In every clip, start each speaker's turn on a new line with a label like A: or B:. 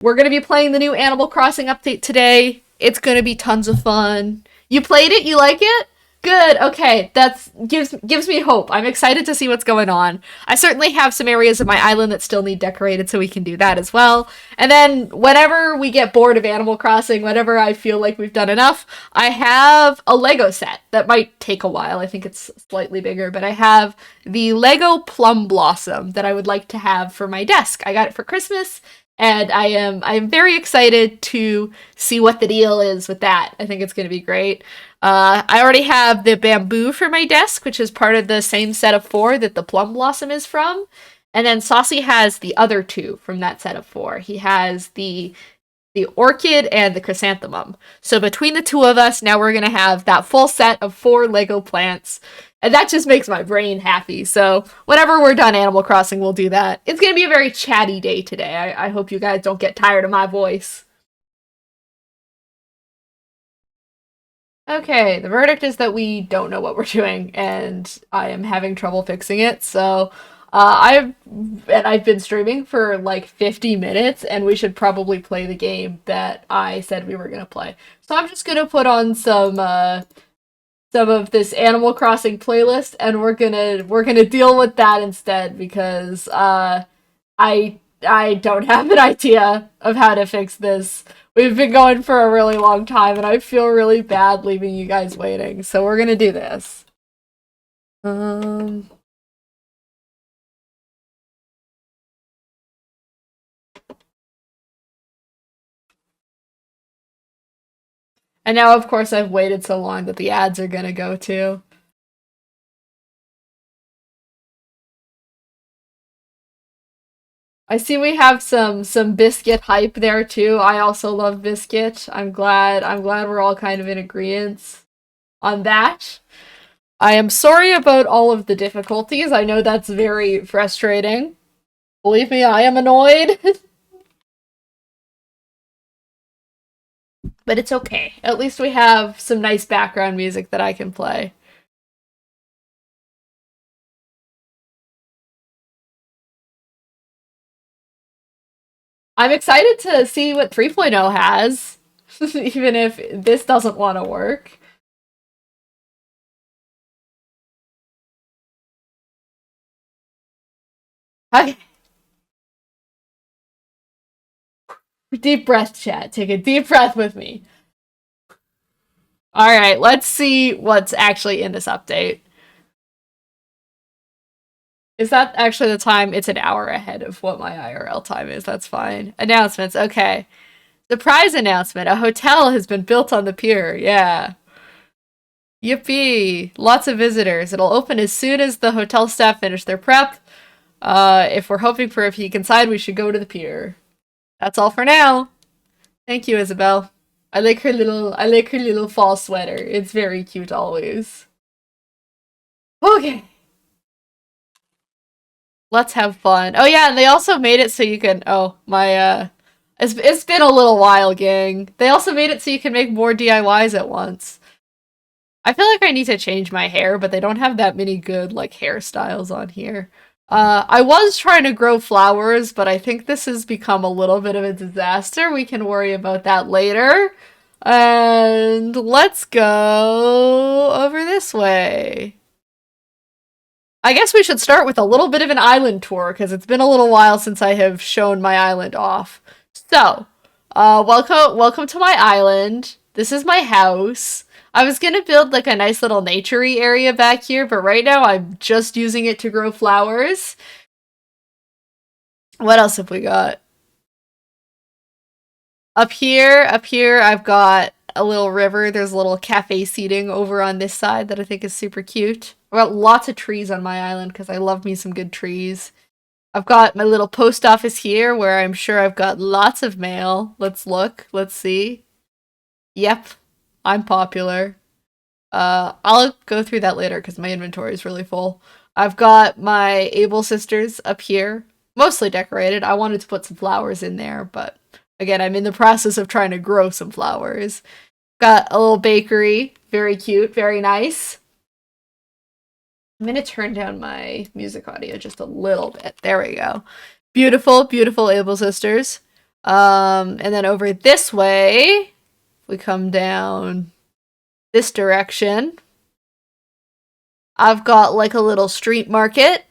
A: We're going to be playing the new Animal Crossing update today. It's going to be tons of fun. You played it? You like it? Good. Okay, that's gives me hope. I'm excited to see what's going on. I certainly have some areas of my island that still need decorated, so we can do that as well. And then whenever we get bored of Animal Crossing, whenever I feel like we've done enough, I have a Lego set that might take a while. I think it's slightly bigger, but I have the Lego Plum Blossom that I would like to have for my desk. I got it for Christmas, and I am very excited to see what the deal is with that. I think it's going to be great. I already have the bamboo for my desk, which is part of the same set of 4 that the plum blossom is from. And then Saucy has the other 2 from that set of 4. He has the orchid and the chrysanthemum. So between the 2 of us, now we're going to have that full set of 4 Lego plants. And that just makes my brain happy. So whenever we're done Animal Crossing, we'll do that. It's going to be a very chatty day today. I hope you guys don't get tired of my voice. Okay, the verdict is that we don't know what we're doing, and I am having trouble fixing it. So, I've been streaming for like 50 minutes, and we should probably play the game that I said we were gonna play. So I'm just gonna put on some of this Animal Crossing playlist, and we're gonna deal with that instead because I don't have an idea of how to fix this. We've been going for a really long time, and I feel really bad leaving you guys waiting. So we're gonna do this. Um. And now, of course, I've waited so long that the ads are gonna go too. I see we have some biscuit hype there too. I also love biscuit. I'm glad we're all kind of in agreement on that. I am sorry about all of the difficulties. I know that's very frustrating. Believe me, I am annoyed. But it's okay. At least we have some nice background music that I can play. I'm excited to see what 3.0 has, even if this doesn't want to work. Okay, deep breath, chat. Take a deep breath with me. All right, let's see what's actually in this update. Is that actually the time? It's an hour ahead of what my IRL time is. That's fine. Announcements. Okay. Surprise announcement. A hotel has been built on the pier. Yeah. Yippee. Lots of visitors. It'll open as soon as the hotel staff finish their prep. If we're hoping for a peak inside, we should go to the pier. That's all for now. Thank you, Isabel. I like her little fall sweater. It's very cute always. Okay. Let's have fun. Oh yeah, and they also made it so you can oh my it's been a little while, gang. They also made it so you can make more DIYs at once. I feel like I need to change my hair, but they don't have that many good like hairstyles on here. I was trying to grow flowers, but I think this has become a little bit of a disaster. We can worry about that later. And let's go over this way. I guess we should start with a little bit of an island tour because it's been a little while since I have shown my island off. So, welcome to my island. This is my house. I was gonna build like a nice little naturey area back here, but right now I'm just using it to grow flowers. What else have we got? Up here, I've got a little river. There's a little cafe seating over on this side that I think is super cute. I've got lots of trees on my island because I love me some good trees. I've got my little post office here where I'm sure I've got lots of mail. Let's look. Let's see. Yep, I'm popular. I'll go through that later because my inventory is really full. I've got my Able sisters up here, mostly decorated. I wanted to put some flowers in there, but again, I'm in the process of trying to grow some flowers. Got a little bakery, very cute, very nice. I'm gonna turn down my music audio just a little bit. There we go. Beautiful, beautiful Able sisters. And then over this way, we come down this direction. I've got like a little street market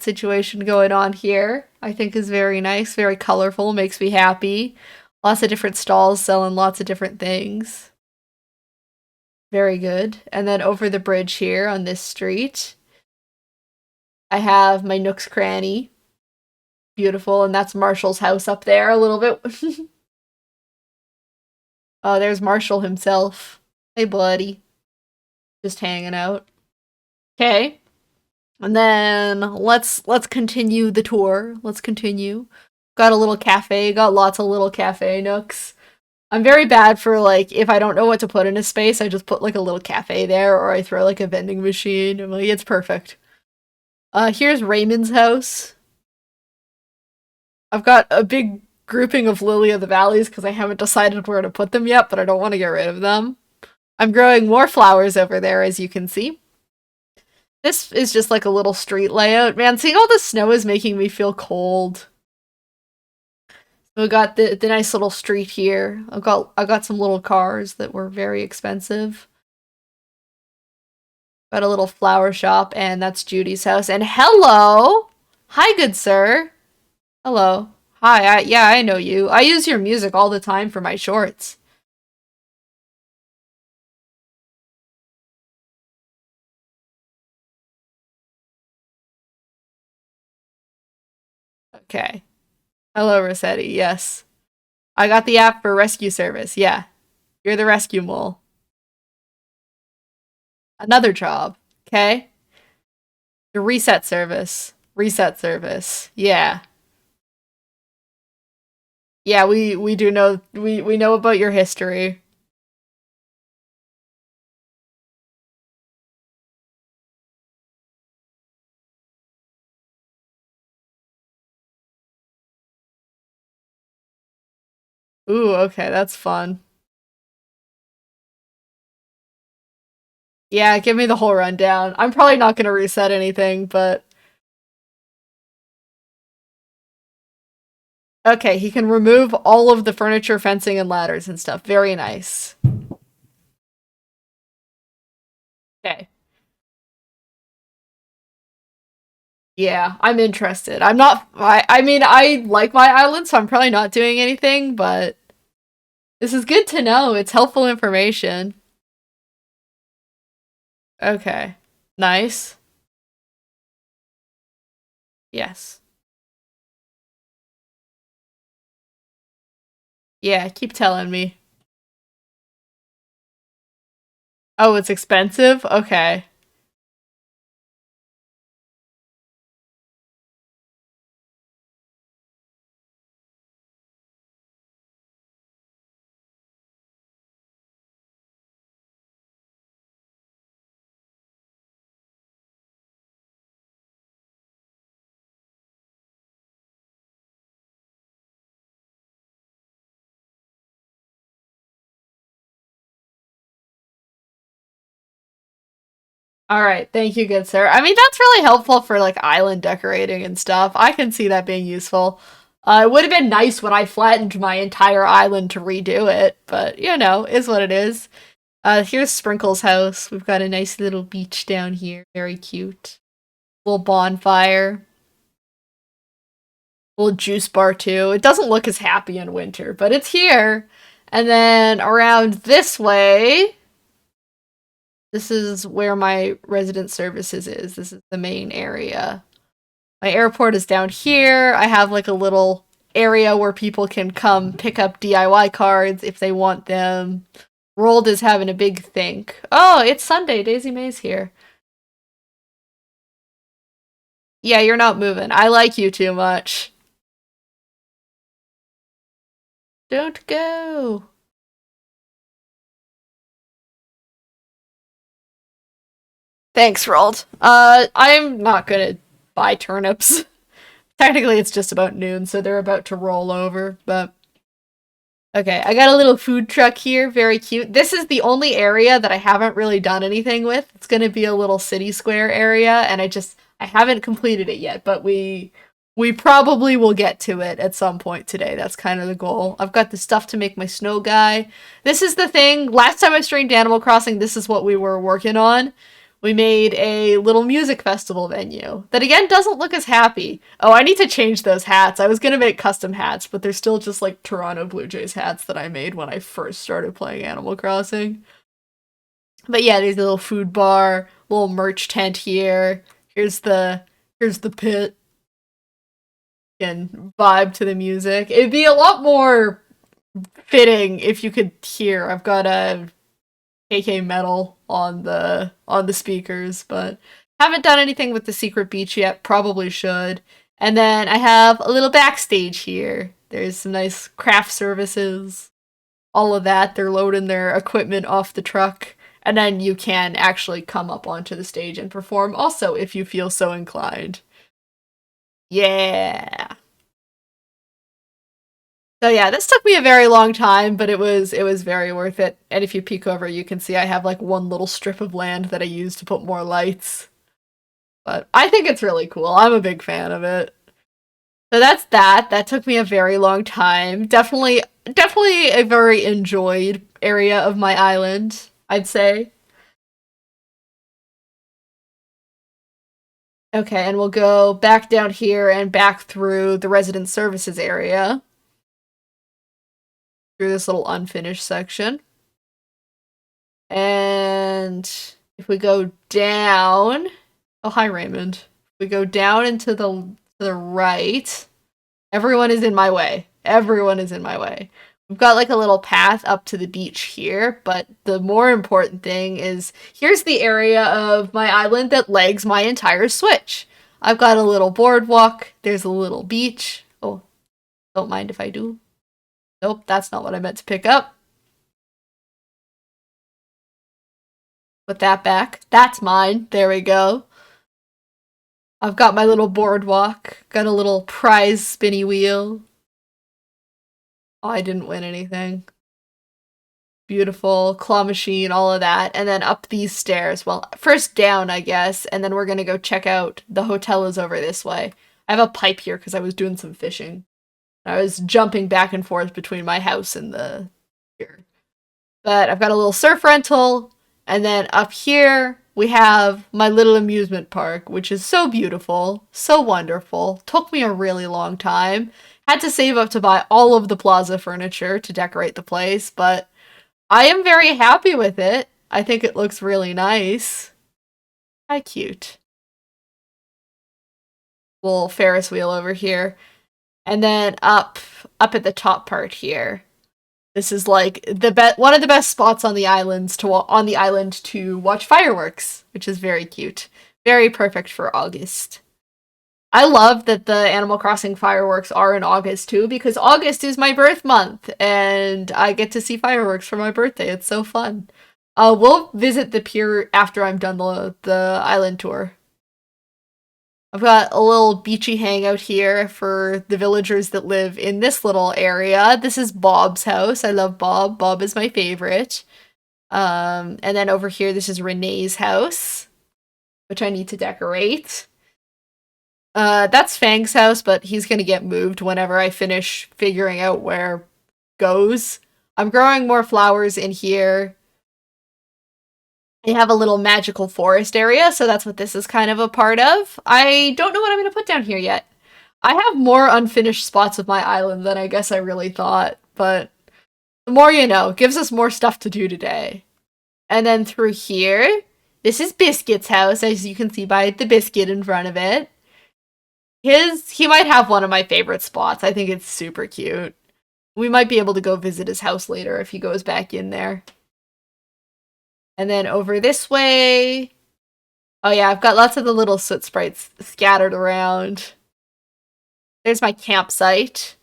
A: situation going on here. I think is very nice, very colorful, makes me happy. Lots of different stalls selling lots of different things. Very good. And then over the bridge here on this street, I have my Nook's Cranny. Beautiful, and that's Marshall's house up there a little bit. Oh, there's Marshall himself. Hey, buddy. Just hanging out. Okay. And then let's continue the tour. Let's continue. Got a little cafe, got lots of little cafe nooks. I'm very bad for like if I don't know what to put in a space, I just put like a little cafe there or I throw like a vending machine. I'm like, it's perfect. Here's Raymond's house. I've got a big grouping of Lily of the Valleys because I haven't decided where to put them yet, but I don't want to get rid of them. I'm growing more flowers over there, as you can see. This is just like a little street layout. Man, seeing all the snow is making me feel cold. So we got the nice little street here. I got some little cars that were very expensive. Got a little flower shop, and that's Judy's house. And hello! Hi, good sir. Hello. Hi, yeah, I know you. I use your music all the time for my shorts. Okay. Hello, Rossetti. Yes. I got the app for rescue service. Yeah. You're the rescue mole. Another job. Okay. The reset service. Reset service. Yeah. Yeah, we do know we know about your history. Ooh, okay, that's fun. Yeah, give me the whole rundown. I'm probably not gonna reset anything, but okay, he can remove all of the furniture, fencing, and ladders and stuff. Very nice. Okay. Yeah, I'm interested. I'm not. I mean, I like my island, so I'm probably not doing anything, but this is good to know. It's helpful information. Okay. Nice. Yes. Yeah, keep telling me. Oh, it's expensive? Okay. All right. Thank you, good sir. I mean, that's really helpful for like island decorating and stuff. I can see that being useful. It would have been nice when I flattened my entire island to redo it, but you know, is what it is. Here's Sprinkle's house. We've got a nice little beach down here. Very cute. Little bonfire. Little juice bar too. It doesn't look as happy in winter, but it's here. And then around this way, this is where my resident services is. This is the main area. My airport is down here. I have like a little area where people can come pick up DIY cards if they want them. Rolled is having a big think. Oh, it's Sunday. Daisy May's here. Yeah, you're not moving. I like you too much. Don't go. Thanks, Rolled. I'm not gonna buy turnips. Technically, it's just about noon, so they're about to roll over, but... Okay, I got a little food truck here, very cute. This is the only area that I haven't really done anything with. It's gonna be a little city square area, and I haven't completed it yet, but we We probably will get to it at some point today. That's kind of the goal. I've got the stuff to make my snow guy. This is the thing. Last time I streamed Animal Crossing, this is what we were working on. We made a little music festival venue that again doesn't look as happy. Oh, I need to change those hats. I was gonna make custom hats, but they're still just like Toronto Blue Jays hats that I made when I first started playing Animal Crossing. But yeah, there's a little food bar, little merch tent here. Here's the pit and vibe to the music. It'd be a lot more fitting if you could hear. I've got a KK metal on the speakers, but haven't done anything with the secret beach yet. Probably should. And then I have a little backstage here. There's some nice craft services, all of that. They're loading their equipment off the truck, and then you can actually come up onto the stage and perform also if you feel so inclined. Yeah. So yeah, this took me a very long time, but it was very worth it. And if you peek over, you can see I have like one little strip of land that I use to put more lights. But I think it's really cool. I'm a big fan of it. So that's that. That took me a very long time. Definitely a very enjoyed area of my island, I'd say. Okay, and we'll go back down here and back through the resident services area. Through this little unfinished section. And if we go down, oh hi Raymond. If we go down into the right, everyone is in my way. Everyone is in my way. We've got like a little path up to the beach here, but the more important thing is here's the area of my island that legs my entire Switch. I've got a little boardwalk, there's a little beach. Oh, don't mind if I do. Nope, that's not what I meant to pick up. Put that back. That's mine. There we go. I've got my little boardwalk. Got a little prize spinny wheel. Oh, I didn't win anything. Beautiful. Claw machine, all of that. And then up these stairs. Well, first down, I guess. And then we're going to go check out the hotel is over this way. I have a pipe here because I was doing some fishing. I was jumping back and forth between my house and the here. But I've got a little surf rental. And then up here, we have my little amusement park, which is so beautiful, so wonderful. Took me a really long time. Had to save up to buy all of the plaza furniture to decorate the place, but I am very happy with it. I think it looks really nice. How cute. Little Ferris wheel over here. And then up at the top part here. This is like one of the best spots on the island to watch fireworks, which is very cute. Very perfect for August. I love that the Animal Crossing fireworks are in August too, because August is my birth month and I get to see fireworks for my birthday. It's so fun. We'll visit the pier after I'm done the island tour. I've got a little beachy hangout here for the villagers that live in this little area. This is Bob's house. I love Bob. Bob is my favorite. And then over here, this is Renee's house, which I need to decorate. That's Fang's house, but he's gonna get moved whenever I finish figuring out where goes. I'm growing more flowers in here. They have a little magical forest area, so that's what this is kind of a part of. I don't know what I'm going to put down here yet. I have more unfinished spots of my island than I guess I really thought, but the more you know, it gives us more stuff to do today. And then through here, this is Biscuit's house, as you can see by the biscuit in front of it. He might have one of my favorite spots. I think it's super cute. We might be able to go visit his house later if he goes back in there. And then over this way, oh yeah, I've got lots of the little soot sprites scattered around. There's my campsite.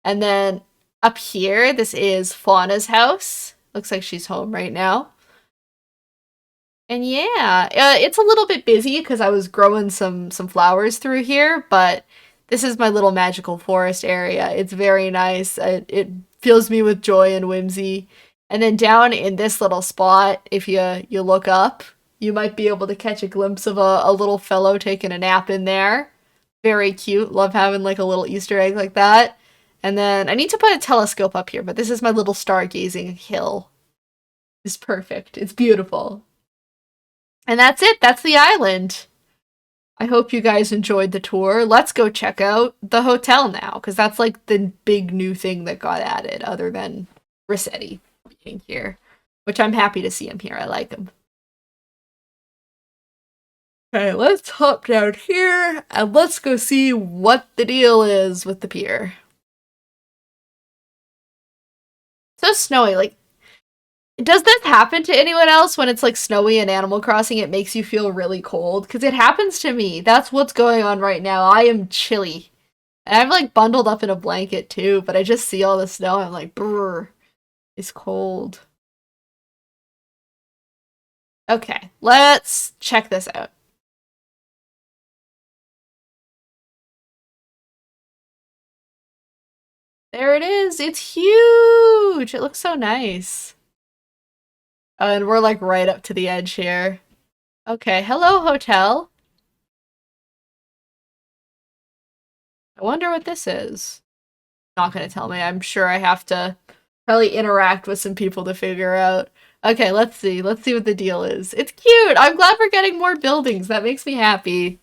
A: And then up here, this is Fauna's house. Looks like she's home right now. And yeah, it's a little bit busy because I was growing some flowers through here, but this is my little magical forest area. It's very nice. It fills me with joy and whimsy. And then down in this little spot, if you look up, you might be able to catch a glimpse of a little fellow taking a nap in there. Very cute. Love having like a little Easter egg like that. And then I need to put a telescope up here, but this is my little stargazing hill. It's perfect. It's beautiful. And that's it. That's the island. I hope you guys enjoyed the tour. Let's go check out the hotel now, because that's like the big new thing that got added, other than Rossetti being here, which I'm happy to see him here. I like him. Okay, let's hop down here and let's go see what the deal is with the pier. So snowy, like, does this happen to anyone else when it's like snowy in Animal Crossing? It makes you feel really cold? Because it happens to me. That's what's going on right now. I am chilly. And I'm like bundled up in a blanket too, but I just see all the snow. I'm like, brr, it's cold. Okay, let's check this out. There it is. It's huge. It looks so nice. Oh, and we're like right up to the edge here. Okay, hello, hotel. I wonder what this is. Not gonna tell me. I'm sure I have to probably interact with some people to figure out. Okay, let's see. Let's see what the deal is. It's cute. I'm glad we're getting more buildings. That makes me happy.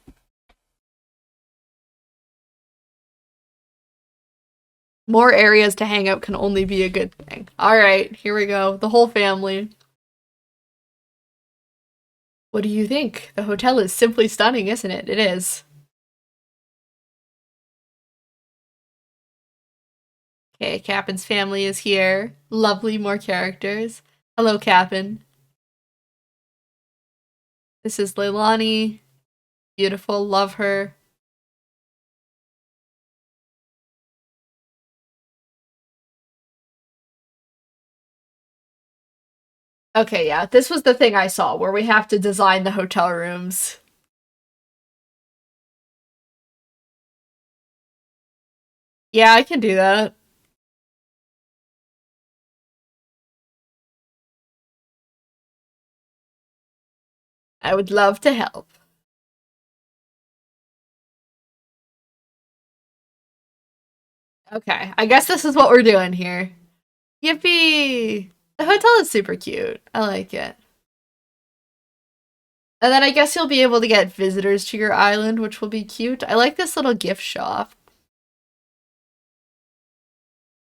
A: More areas to hang out can only be a good thing. All right, here we go. The whole family. What do you think? The hotel is simply stunning, isn't it? It is. Okay, Cappen's family is here. Lovely, more characters. Hello, Cappen. This is Leilani. Beautiful, love her. Okay, yeah, this was the thing I saw where we have to design the hotel rooms. Yeah, I can do that. I would love to help. Okay, I guess this is what we're doing here. Yippee! The hotel is super cute. I like it. And then I guess you'll be able to get visitors to your island, which will be cute. I like this little gift shop.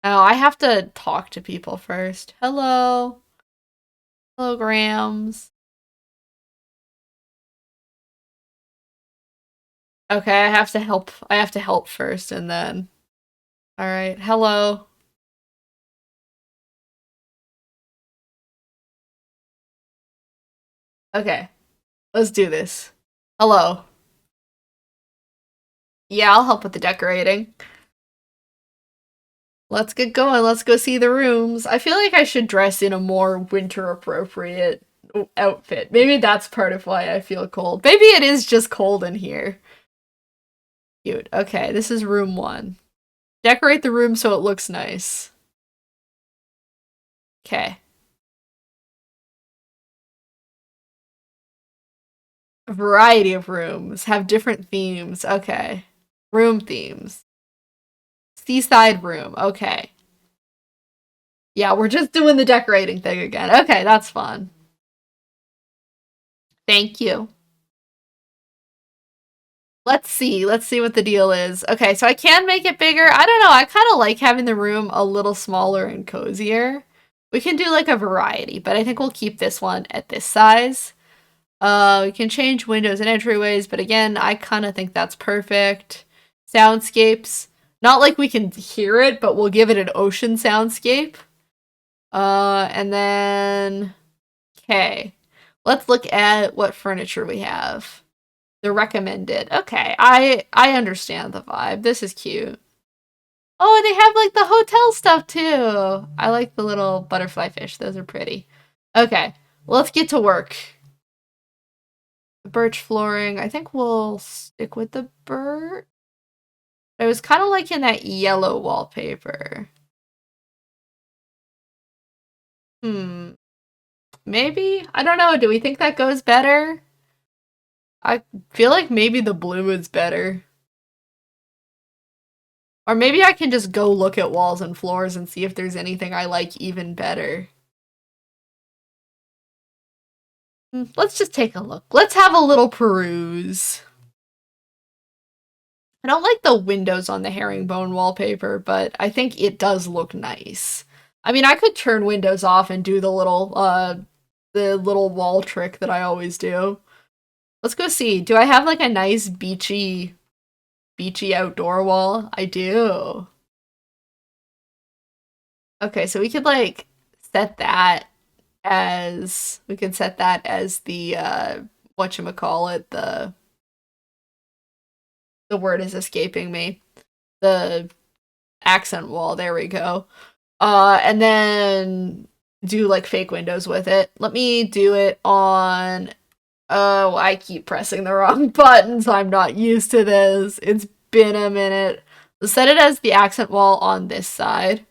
A: Oh, I have to talk to people first. Hello. Hello, Grams. Okay, I have to help. I have to help first and then. All right. Hello. Okay. Let's do this. Hello. Yeah, I'll help with the decorating. Let's get going. Let's go see the rooms. I feel like I should dress in a more winter appropriate outfit. Maybe that's part of why I feel cold. Maybe it is just cold in here. Cute. Okay, this is room 1. Decorate the room so it looks nice. Okay. A variety of rooms have different themes. Okay. Room themes. Seaside room. Okay. Yeah, we're just doing the decorating thing again. Okay, that's fun. Thank you. Let's see. Let's see what the deal is. Okay, so I can make it bigger. I don't know. I kind of like having the room a little smaller and cozier. We can do like a variety, but I think we'll keep this one at this size. We can change windows and entryways, but again, I kind of think that's perfect. Soundscapes. Not like we can hear it, but we'll give it an ocean soundscape. And then... Okay. Let's look at what furniture we have. The recommended. Okay, I understand the vibe. This is cute. Oh, and they have like the hotel stuff too. I like the little butterfly fish. Those are pretty. Okay, let's get to work. Birch flooring. I think we'll stick with the birch. I was kind of liking that yellow wallpaper. Hmm. Maybe? I don't know. Do we think that goes better? I feel like maybe the blue is better. Or maybe I can just go look at walls and floors and see if there's anything I like even better. Let's just take a look. Let's have a little peruse. I don't like the windows on the herringbone wallpaper, but I think it does look nice. I mean, I could turn windows off and do the little wall trick that I always do. Let's go see. Do I have like a nice beachy outdoor wall? I do. Okay, so we could like set that as the whatchamacallit, the word is escaping me. The accent wall, there we go. And then do like fake windows with it. Let me do it on oh, I keep pressing the wrong buttons. I'm not used to this. It's been a minute. Let's set it as the accent wall on this side.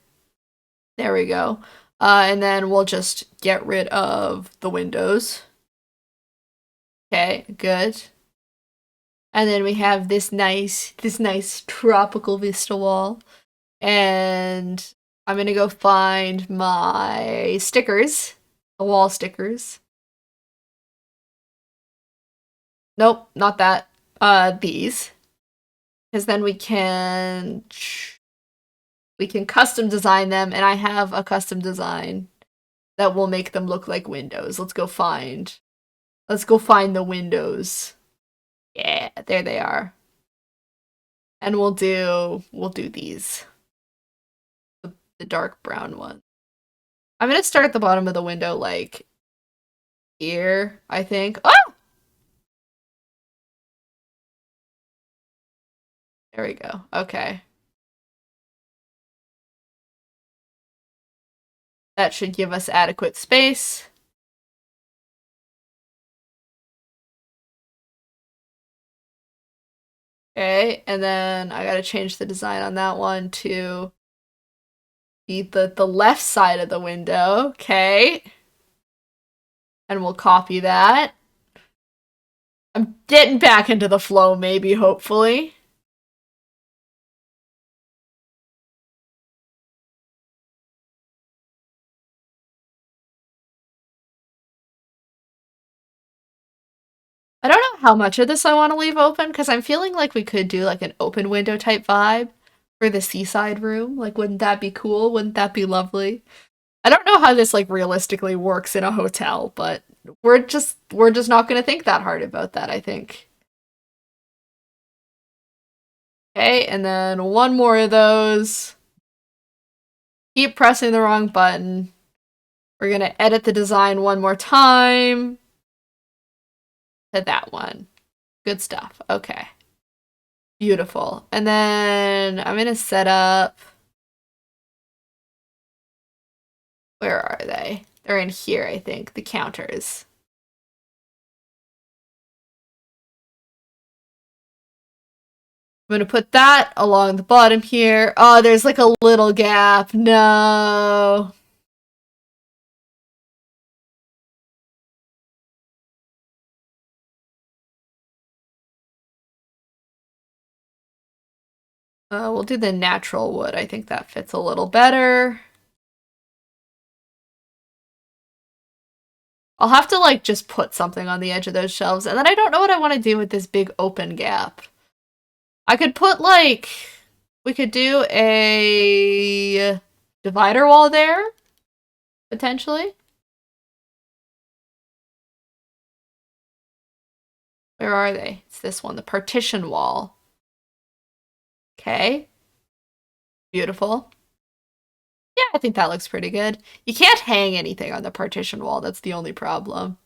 A: There we go. And then we'll just get rid of the windows. Okay, good. And then we have this nice tropical vista wall. And I'm gonna go find my stickers, the wall stickers. Nope, not that. These. Because then we can custom design them, and I have a custom design that will make them look like windows. Let's go find the windows. Yeah, there they are. And we'll do these. The dark brown one. I'm gonna start at the bottom of the window, like here, I think. Oh! There we go. Okay. That should give us adequate space. Okay, and then I gotta change the design on that one to be the left side of the window. Okay. And we'll copy that. I'm getting back into the flow, maybe, hopefully. I don't know how much of this I want to leave open, because I'm feeling like we could do like an open window type vibe for the seaside room. Like, wouldn't that be cool? Wouldn't that be lovely? I don't know how this like realistically works in a hotel, but we're just not going to think that hard about that, I think. Okay, and then one more of those. Keep pressing the wrong button. We're going to edit the design one more time. To that one. Good stuff. Okay. Beautiful. And then I'm going to set up... Where are they? They're in here, I think. The counters. I'm going to put that along the bottom here. Oh, there's like a little gap. No. We'll do the natural wood. I think that fits a little better. I'll have to like just put something on the edge of those shelves, and then I don't know what I want to do with this big open gap. I could put like, we could do a divider wall there, potentially. Where are they? It's this one, the partition wall. Okay. Beautiful. Yeah, I think that looks pretty good. You can't hang anything on the partition wall. That's the only problem.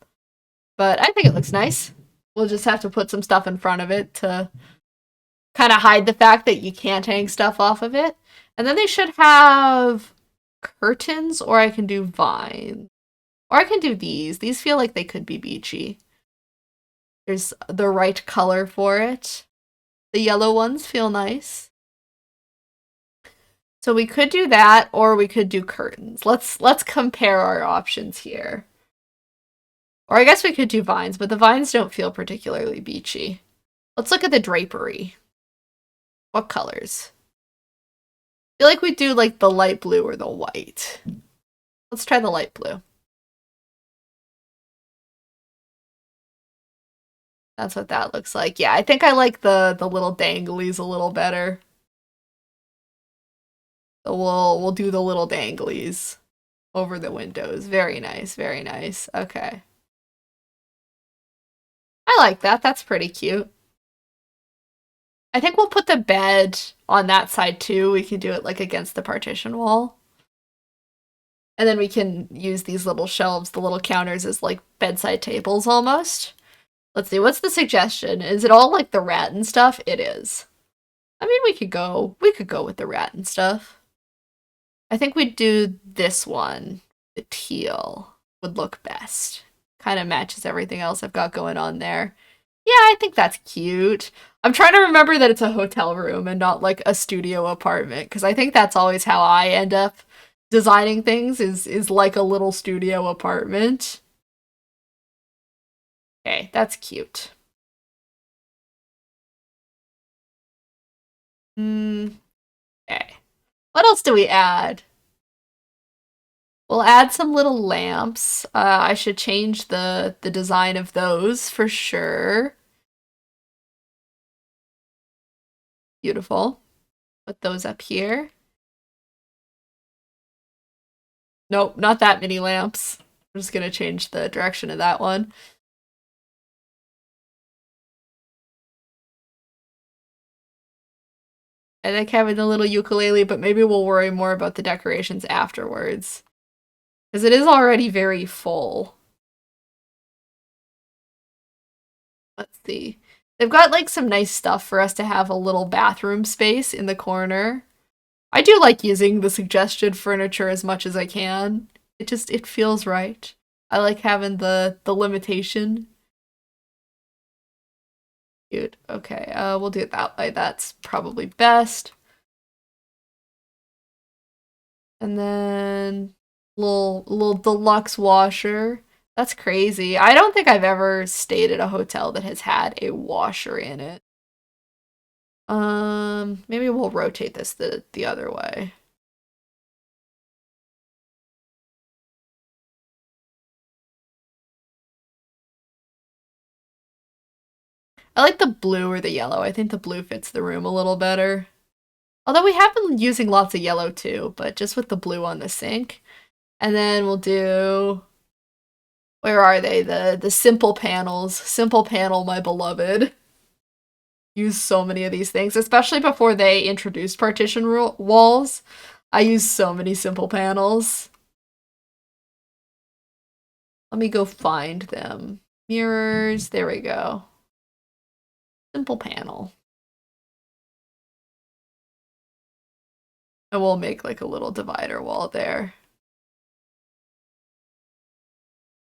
A: But I think it looks nice. We'll just have to put some stuff in front of it to kind of hide the fact that you can't hang stuff off of it. And then they should have curtains, or I can do vines. Or I can do these. These feel like they could be beachy. There's the right color for it. The yellow ones feel nice. So we could do that, or we could do curtains. Let's compare our options here. Or I guess we could do vines, but the vines don't feel particularly beachy. Let's look at the drapery. What colors? feel like we do like the light blue or the white. Let's try the light blue. That's what that looks like. Yeah, I think I like the little danglies a little better. So we'll do the little danglies over the windows. Very nice, very nice. Okay. I like that. That's pretty cute. I think we'll put the bed on that side too. We can do it like against the partition wall. And then we can use these little shelves, the little counters as like bedside tables almost. Let's see, what's the suggestion? Is it all like the rat and stuff? It is. I mean, we could go with the rat and stuff. I think we'd do this one. The teal would look best. Kind of matches everything else I've got going on there. Yeah, I think that's cute. I'm trying to remember that it's a hotel room and not like a studio apartment, because I think that's always how I end up designing things is like a little studio apartment. Okay, that's cute. Okay. What else do we add? We'll add some little lamps. I should change the design of those for sure. Beautiful. Put those up here. Nope, not that many lamps. I'm just gonna change the direction of that one. I like having the little ukulele, but maybe we'll worry more about the decorations afterwards. Because it is already very full. Let's see. They've got like some nice stuff for us to have a little bathroom space in the corner. I do like using the suggested furniture as much as I can. It feels right. I like having the limitation. Cute. Okay, we'll do it that way. That's probably best. And then little deluxe washer. That's crazy. I don't think I've ever stayed at a hotel that has had a washer in it. Maybe we'll rotate this the other way. I like the blue or the yellow. I think the blue fits the room a little better. Although we have been using lots of yellow too, but just with the blue on the sink. And then we'll do, where are they? The simple panels. Simple panel, my beloved. Use so many of these things, especially before they introduced partition walls. I use so many simple panels. Let me go find them. Mirrors, there we go. Simple panel. And we'll make like a little divider wall there.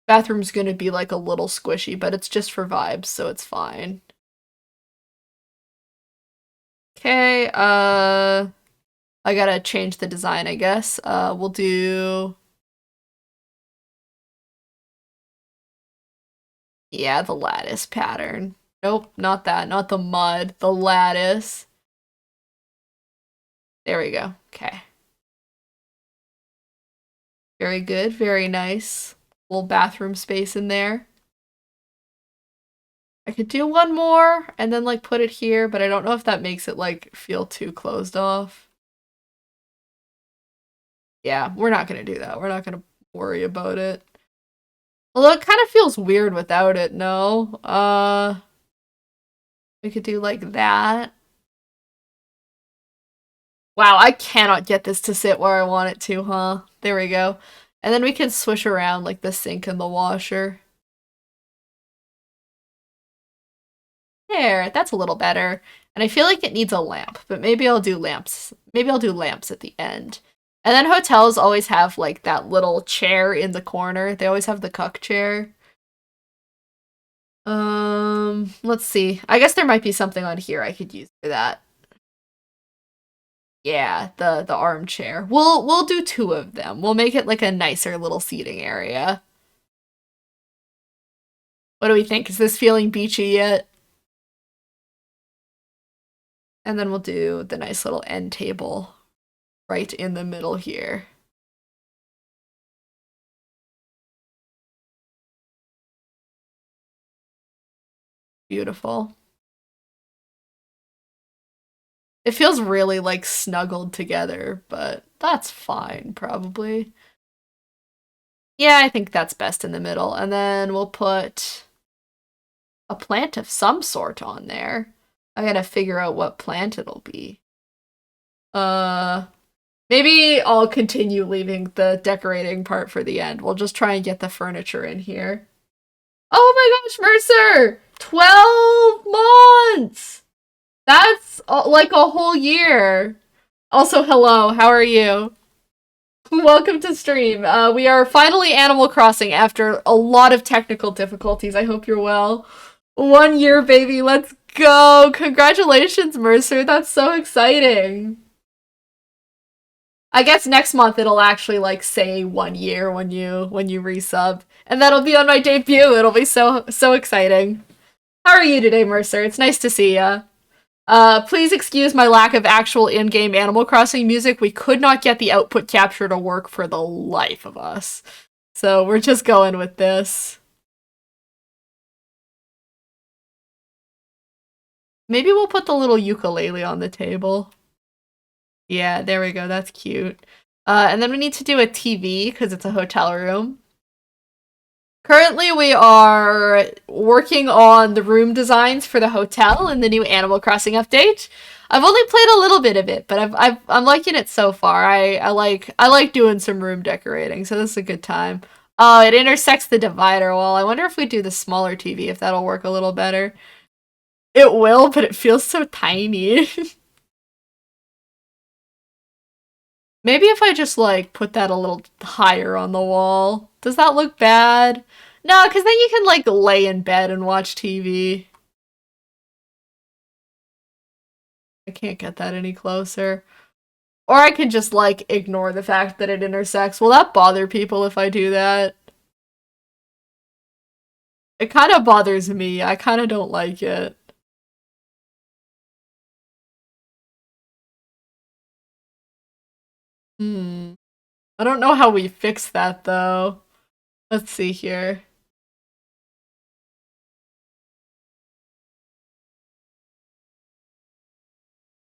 A: Bathroom's gonna be like a little squishy, but it's just for vibes, so it's fine. Okay, I gotta change the design, I guess. We'll do... Yeah, the lattice pattern. Nope, not that. Not the mud. The lattice. There we go. Okay. Very good. Very nice. Little bathroom space in there. I could do one more and then like put it here, but I don't know if that makes it like feel too closed off. Yeah, we're not gonna do that. We're not gonna worry about it. Although it kind of feels weird without it, no? We could do like that. Wow, I cannot get this to sit where I want it to, huh? There we go. And then we can swish around like the sink and the washer. There, that's a little better. And I feel like it needs a lamp, but maybe I'll do lamps. Maybe I'll do lamps at the end. And then hotels always have like that little chair in the corner. They always have the cuck chair. Let's see. I guess there might be something on here I could use for that. Yeah, the armchair. We'll do two of them. We'll make it like a nicer little seating area. What do we think? Is this feeling beachy yet? And then we'll do the nice little end table right in the middle here. Beautiful. It feels really like snuggled together, but that's fine, probably. Yeah, I think that's best in the middle. And then we'll put a plant of some sort on there. I gotta figure out what plant it'll be. Uh, Maybe I'll continue leaving the decorating part for the end. We'll just try and get the furniture in here. Oh my gosh, Mercer! 12 months! That's like a whole year. Also, hello, how are you? Welcome to stream. We are finally Animal Crossing after a lot of technical difficulties. I hope you're well. 1 year, baby. Let's go. Congratulations, Mercer. That's so exciting. I guess next month it'll actually like say 1 year when you resub. And that'll be on my debut. It'll be so exciting. How are you today, Mercer? It's nice to see ya. Please excuse my lack of actual in-game Animal Crossing music. We could not get the output capture to work for the life of us. So we're just going with this. Maybe we'll put the little ukulele on the table. Yeah, there we go. That's cute. And then we need to do a TV because it's a hotel room. Currently, we are working on the room designs for the hotel in the new Animal Crossing update. I've only played a little bit of it, but I'm liking it so far. I like doing some room decorating, so this is a good time. Oh, it intersects the divider wall. I wonder if we do the smaller TV, if that'll work a little better. It will, but it feels so tiny. Maybe if I just like put that a little higher on the wall. Does that look bad? No, because then you can like lay in bed and watch TV. I can't get that any closer. Or I can just like ignore the fact that it intersects. Will that bother people if I do that? It kind of bothers me. I kind of don't like it. Hmm. I don't know how we fix that though. Let's see here.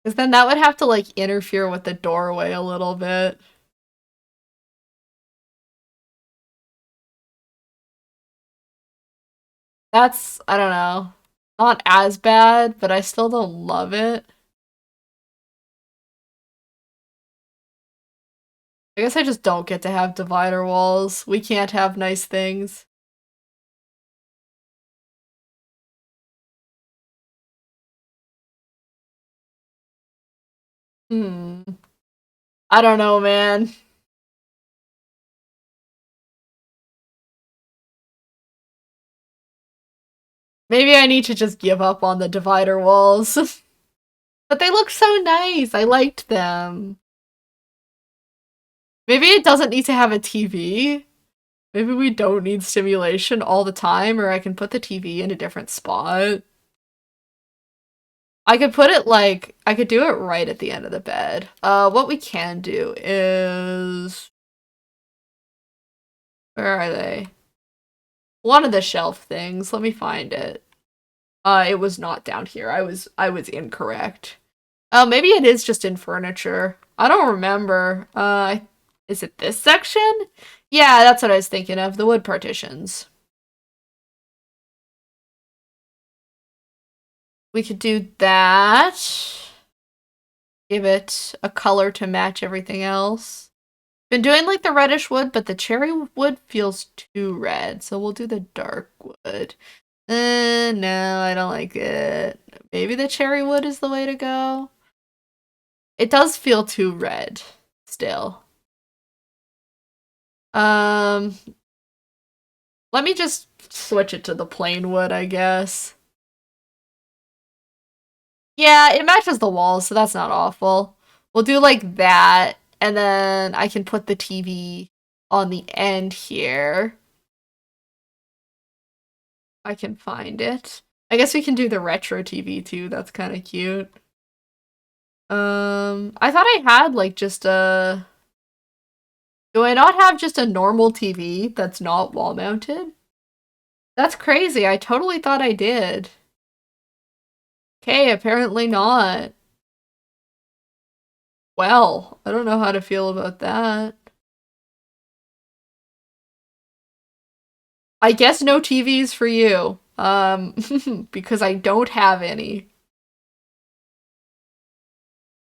A: Because then that would have to like interfere with the doorway a little bit. That's, I don't know, not as bad, but I still don't love it. I guess I just don't get to have divider walls. We can't have nice things. Hmm. I don't know, man. Maybe I need to just give up on the divider walls. But they look so nice. I liked them. Maybe it doesn't need to have a TV. Maybe we don't need stimulation all the time, or I can put the TV in a different spot. I could put it like, I could do it right at the end of the bed. What we can do is, where are they? One of the shelf things. Let me find it. It was not down here. I was incorrect. Oh, maybe it is just in furniture. I don't remember. Is it this section? Yeah, that's what I was thinking of. The wood partitions. We could do that. Give it a color to match everything else. Been doing like the reddish wood, but the cherry wood feels too red, so we'll do the dark wood. No, I don't like it. Maybe the cherry wood is the way to go. It does feel too red still. Um, Let me just switch it to the plain wood, I guess. Yeah, it matches the walls, so that's not awful. We'll do like that, and then I can put the TV on the end here. I can find it. I guess we can do the retro TV too. That's kind of cute. I thought I had like just a. Do I not have just a normal TV that's not wall mounted? That's crazy. I totally thought I did. Okay, apparently not. Well, I don't know how to feel about that. I guess no TVs for you. Because I don't have any.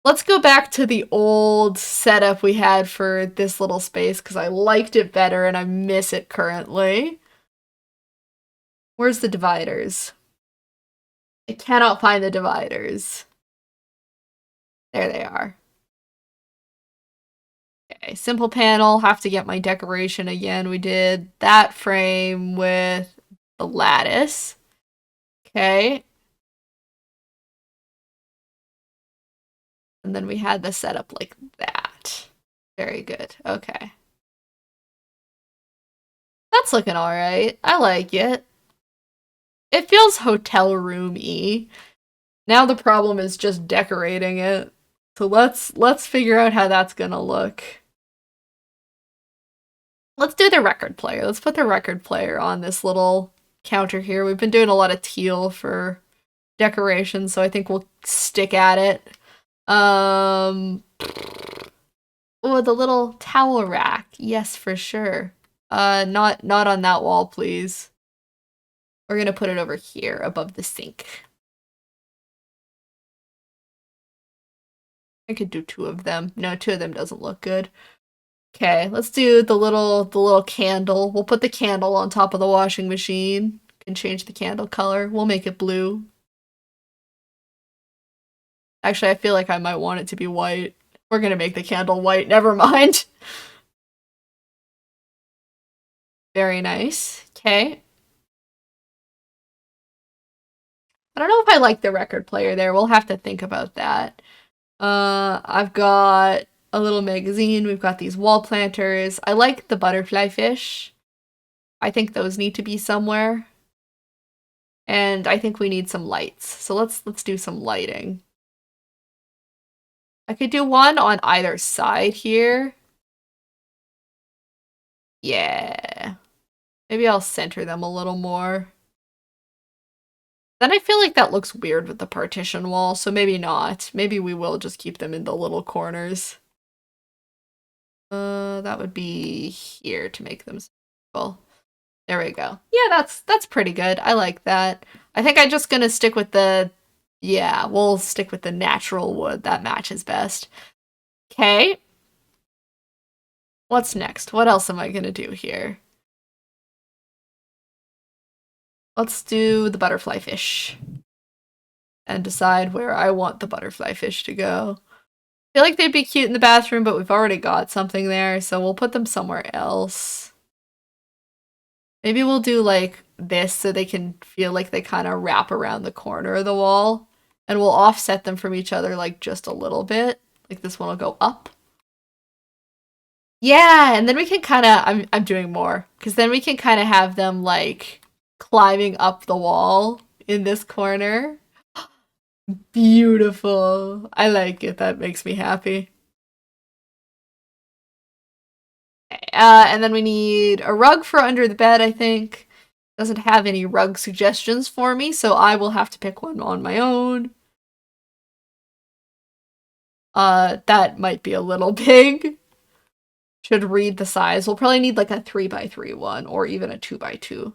A: Let's go back to the old setup we had for this little space because I liked it better and I miss it currently. Where's the dividers? I cannot find the dividers. There they are. Okay, simple panel, have to get my decoration again. We did that frame with the lattice. Okay. And then we had the setup like that. Very good. Okay. That's looking all right. I like it. It feels hotel room-y. Now the problem is just decorating it. So let's figure out how that's gonna look. Let's do the record player. Let's put the record player on this little counter here. We've been doing a lot of teal for decoration, so I think we'll stick at it. Oh, the little towel rack. Yes, for sure. Not on that wall, please. We're gonna put it over here above the sink. I could do two of them. No, two of them doesn't look good. Okay, let's do the little candle. We'll put the candle on top of the washing machine. Can change the candle color. We'll make it blue. Actually, I feel like I might want it to be white. We're gonna make the candle white. Never mind. Very nice. Okay. I don't know if I like the record player there. We'll have to think about that. I've got a little magazine. We've got these wall planters. I like the butterfly fish. I think those need to be somewhere. And I think we need some lights. So let's do some lighting. I could do one on either side here. Yeah. Maybe I'll center them a little more. Then I feel like that looks weird with the partition wall, so maybe not. Maybe we will just keep them in the little corners. That would be here to make them simple. There we go. Yeah, that's pretty good. I like that. I think I'm just gonna stick with the, yeah, we'll stick with the natural wood. That matches best. Okay. What's next? What else am I gonna do here? Let's do the butterfly fish. And decide where I want the butterfly fish to go. I feel like they'd be cute in the bathroom, but we've already got something there, so we'll put them somewhere else. Maybe we'll do like this so they can feel like they kind of wrap around the corner of the wall. And we'll offset them from each other like just a little bit. Like this one will go up. Yeah, and then we can kind of, I'm doing more. Because then we can kind of have them like climbing up the wall in this corner. Beautiful. I like it. That makes me happy. And then we need a rug for under the bed, I think. Doesn't have any rug suggestions for me, so I will have to pick one on my own. That might be a little big. Should read the size. We'll probably need like a 3x3 one, or even a 2x2.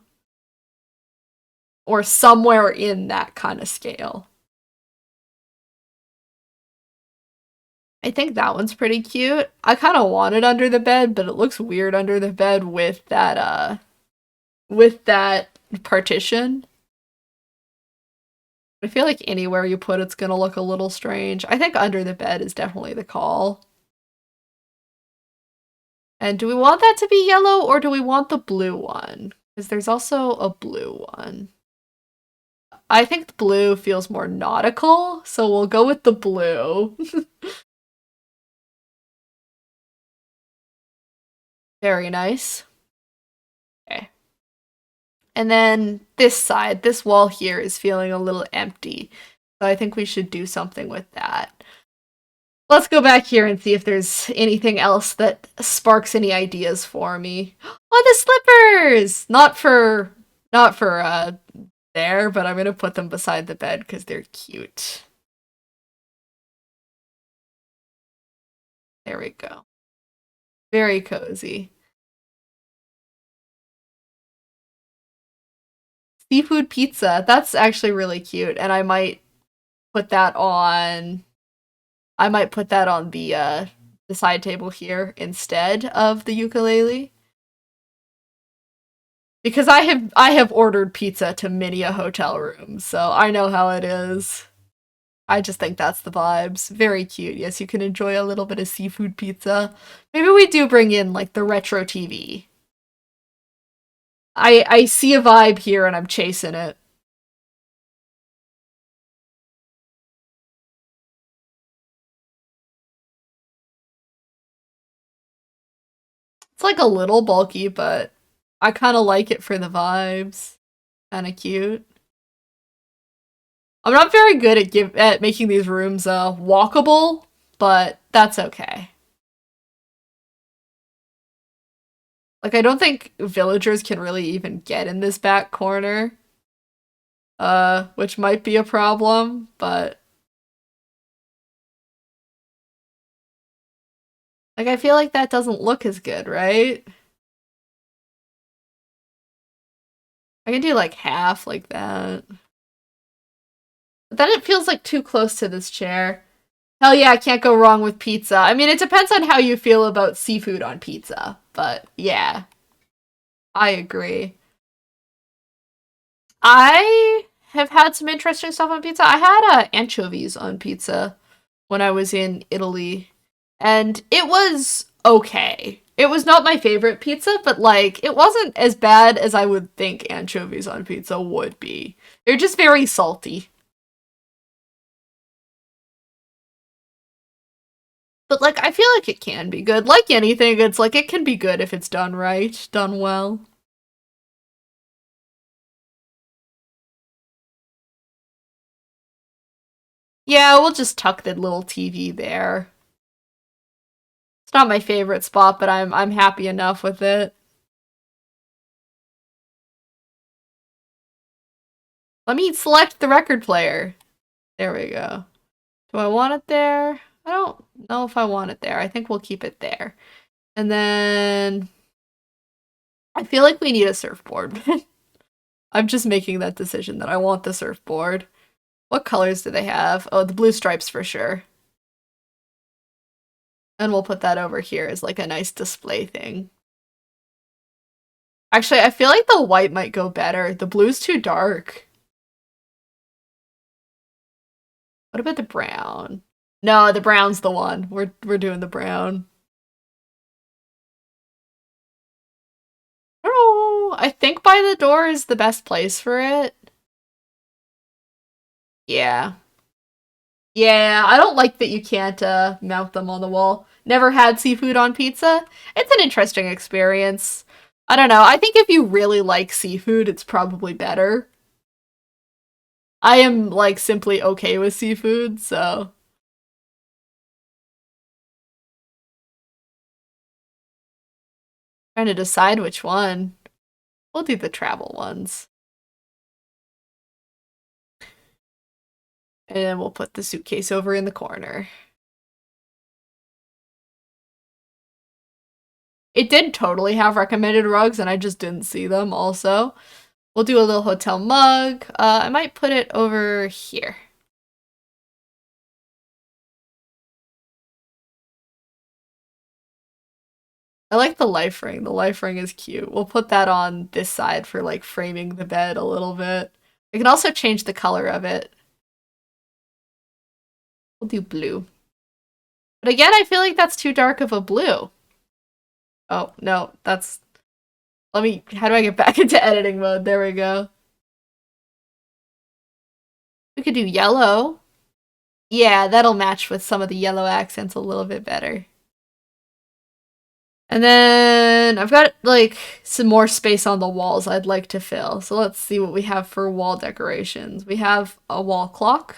A: Or somewhere in that kind of scale. I think that one's pretty cute. I kind of want it under the bed, but it looks weird under the bed with that partition. I feel like anywhere you put it's gonna look a little strange. I think under the bed is definitely the call. And do we want that to be yellow or do we want the blue one? Because there's also a blue one. I think the blue feels more nautical, so we'll go with the blue. Very nice. Okay. And then this side, this wall here is feeling a little empty. So I think we should do something with that. Let's go back here and see if there's anything else that sparks any ideas for me. Oh, the slippers! Not for there, but I'm gonna put them beside the bed because they're cute. There we go. Very cozy. Seafood pizza. That's actually really cute, and put that on I might put that on the side table here instead of the ukulele. Because I have ordered pizza to many a hotel room, so I know how it is. I just think that's the vibes. Very cute. Yes, you can enjoy a little bit of seafood pizza. Maybe we do bring in like the retro TV. I see a vibe here and I'm chasing it. It's like a little bulky, but I kind of like it for the vibes. Kind of cute. I'm not very good at making these rooms walkable, but that's okay. Like I don't think villagers can really even get in this back corner. Which might be a problem, but like I feel like that doesn't look as good, right? I can do like half like that. But then it feels like too close to this chair. Hell yeah, I can't go wrong with pizza. I mean, it depends on how you feel about seafood on pizza, but yeah, I agree. I have had some interesting stuff on pizza. I had anchovies on pizza when I was in Italy, and it was okay. It was not my favorite pizza, but like it wasn't as bad as I would think anchovies on pizza would be. They're just very salty. But like I feel like it can be good. Like anything, it's like it can be good if it's done right, done well. Yeah, we'll just tuck the little TV there. It's not my favorite spot, but I'm happy enough with it. Let me select the record player. There we go. Do I want it there? I don't know if I want it there. I think we'll keep it there. And then I feel like we need a surfboard. I'm just making that decision that I want the surfboard. What colors do they have? Oh, the blue stripes for sure. And we'll put that over here as like a nice display thing. Actually, I feel like the white might go better. The blue's too dark. What about the brown? No, the brown's the one. We're doing the brown. Oh, I think by the door is the best place for it. Yeah. Yeah, I don't like that you can't mount them on the wall. Never had seafood on pizza. It's an interesting experience. I don't know. I think if you really like seafood, it's probably better. I am like simply okay with seafood, so trying to decide which one. We'll do the travel ones. And then we'll put the suitcase over in the corner. It did totally have recommended rugs, and I just didn't see them also. We'll do a little hotel mug. I might put it over here. I like the life ring. The life ring is cute. We'll put that on this side for like framing the bed a little bit. I can also change the color of it. We'll do blue. But again, I feel like that's too dark of a blue. Oh, no, how do I get back into editing mode? There we go. We could do yellow. Yeah, that'll match with some of the yellow accents a little bit better. And then I've got like some more space on the walls I'd like to fill. So let's see what we have for wall decorations. We have a wall clock.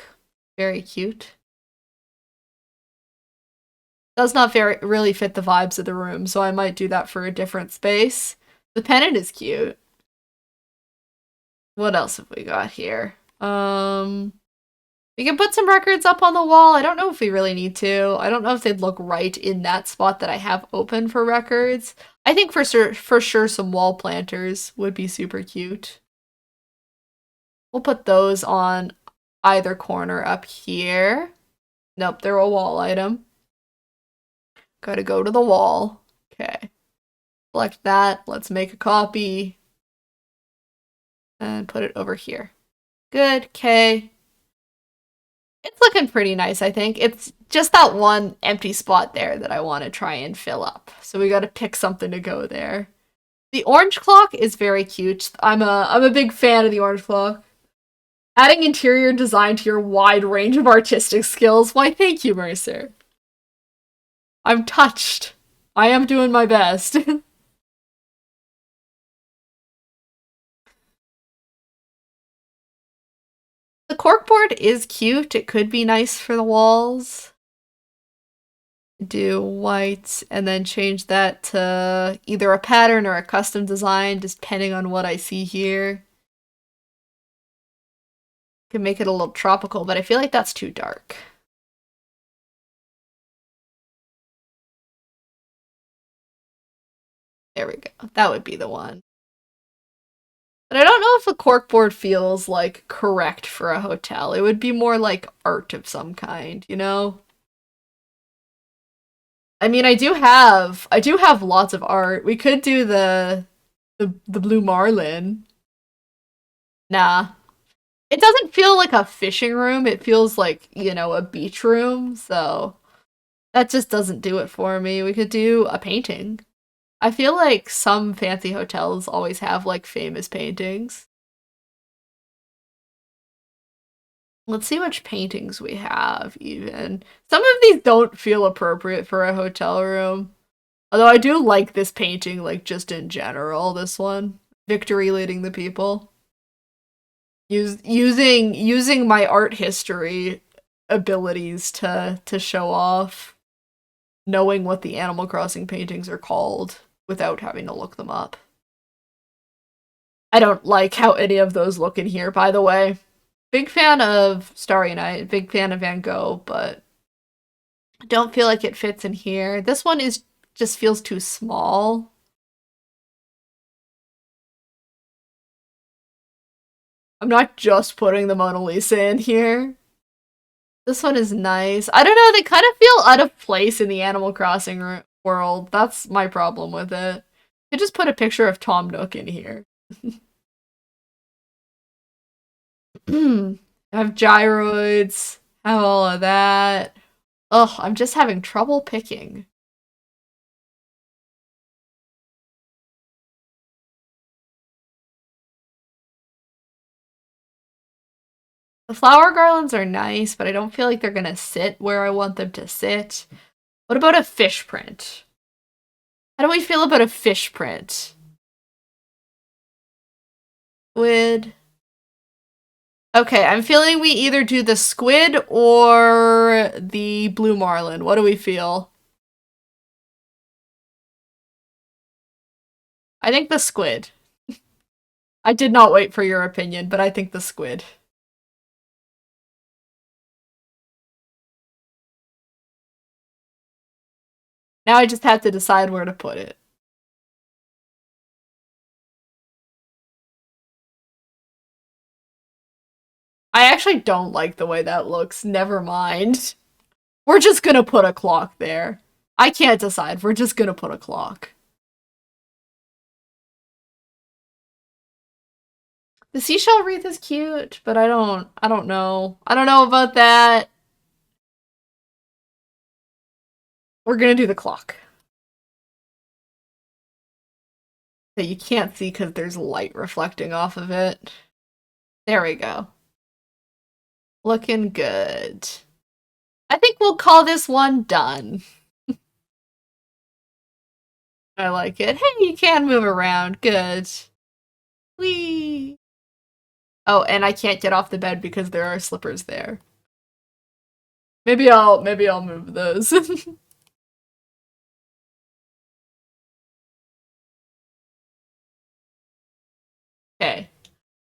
A: Very cute. Does not really fit the vibes of the room, so I might do that for a different space. The pennant is cute. What else have we got here? We can put some records up on the wall. I don't know if we really need to. I don't know if they'd look right in that spot that I have open for records. I think for sure some wall planters would be super cute. We'll put those on either corner up here. Nope, they're a wall item. Gotta go to the wall. Okay. Select that. Let's make a copy. And put it over here. Good. Okay. It's looking pretty nice, I think. It's just that one empty spot there that I want to try and fill up. So we got to pick something to go there. The orange clock is very cute. I'm a big fan of the orange clock. Adding interior design to your wide range of artistic skills. Why, thank you, Mercer. I'm touched. I am doing my best. The corkboard is cute. It could be nice for the walls. Do white and then change that to either a pattern or a custom design, just depending on what I see here. Can make it a little tropical, but I feel like that's too dark. There we go. That would be the one. But I don't know if a corkboard feels like correct for a hotel. It would be more like art of some kind, you know? I mean, I do have lots of art. We could do the blue marlin. Nah. It doesn't feel like a fishing room. It feels like, you know, a beach room, so that just doesn't do it for me. We could do a painting. I feel like some fancy hotels always have like famous paintings. Let's see which paintings we have even. Some of these don't feel appropriate for a hotel room. Although I do like this painting, like just in general, this one. Victory leading the people. Using my art history abilities to show off knowing what the Animal Crossing paintings are called without having to look them up. I don't like how any of those look in here, by the way. Big fan of Starry Night, big fan of Van Gogh, but don't feel like it fits in here. This one is just feels too small. I'm not just putting the Mona Lisa in here. This one is nice. I don't know, they kind of feel out of place in the Animal Crossing world. That's my problem with it. You just put a picture of Tom Nook in here. Have gyroids, have all of that. Ugh, I'm just having trouble picking. The flower garlands are nice, but I don't feel like they're gonna sit where I want them to sit. What about a fish print? How do we feel about a fish print? Squid. Okay, I'm feeling we either do the squid or the blue marlin. What do we feel? I think the squid. I did not wait for your opinion, but I think the squid. Now I just have to decide where to put it. I actually don't like the way that looks. Never mind. We're just gonna put a clock there. I can't decide. We're just gonna put a clock. The seashell wreath is cute, but I don't know. I don't know about that. We're gonna do the clock. That you can't see because there's light reflecting off of it. There we go. Looking good. I think we'll call this one done. I like it. Hey, you can move around. Good. Whee! Oh, and I can't get off the bed because there are slippers there. Maybe I'll move those.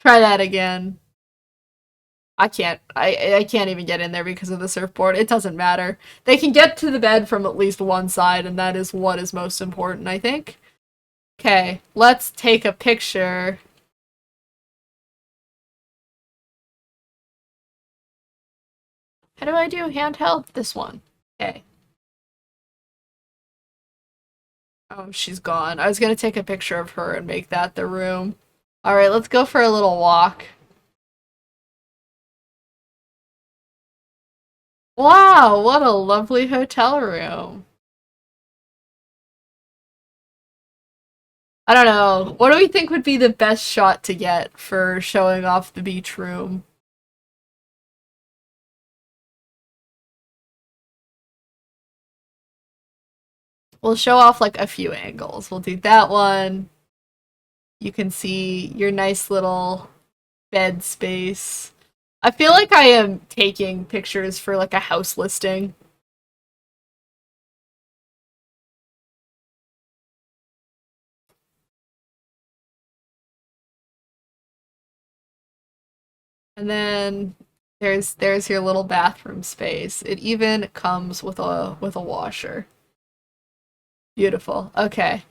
A: Try that again. I can't even get in there because of the surfboard. It doesn't matter. They can get to the bed from at least one side, and that is what is most important, I think. Okay, let's take a picture. How do I do handheld? This one. Okay. Oh, she's gone. I was gonna take a picture of her and make that the room. Alright, let's go for a little walk. Wow, what a lovely hotel room. I don't know. What do we think would be the best shot to get for showing off the beach room? We'll show off like a few angles. We'll do that one. You can see your nice little bed space. I feel like I am taking pictures for like a house listing. And then there's your little bathroom space. It even comes with a washer. Beautiful. Okay.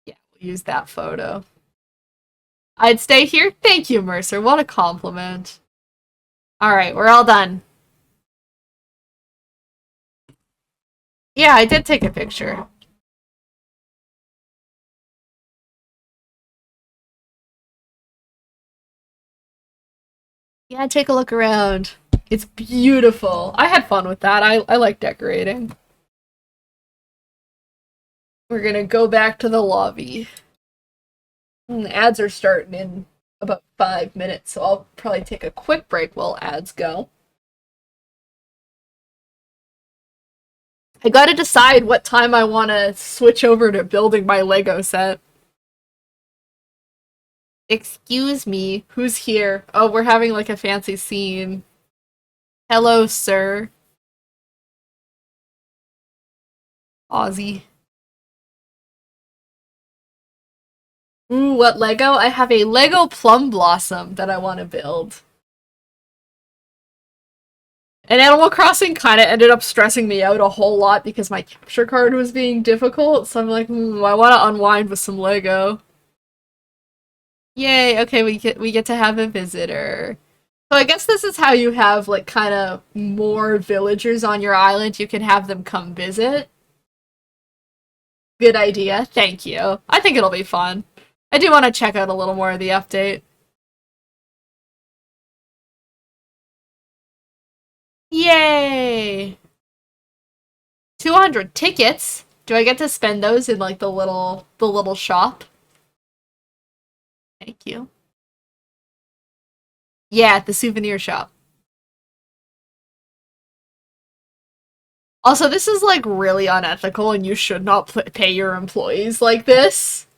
A: Yeah, we'll use that photo. I'd stay here? Thank you, Mercer. What a compliment. Alright, we're all done. Yeah, I did take a picture. Yeah, take a look around. It's beautiful. I had fun with that. I like decorating. We're gonna go back to the lobby. The ads are starting in about 5 minutes, so I'll probably take a quick break while ads go. I gotta decide what time I want to switch over to building my Lego set. Excuse me, who's here? Oh, we're having like a fancy scene. Hello, sir. Aussie. Ooh, what Lego? I have a Lego Plum Blossom that I want to build. And Animal Crossing kind of ended up stressing me out a whole lot because my capture card was being difficult, so I'm like, I want to unwind with some Lego. Yay, okay, we get to have a visitor. So I guess this is how you have like kind of more villagers on your island. You can have them come visit. Good idea. Thank you. I think it'll be fun. I do want to check out a little more of the update. Yay! 200 tickets. Do I get to spend those in like the little shop? Thank you. Yeah, at the souvenir shop. Also, this is like really unethical and you should not pay your employees like this.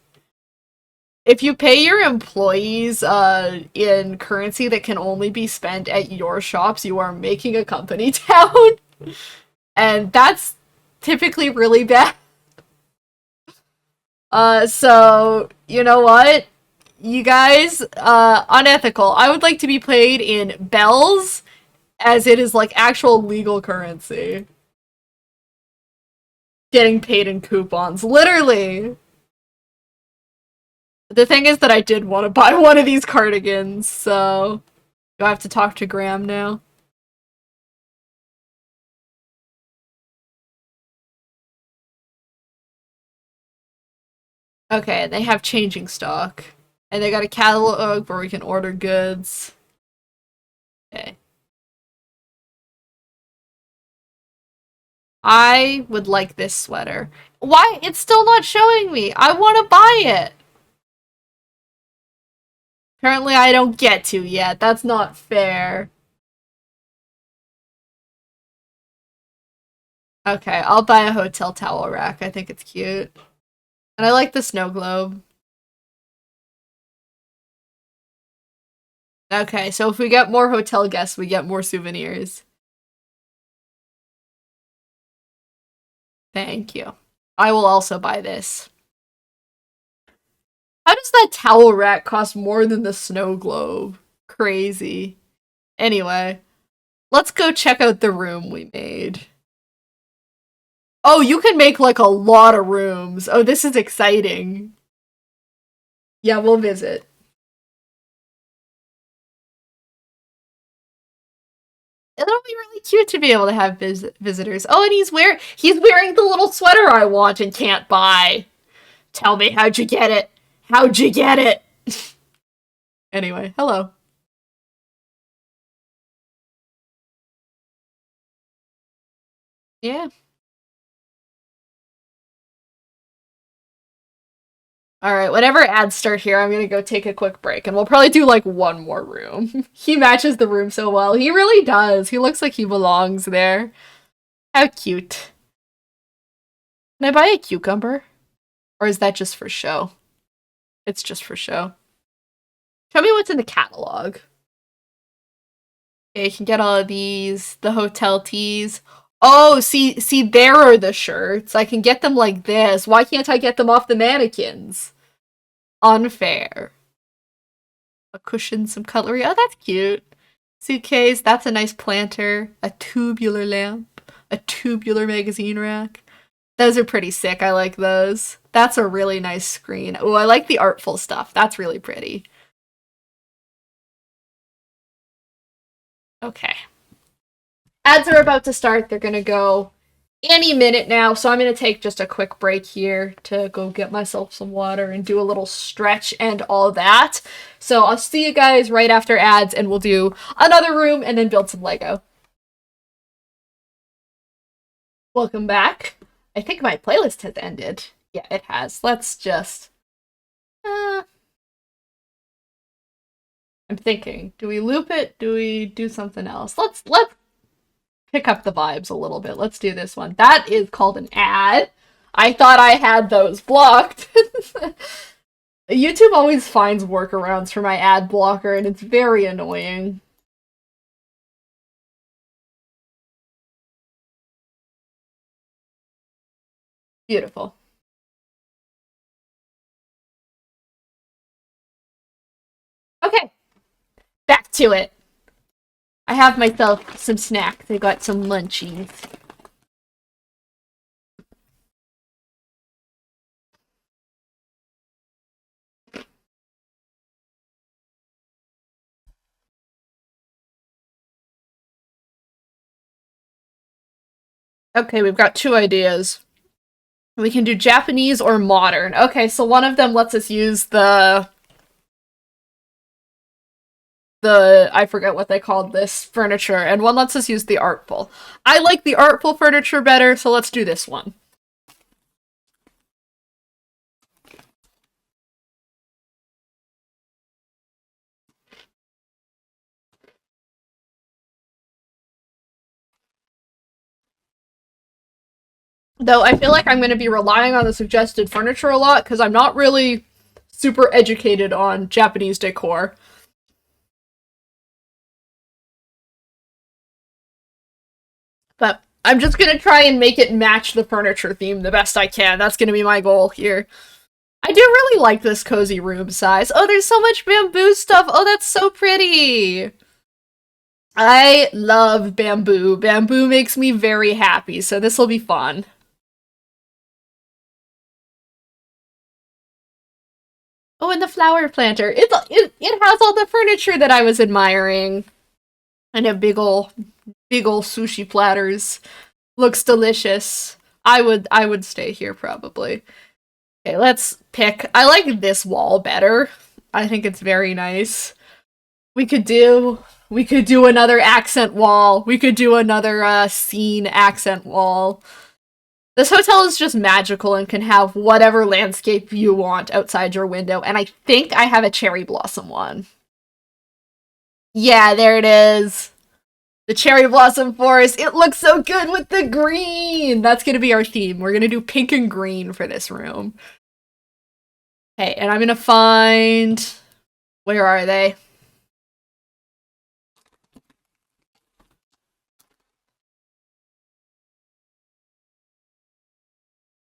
A: If you pay your employees in currency that can only be spent at your shops, you are making a company down. And that's typically really bad. So you know what? You guys, unethical. I would like to be paid in bells as it is like actual legal currency. Getting paid in coupons. Literally. The thing is that I did want to buy one of these cardigans, so do I have to talk to Graham now? Okay, they have changing stock. And they got a catalog where we can order goods. Okay. I would like this sweater. Why? It's still not showing me. I want to buy it. Apparently I don't get to yet. That's not fair. Okay, I'll buy a hotel towel rack. I think it's cute. And I like the snow globe. Okay, so if we get more hotel guests, we get more souvenirs. Thank you. I will also buy this. does that towel rack cost more than the snow globe? Crazy. Anyway, let's go check out the room we made. Oh, you can make like a lot of rooms. Oh, this is exciting. Yeah, we'll visit. It'll be really cute to be able to have visitors. Oh, and he's wearing the little sweater I want and can't buy. Tell me, how'd you get it? How'd you get it? Anyway, hello. Yeah. All right, whatever ads start here, I'm gonna go take a quick break, and we'll probably do like one more room. He matches the room so well. He really does. He looks like he belongs there. How cute. Can I buy a cucumber? Or is that just for show? It's just for show. Show me what's in the catalog. Okay, you can get all of these. The hotel tees. Oh, see, there are the shirts. I can get them like this. Why can't I get them off the mannequins? Unfair. A cushion, some cutlery. Oh, that's cute. Suitcase. That's a nice planter. A tubular lamp. A tubular magazine rack. Those are pretty sick. I like those. That's a really nice screen. Oh, I like the artful stuff. That's really pretty. Okay. Ads are about to start. They're gonna go any minute now, so I'm gonna take just a quick break here to go get myself some water and do a little stretch and all that. So I'll see you guys right after ads, and we'll do another room and then build some Lego. Welcome back. I think my playlist has ended. Yeah, it has. Let's just... I'm thinking, do we loop it? Do we do something else? Let's pick up the vibes a little bit. Let's do this one. That is called an ad. I thought I had those blocked. YouTube always finds workarounds for my ad blocker, and it's very annoying. Beautiful. Okay, back to it. I have myself some snacks. I got some munchies. Okay, we've got two ideas. We can do Japanese or modern. Okay, so one of them lets us use the I forget what they called this furniture, and one lets us use the artful. I like the artful furniture better, so let's do this one. Though I feel like I'm going to be relying on the suggested furniture a lot because I'm not really super educated on Japanese decor. But I'm just going to try and make it match the furniture theme the best I can. That's going to be my goal here. I do really like this cozy room size. Oh, there's so much bamboo stuff. Oh, that's so pretty. I love bamboo. Bamboo makes me very happy, so this will be fun. Oh, and the flower planter. It has all the furniture that I was admiring. And a big ol' sushi platters. Looks delicious. I would stay here probably. Okay, let's pick. I like this wall better. I think it's very nice. We could do another accent wall. We could do another scene accent wall. This hotel is just magical and can have whatever landscape you want outside your window, and I think I have a cherry blossom one. Yeah, there it is. The cherry blossom forest. It looks so good with the green. That's gonna be our theme. We're gonna do pink and green for this room. Okay, and I'm gonna find... Where are they?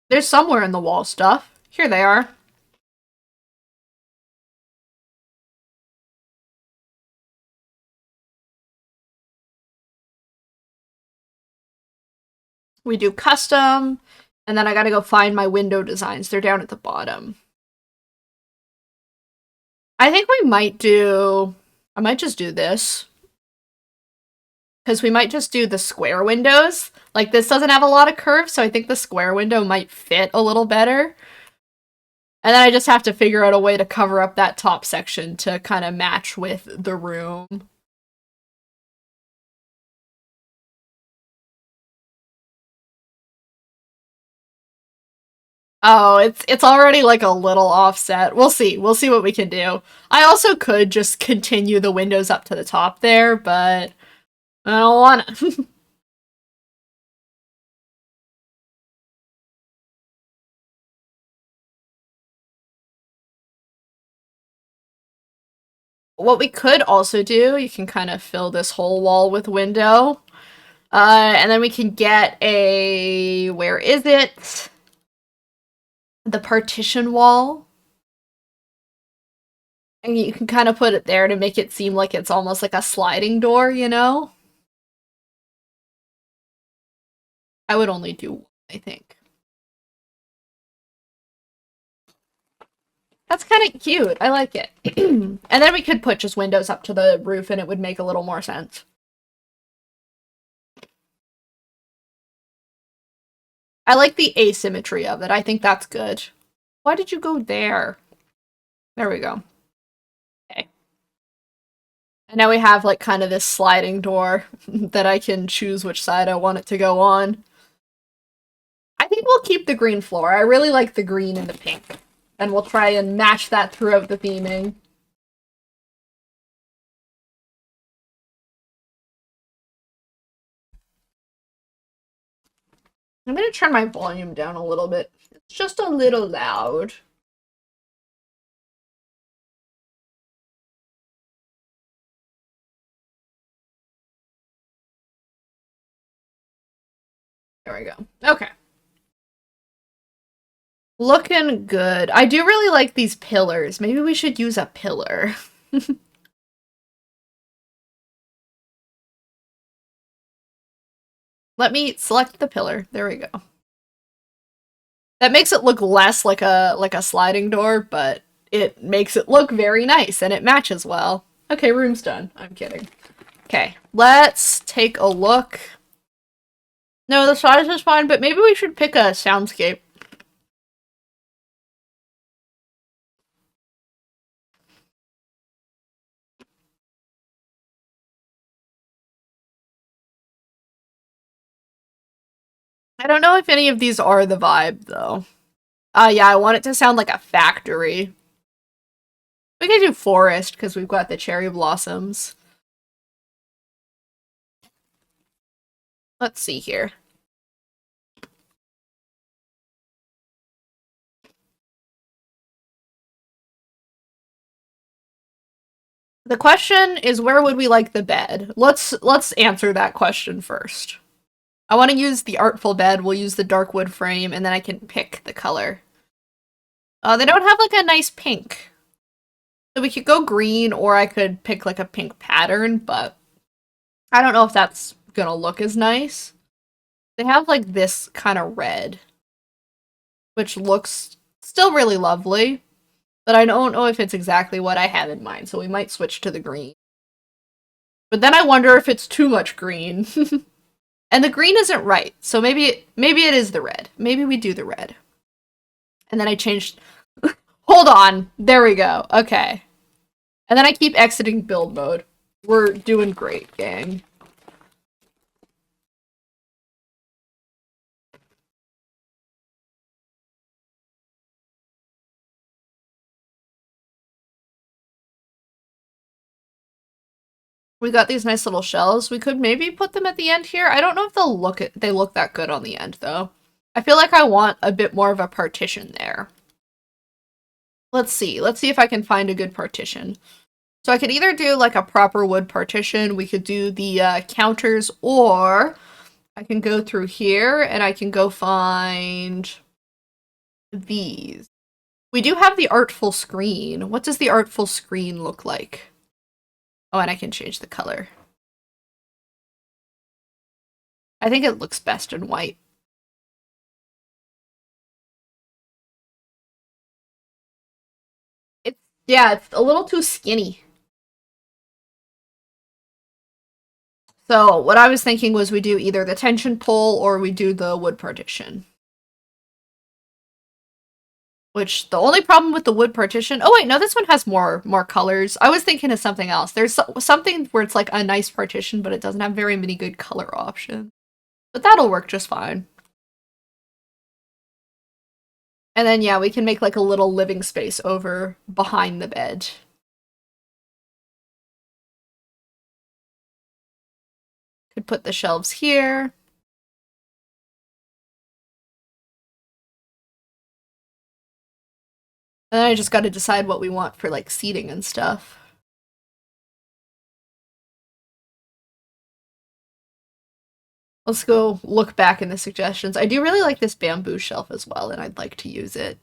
A: They're somewhere in the wall stuff. Here they are. We do custom, and then I gotta go find my window designs. They're down at the bottom. I think we might do... I might just do this. Because we might just do the square windows. Like, this doesn't have a lot of curves, so I think the square window might fit a little better. And then I just have to figure out a way to cover up that top section to kind of match with the room. Oh, it's already like a little offset. We'll see. We'll see what we can do. I also could just continue the windows up to the top there, but I don't want to. What we could also do, you can kind of fill this whole wall with window. And then we can get a... Where is it? The partition wall. And you can kind of put it there to make it seem like it's almost like a sliding door, you know? I would only do one, I think. That's kind of cute. I like it. And then we could put just windows up to the roof and it would make a little more sense. I like the asymmetry of it. I think that's good. Why did you go there? There we go. Okay. And now we have like kind of this sliding door that I can choose which side I want it to go on. I think we'll keep the green floor. I really like the green and the pink. And we'll try and match that throughout the theming. I'm gonna turn my volume down a little bit. It's just a little loud. There we go. Okay. Looking good. I do really like these pillars. Maybe we should use a pillar. Let me select the pillar. There we go. That makes it look less like a sliding door, but it makes it look very nice and it matches well. Okay, room's done. I'm kidding. Okay, let's take a look. No, the size is fine, but maybe we should pick a soundscape. I don't know if any of these are the vibe, though. Yeah, I want it to sound like a factory. We can do forest, because we've got the cherry blossoms. Let's see here. The question is, where would we like the bed? Let's answer that question first. I want to use the artful bed. We'll use the dark wood frame, and then I can pick the color. They don't have like a nice pink. So we could go green, or I could pick like a pink pattern, but I don't know if that's gonna look as nice. They have like this kind of red, which looks still really lovely, but I don't know if it's exactly what I have in mind, so we might switch to the green. But then I wonder if it's too much green. And the green isn't right, so maybe it is the red. Maybe we do the red. And then I changed... Hold on! There we go. Okay. And then I keep exiting build mode. We're doing great, gang. We got these nice little shells. We could maybe put them at the end here. I don't know if they look that good on the end, though. I feel like I want a bit more of a partition there. Let's see. Let's see if I can find a good partition. So I could either do like a proper wood partition, we could do the counters, or I can go through here and I can go find these. We do have the artful screen. What does the artful screen look like? Oh, and I can change the color. I think it looks best in white. Yeah, it's a little too skinny. So what I was thinking was we do either the tension pole or we do the wood partition. Which the only problem with the wood partition. Oh wait, no, this one has more colors. I was thinking of something else. There's something where it's like a nice partition, but it doesn't have very many good color options. But that'll work just fine. And then yeah, we can make like a little living space over behind the bed. Could put the shelves here. And then I just got to decide what we want for like seating and stuff. Let's go look back in the suggestions. I do really like this bamboo shelf as well, and I'd like to use it.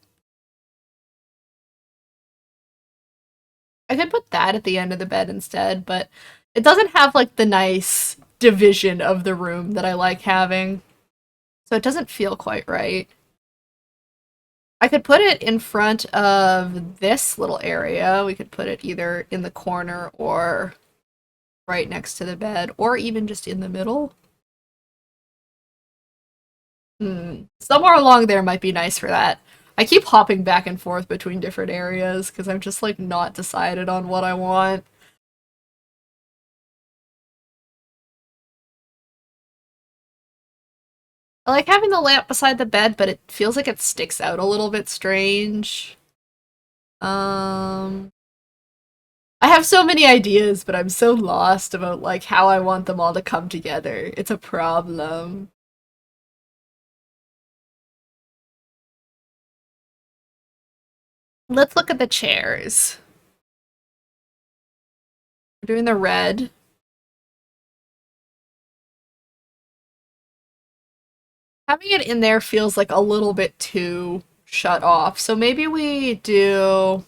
A: I could put that at the end of the bed instead, but it doesn't have like the nice division of the room that I like having. So it doesn't feel quite right. I could put it in front of this little area. We could put it either in the corner or right next to the bed, or even just in the middle. Somewhere along there might be nice for that. I keep hopping back and forth between different areas because I'm just like not decided on what I want. I like having the lamp beside the bed, but it feels like it sticks out a little bit strange. Um, I have so many ideas, but I'm so lost about like how I want them all to come together. It's a problem. Let's look at the chairs. We're doing the red. Having it in there feels like a little bit too shut off. So maybe we do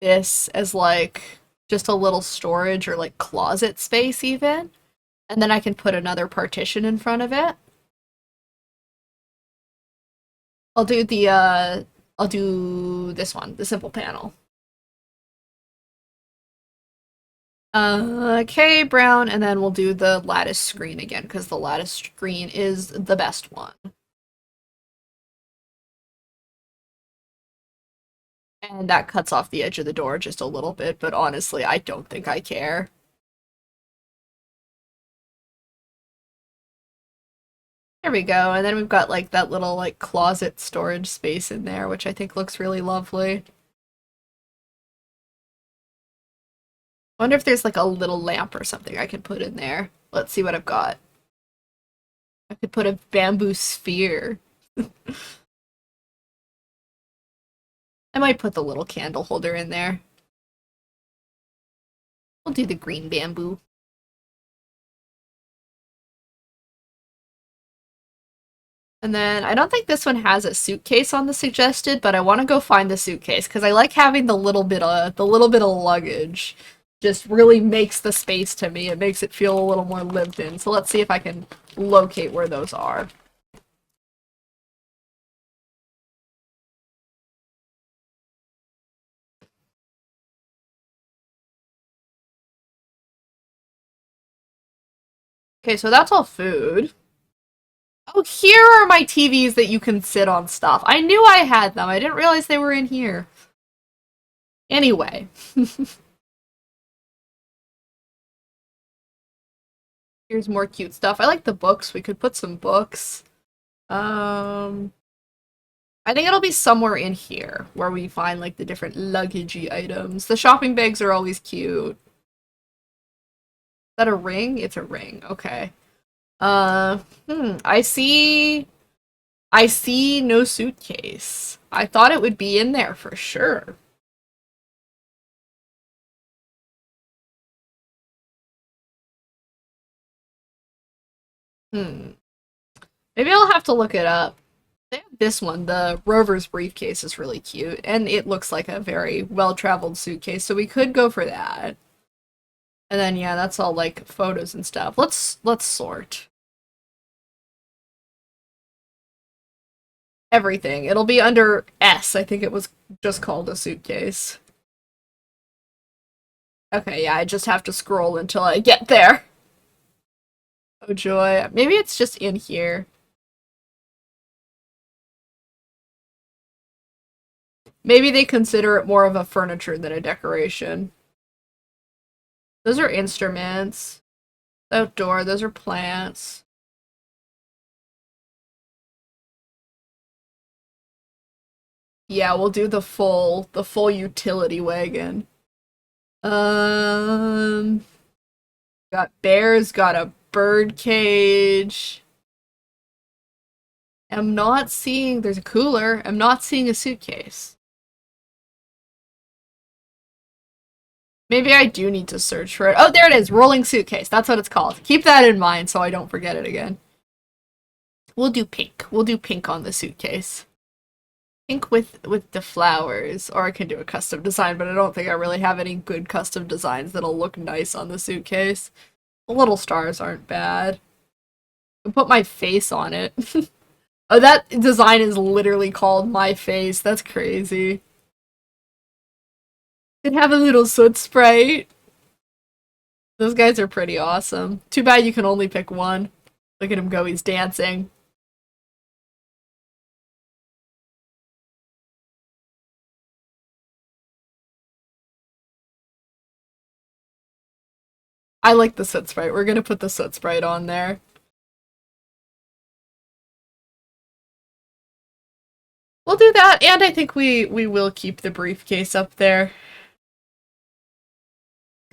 A: this as like just a little storage or like closet space even. And then I can put another partition in front of it. I'll do the I'll do this one, the simple panel. Okay, brown, and then we'll do the lattice screen again because the lattice screen is the best one. And that cuts off the edge of the door just a little bit, but honestly, I don't think I care. There we go. And then we've got like that little like closet storage space in there, which I think looks really lovely. Wonder if there's like a little lamp or something I can put in there. Let's see what I've got. I could put a bamboo sphere. I might put the little candle holder in there. We'll do the green bamboo. And then I don't think this one has a suitcase on the suggested, but I want to go find the suitcase because I like having the little bit of luggage. Just really makes the space to me. It makes it feel a little more lived in. So let's see if I can locate where those are. Okay, so that's all food. Oh, here are my TVs that you can sit on stuff. I knew I had them. I didn't realize they were in here. Anyway. Here's more cute stuff. I like the books. We could put some books. Um, I think it'll be somewhere in here where we find like the different luggagey items. The shopping bags are always cute. Is that a ring? It's a ring. Okay. Uh, I see no suitcase. I thought it would be in there for sure. Hmm. Maybe I'll have to look it up. They have this one, the Rover's briefcase is really cute, and it looks like a very well-traveled suitcase, so we could go for that. And then yeah, that's all like photos and stuff. Let's sort everything. It'll be under S. I think it was just called a suitcase. Okay, yeah, I just have to scroll until I get there. Oh joy. Maybe it's just in here. Maybe they consider it more of a furniture than a decoration. Those are instruments. Outdoor, those are plants. Yeah, we'll do the full utility wagon. Um, got bears, got a bird cage. I'm not seeing, there's a cooler. I'm not seeing a suitcase. Maybe I do need to search for it. Oh, there it is. Rolling suitcase. That's what it's called. Keep that in mind so I don't forget it again. We'll do pink. We'll do pink on the suitcase. Pink with the flowers. Or I can do a custom design, but I don't think I really have any good custom designs that'll look nice on the suitcase. The little stars aren't bad. I put my face on it. Oh, that design is literally called My Face. That's crazy. Could have a little soot sprite. Those guys are pretty awesome. Too bad you can only pick one. Look at him go, he's dancing. I like the soot sprite. We're gonna put the soot sprite on there. We'll do that, and I think we will keep the briefcase up there.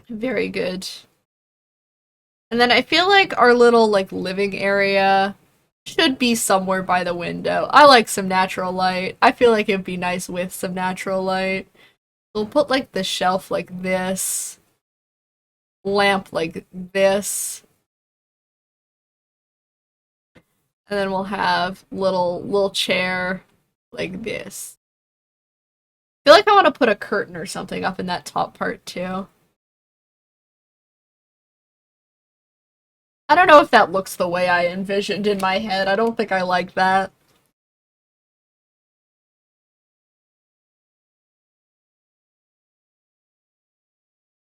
A: Very good. And then I feel like our little like living area should be somewhere by the window. I like some natural light. I feel like it'd be nice with some natural light. We'll put like the shelf like this, lamp like this, and then we'll have little chair like this. I feel like I want to put a curtain or something up in that top part too. I don't know if that looks the way I envisioned in my head. I don't think I like that.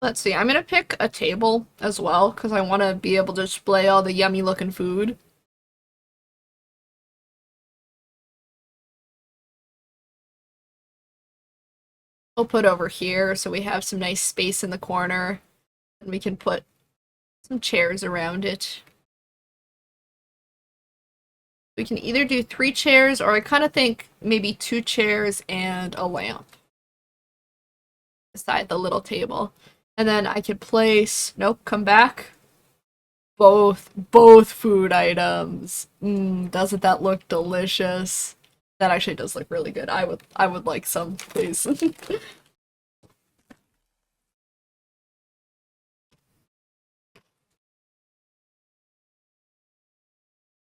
A: Let's see, I'm gonna pick a table as well, because I want to be able to display all the yummy looking food. We'll put over here so we have some nice space in the corner, and we can put some chairs around it. We can either do 3 chairs, or I kind of think maybe 2 chairs and a lamp beside the little table. And then I could place, nope, come back. Both food items. Doesn't that look delicious? That actually does look really good. I would like some, please.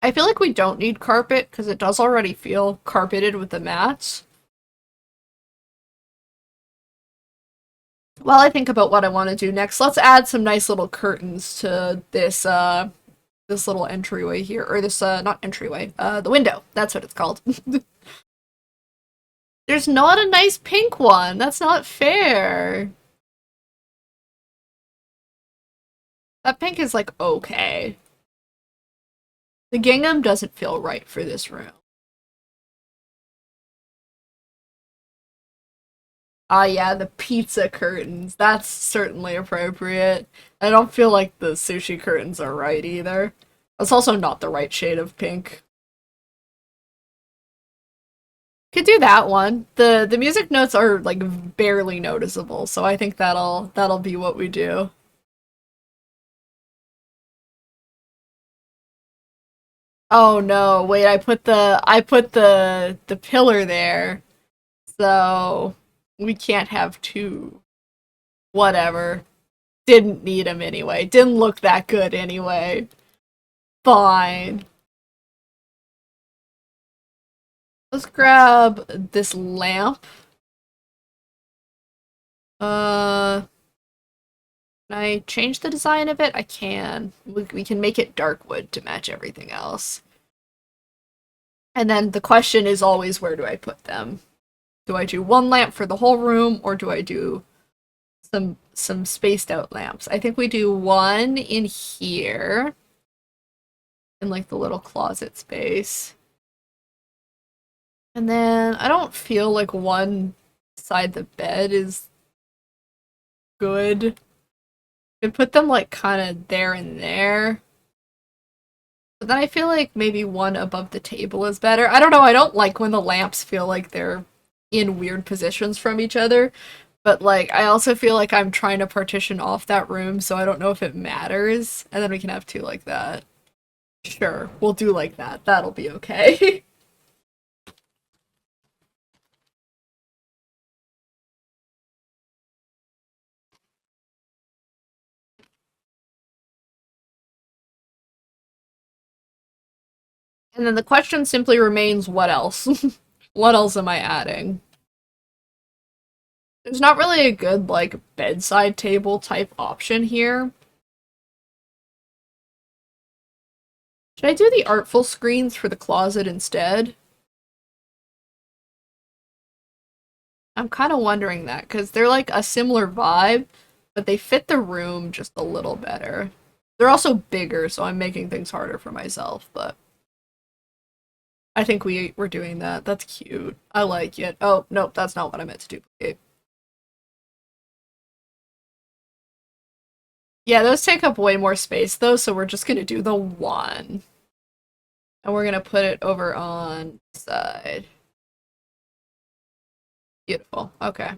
A: I feel like we don't need carpet because it does already feel carpeted with the mats. While I think about what I want to do next, let's add some nice little curtains to this little entryway here, or this not entryway, the window. That's what it's called. There's not a nice pink one. That's not fair. That pink is like okay. The gingham doesn't feel right for this room. Ah, yeah, the pizza curtains. That's certainly appropriate. I don't feel like the sushi curtains are right either. That's also not the right shade of pink. Could do that one. The music notes are like barely noticeable, so I think that'll be what we do. Oh no, wait, I put the pillar there. So we can't have two. Whatever. Didn't need him anyway. Didn't look that good anyway. Fine. Let's grab this lamp. Can I change the design of it? I can. We can make it dark wood to match everything else. And then the question is always, where do I put them? Do I do one lamp for the whole room, or do I do some spaced out lamps. I think we do one in here, in like the little closet space. And then I don't feel like one side the bed is good. Could put them like kind of there and there. But then I feel like maybe one above the table is better. I don't know, I don't like when the lamps feel like they're in weird positions from each other. But like I also feel like I'm trying to partition off that room, so I don't know if it matters. And then we can have two like that. Sure, we'll do like that. That'll be okay. And then the question simply remains, what else? What else am I adding? There's not really a good, like, bedside table type option here. Should I do the artful screens for the closet instead? I'm kind of wondering that, because they're like a similar vibe, but they fit the room just a little better. They're also bigger, so I'm making things harder for myself, but I think we're doing that. That's cute. I like it. Oh, nope, that's not what I meant to duplicate. Yeah, those take up way more space though, so we're just gonna do the one. And we're gonna put it over on the side. Beautiful. Okay.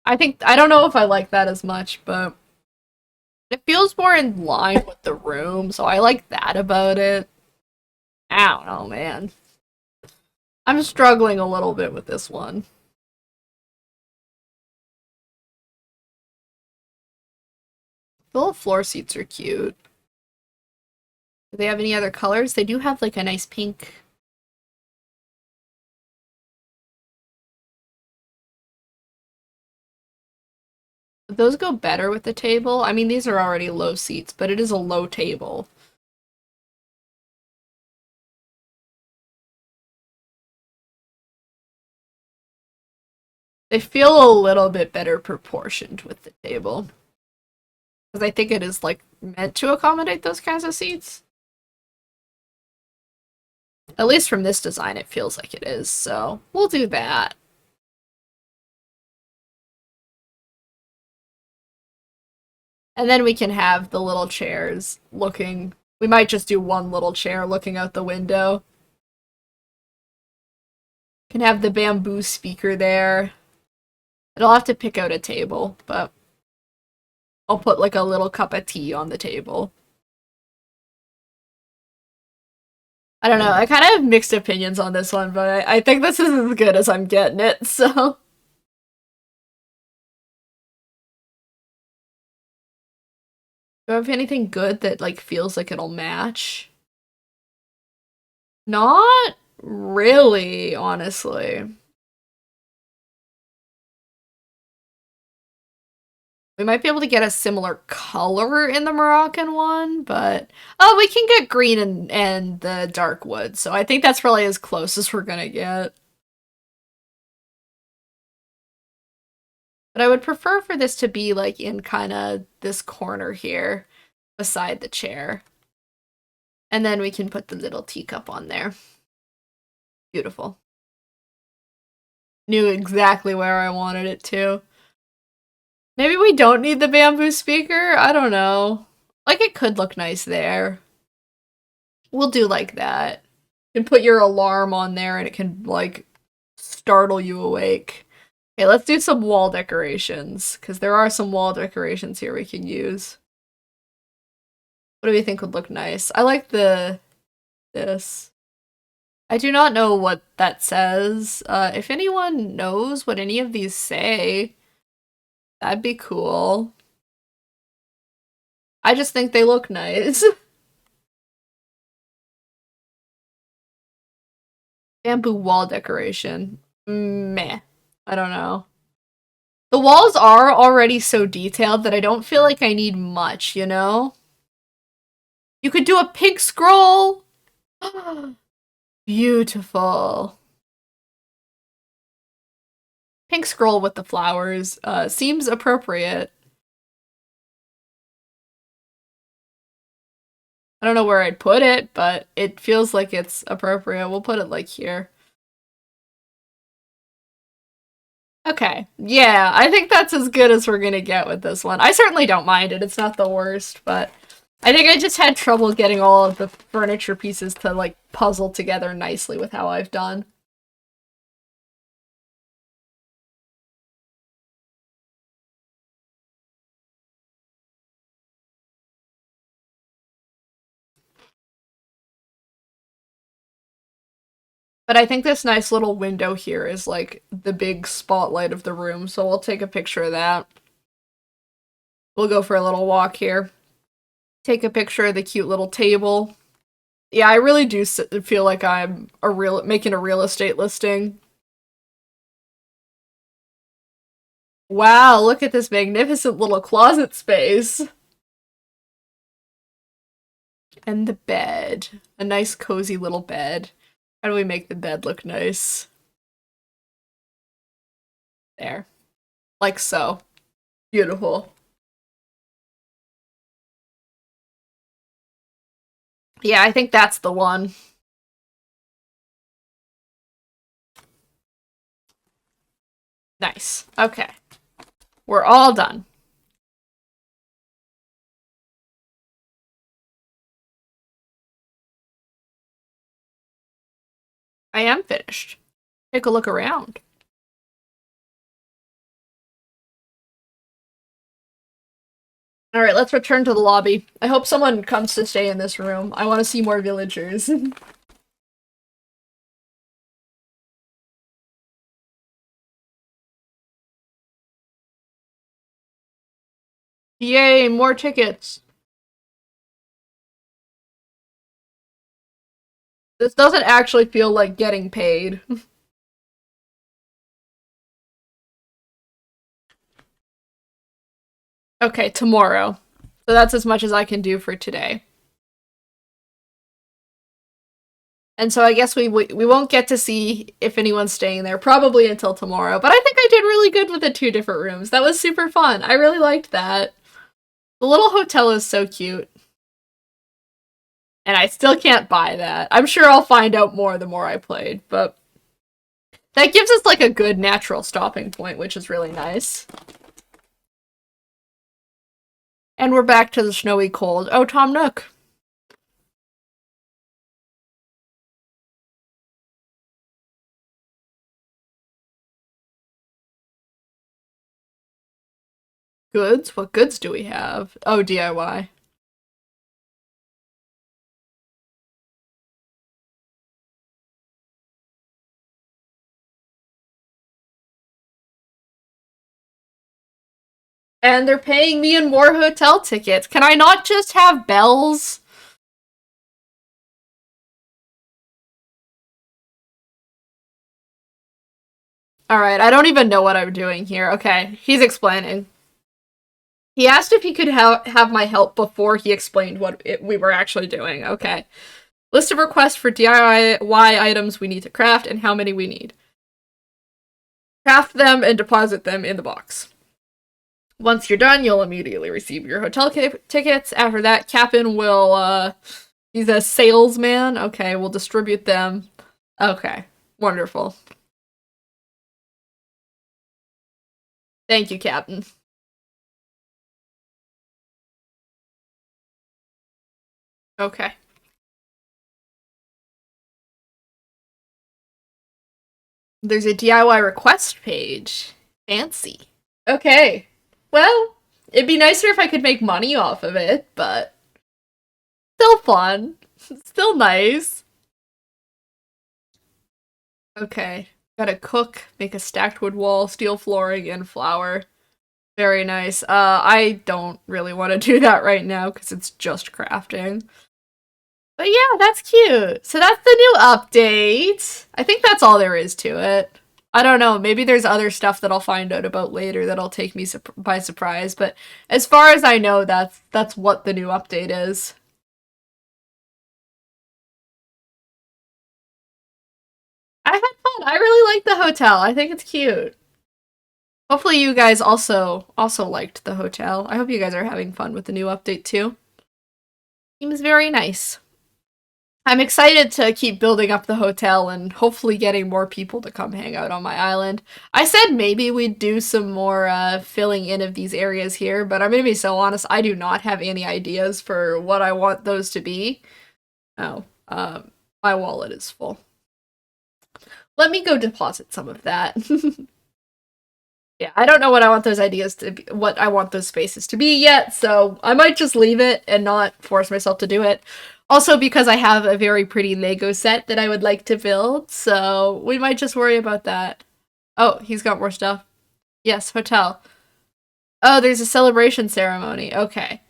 A: I don't know if I like that as much, but it feels more in line with the room, so I like that about it. I don't know, man. I'm struggling a little bit with this one. The little floor seats are cute. Do they have any other colors? They do have like a nice pink. Would those go better with the table? I mean, these are already low seats, but it is a low table. They feel a little bit better proportioned with the table. Because I think it is, like, meant to accommodate those kinds of seats. At least from this design, it feels like it is, so we'll do that. And then we can have the little chairs looking. We might just do one little chair looking out the window. Can have the bamboo speaker there. And I'll have to pick out a table, but I'll put like a little cup of tea on the table. I don't know, I kind of have mixed opinions on this one, but I think this is as good as I'm getting it, so. Do I have anything good that like feels like it'll match? Not really, honestly. We might be able to get a similar color in the Moroccan one, but oh, we can get green and the dark wood, so I think that's probably as close as we're gonna get. But I would prefer for this to be like in kind of this corner here beside the chair. And then we can put the little teacup on there. Beautiful. Knew exactly where I wanted it to. Maybe we don't need the bamboo speaker? I don't know. Like, it could look nice there. We'll do like that. You can put your alarm on there and it can, like, startle you awake. Okay, let's do some wall decorations, because there are some wall decorations here we can use. What do we think would look nice? I like this. I do not know what that says. If anyone knows what any of these say, that'd be cool. I just think they look nice. Bamboo wall decoration. Meh. I don't know. The walls are already so detailed that I don't feel like I need much, you know? You could do a pink scroll! Beautiful. Pink scroll with the flowers seems appropriate. I don't know where I'd put it, but it feels like it's appropriate. We'll put it like here. Okay. Yeah, I think that's as good as we're gonna get with this one. I certainly don't mind it. It's not the worst, but I think I just had trouble getting all of the furniture pieces to like puzzle together nicely with how I've done. But I think this nice little window here is like the big spotlight of the room, so we'll take a picture of that. We'll go for a little walk here. Take a picture of the cute little table. Yeah, I really do feel like I'm making a real estate listing. Wow, look at this magnificent little closet space. And the bed. A nice cozy little bed. How do we make the bed look nice? There. Like so. Beautiful. Yeah, I think that's the one. Nice. Okay. We're all done. I am finished. Take a look around. Alright, let's return to the lobby. I hope someone comes to stay in this room. I want to see more villagers. Yay, more tickets. This doesn't actually feel like getting paid. Okay, tomorrow. So that's as much as I can do for today. And so I guess we won't get to see if anyone's staying there probably until tomorrow. But I think I did really good with the 2 different rooms. That was super fun. I really liked that. The little hotel is so cute. And I still can't buy that. I'm sure I'll find out more the more I played, but that gives us like a good natural stopping point, which is really nice. And we're back to the snowy cold. Oh, Tom Nook. Goods? What goods do we have? Oh, DIY. And they're paying me in more hotel tickets. Can I not just have bells? Alright, I don't even know what I'm doing here. Okay, he's explaining. He asked if he could have my help before he explained what we were actually doing. Okay. List of requests for DIY items we need to craft and how many we need. Craft them and deposit them in the box. Once you're done, you'll immediately receive your hotel tickets. After that, Captain will, he's a salesman. Okay, we'll distribute them. Okay, wonderful. Thank you, Captain. Okay. There's a DIY request page. Fancy. Okay. Well, it'd be nicer if I could make money off of it, but still fun. Still nice. Okay. Gotta cook, make a stacked wood wall, steel flooring, and flour. Very nice. I don't really want to do that right now because it's just crafting. But yeah, that's cute. So that's the new update. I think that's all there is to it. I don't know. Maybe there's other stuff that I'll find out about later that'll take me by surprise. But as far as I know, that's what the new update is. I had fun. I really like the hotel. I think it's cute. Hopefully you guys also liked the hotel. I hope you guys are having fun with the new update too. Seems very nice. I'm excited to keep building up the hotel and hopefully getting more people to come hang out on my island. I said maybe we'd do some more filling in of these areas here, but I'm gonna be so honest, I do not have any ideas for what I want those to be. Oh, my wallet is full. Let me go deposit some of that. Yeah, I don't know what I want those ideas to be, what I want those spaces to be yet, so I might just leave it and not force myself to do it. Also because I have a very pretty Lego set that I would like to build, so we might just worry about that. Oh, he's got more stuff. Yes, hotel. Oh, there's a celebration ceremony. Okay.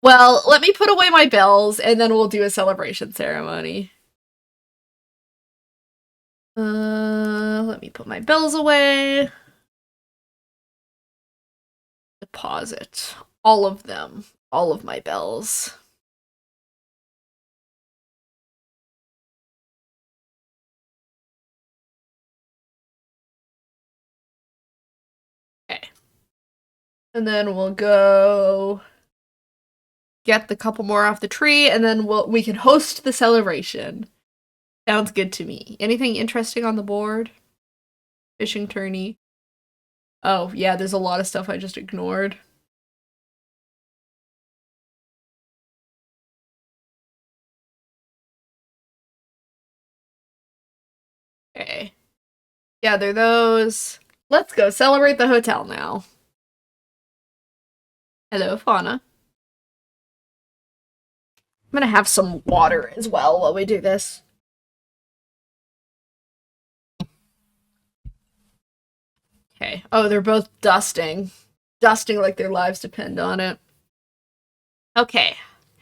A: Well, let me put away my bells and then we'll do a celebration ceremony. Let me put my bells away. Deposit. All of them. All of my bells. Okay. And then we'll go get the couple more off the tree, and then we can host the celebration. Sounds good to me. Anything interesting on the board? Fishing tourney. Oh, yeah, there's a lot of stuff I just ignored. Okay. Gather those. Let's go celebrate the hotel now. Hello, Fauna. I'm gonna have some water as well while we do this. Okay. Oh, they're both dusting. Dusting like their lives depend on it. Okay.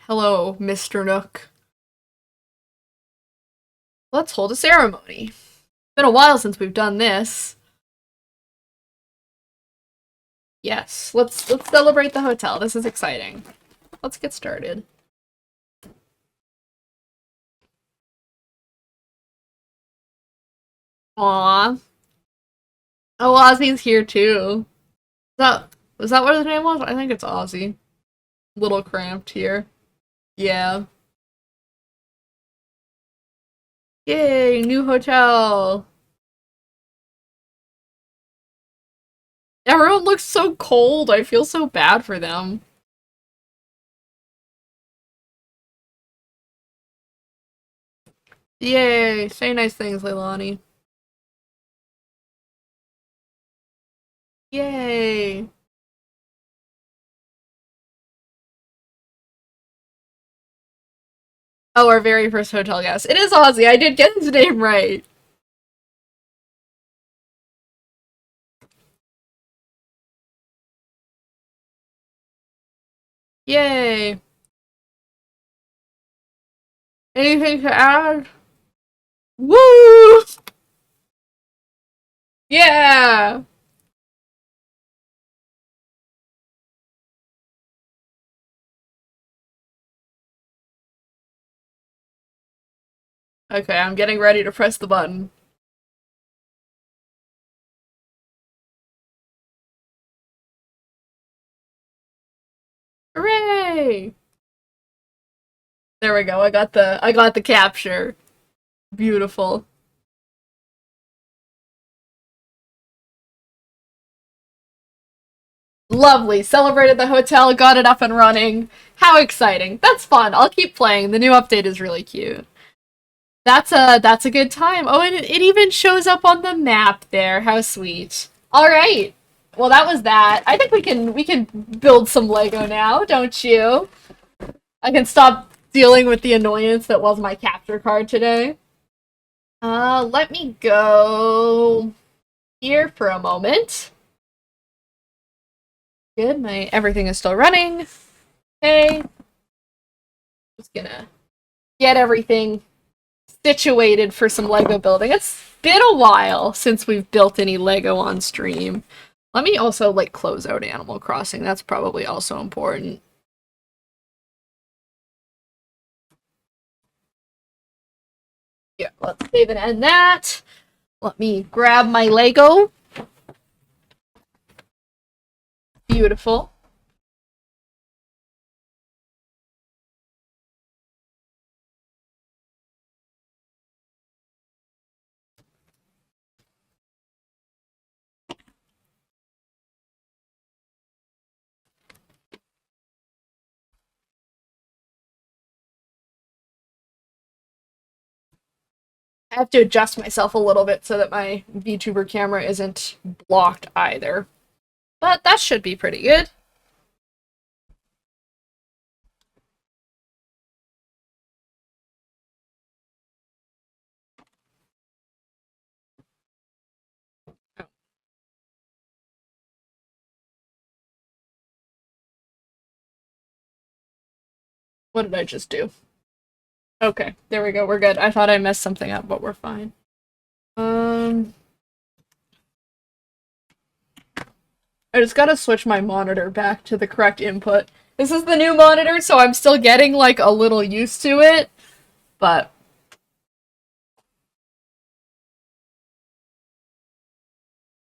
A: Hello, Mr. Nook. Let's hold a ceremony. It's been a while since we've done this. Yes, let's celebrate the hotel. This is exciting. Let's get started. Aww. Oh, Ozzy's here too. Is that what his name was? I think it's Ozzy. Little cramped here. Yeah. Yay, new hotel. Everyone looks so cold. I feel so bad for them. Yay, say nice things, Leilani. Yay. Oh, our very first hotel guest. It is Ozzy. I did get his name right. Yay. Anything to add? Woo! Yeah! Okay, I'm getting ready to press the button. Hooray! There we go. I got the capture. Beautiful. Lovely. Celebrated the hotel, got it up and running. How exciting. That's fun. I'll keep playing. The new update is really cute. That's a good time. Oh, and it even shows up on the map there. How sweet. All right. Well, that was that. I think we can build some Lego now, don't you? I can stop dealing with the annoyance that was my capture card today. Let me go here for a moment. Good, my everything is still running. Okay. Just gonna get everything situated for some Lego building. It's been a while since we've built any Lego on stream. Let me also, like, close out Animal Crossing. That's probably also important. Yeah, let's save and end that. Let me grab my Lego. Beautiful. I have to adjust myself a little bit so that my VTuber camera isn't blocked either. But that should be pretty good. What did I just do? Okay, there we go. We're good. I thought I messed something up, but we're fine. I just gotta switch my monitor back to the correct input. This is the new monitor, so I'm still getting, like, a little used to it, but...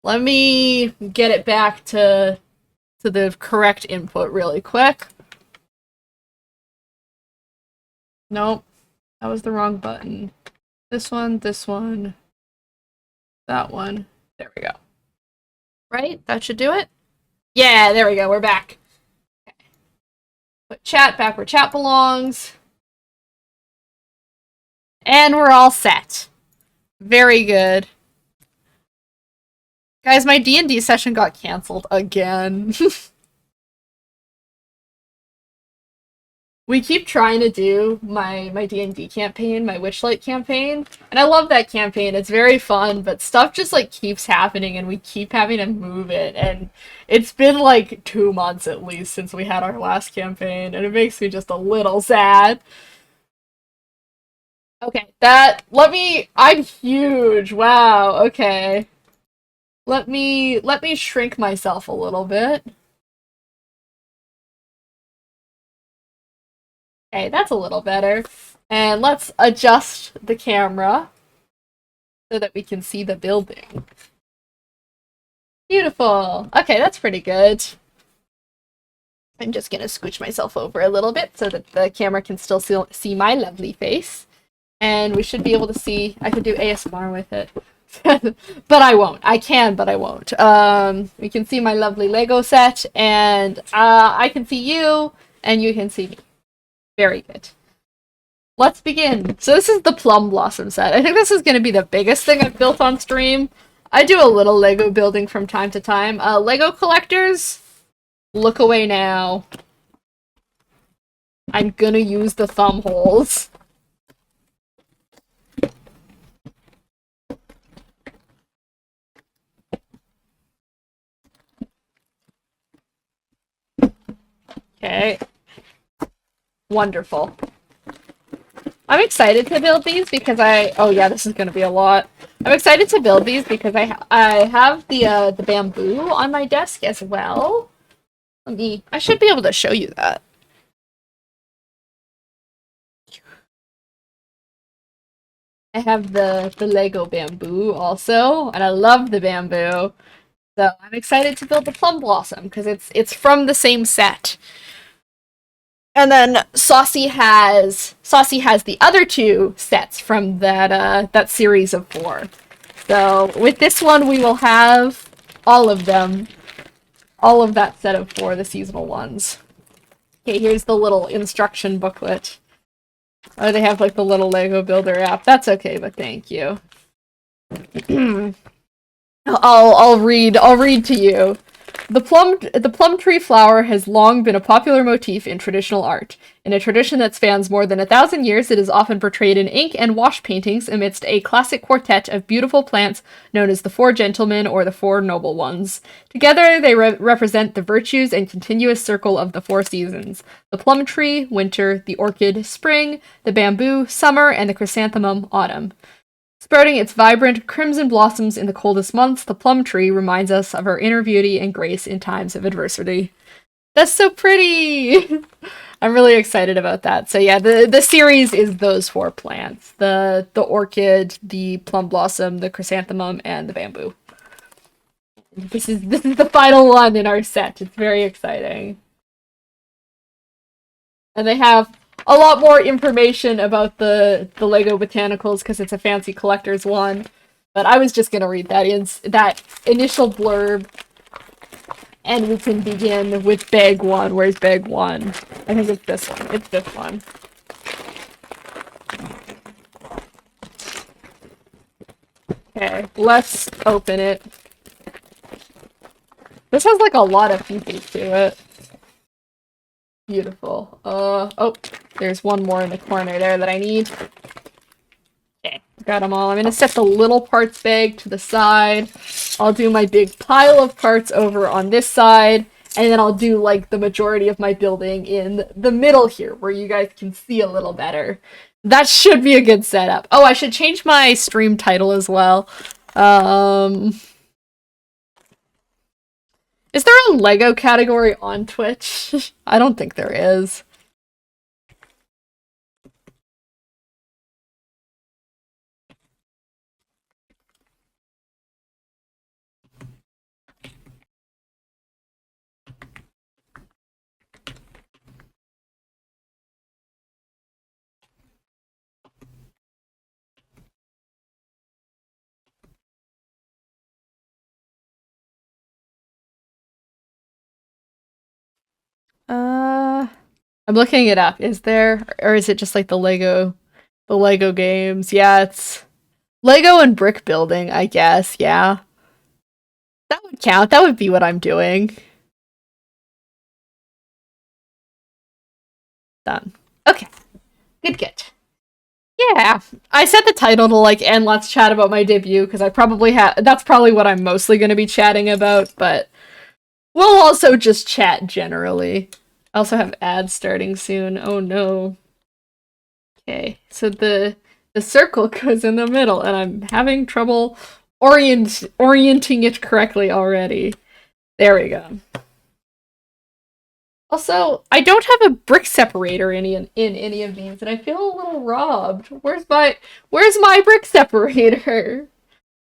A: Let me get it back to the correct input really quick. Nope. That was the wrong button. This one, that one. There we go. Right? That should do it? Yeah, there we go. We're back. Okay. Put chat back where chat belongs. And we're all set. Very good. Guys, my D&D session got canceled again. We keep trying to do my D&D campaign, my Witchlight campaign, and I love that campaign. It's very fun, but stuff just, like, keeps happening, and we keep having to move it, and it's been, like, 2 months at least since we had our last campaign, and it makes me just a little sad. Okay, I'm huge, wow, okay. Let me shrink myself a little bit. Okay, that's a little better. And let's adjust the camera so that we can see the building. Beautiful. Okay, that's pretty good. I'm just gonna scooch myself over a little bit so that the camera can still see my lovely face. And we should be able to see, I could do ASMR with it. But I won't. I can, but I won't. We can see my lovely Lego set, and I can see you, and you can see me. Very good. Let's begin. So this is the Plum Blossom set. I think this is going to be the biggest thing I've built on stream. I do a little Lego building from time to time. Lego collectors, look away now. I'm gonna use the thumb holes. Okay. Wonderful. I'm excited to build these because oh yeah, this is gonna be a lot. I'm excited to build these because I have the bamboo on my desk as well. I should be able to show you that. I have the Lego bamboo also, and I love the bamboo. So I'm excited to build the Plum Blossom because it's from the same set. And then Saucy has the other 2 sets from that series of 4. So with this one, we will have all of them, all of that set of 4, the seasonal ones. Okay, here's the little instruction booklet. Oh, they have like the little Lego Builder app. That's okay, but thank you. I'll read to you. The plum tree flower has long been a popular motif in traditional art. In a tradition that spans more than 1,000 years, it is often portrayed in ink and wash paintings amidst a classic quartet of beautiful plants known as the Four Gentlemen or the Four Noble Ones. Together, they represent the virtues and continuous circle of the 4 seasons: the plum tree, winter; the orchid, spring; the bamboo, summer; and the chrysanthemum, autumn. Sprouting its vibrant crimson blossoms in the coldest months, the plum tree reminds us of our inner beauty and grace in times of adversity. That's so pretty! I'm really excited about that. So yeah, the series is those 4 plants. The orchid, the plum blossom, the chrysanthemum, and the bamboo. This is the final one in our set. It's very exciting. And they have a lot more information about the Lego Botanicals because it's a fancy collector's one. But I was just gonna read that initial blurb, and we can begin with bag one. Where's bag one? I think it's this one. It's this one. Okay, let's open it. This has like a lot of pieces to it. Beautiful. Oh, there's one more in the corner there that I need. Okay, got them all. I'm gonna set the little parts bag to the side. I'll do my big pile of parts over on this side, and then I'll do like the majority of my building in the middle here, where you guys can see a little better. That should be a good setup. Oh, I should change my stream title as well. Is there a Lego category on Twitch? I don't think there is. I'm looking it up. Is there, or is it just like the Lego games? Yeah, it's Lego and brick building, I guess. Yeah. That would count. That would be what I'm doing. Done. Okay. Good. Yeah. I set the title to like and let's chat about my debut because I probably that's probably what I'm mostly going to be chatting about, but we'll also just chat generally. I also have ads starting soon. Oh no. Okay. So the circle goes in the middle and I'm having trouble orienting it correctly already. There we go. Also, I don't have a brick separator in any of these, and I feel a little robbed. Where's my brick separator?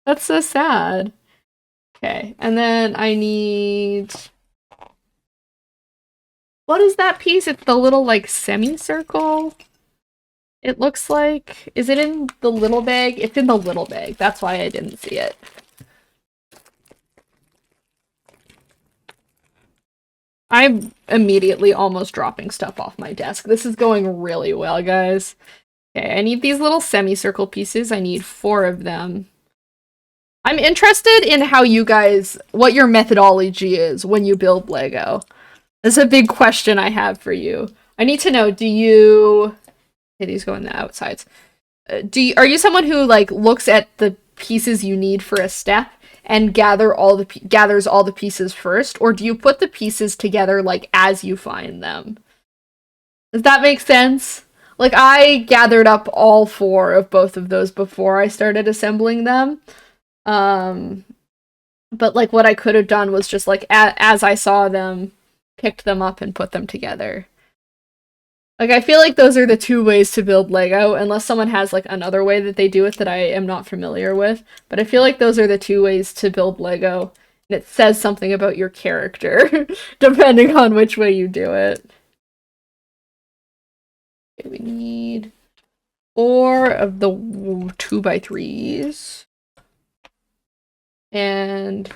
A: That's so sad. Okay, and then I need... What is that piece? It's the little, like, semicircle? It looks like... Is it in the little bag? It's in the little bag. That's why I didn't see it. I'm immediately almost dropping stuff off my desk. This is going really well, guys. Okay, I need these little semicircle pieces. I need 4 of them. I'm interested in how you guys, what your methodology is when you build Lego. That's a big question I have for you. I need to know, do you... Okay, these go in the outsides. Are you someone who, like, looks at the pieces you need for a step and gathers all the pieces first, or do you put the pieces together like as you find them? Does that make sense? Like I gathered up all 4 of both of those before I started assembling them. But like what I could have done was just like as I saw them, picked them up and put them together. Like, I feel like those are the 2 ways to build Lego, unless someone has, like, another way that they do it that I am not familiar with. But I feel like those are the 2 ways to build Lego, and it says something about your character, depending on which way you do it. Okay, we need 4 of the 2x3s. And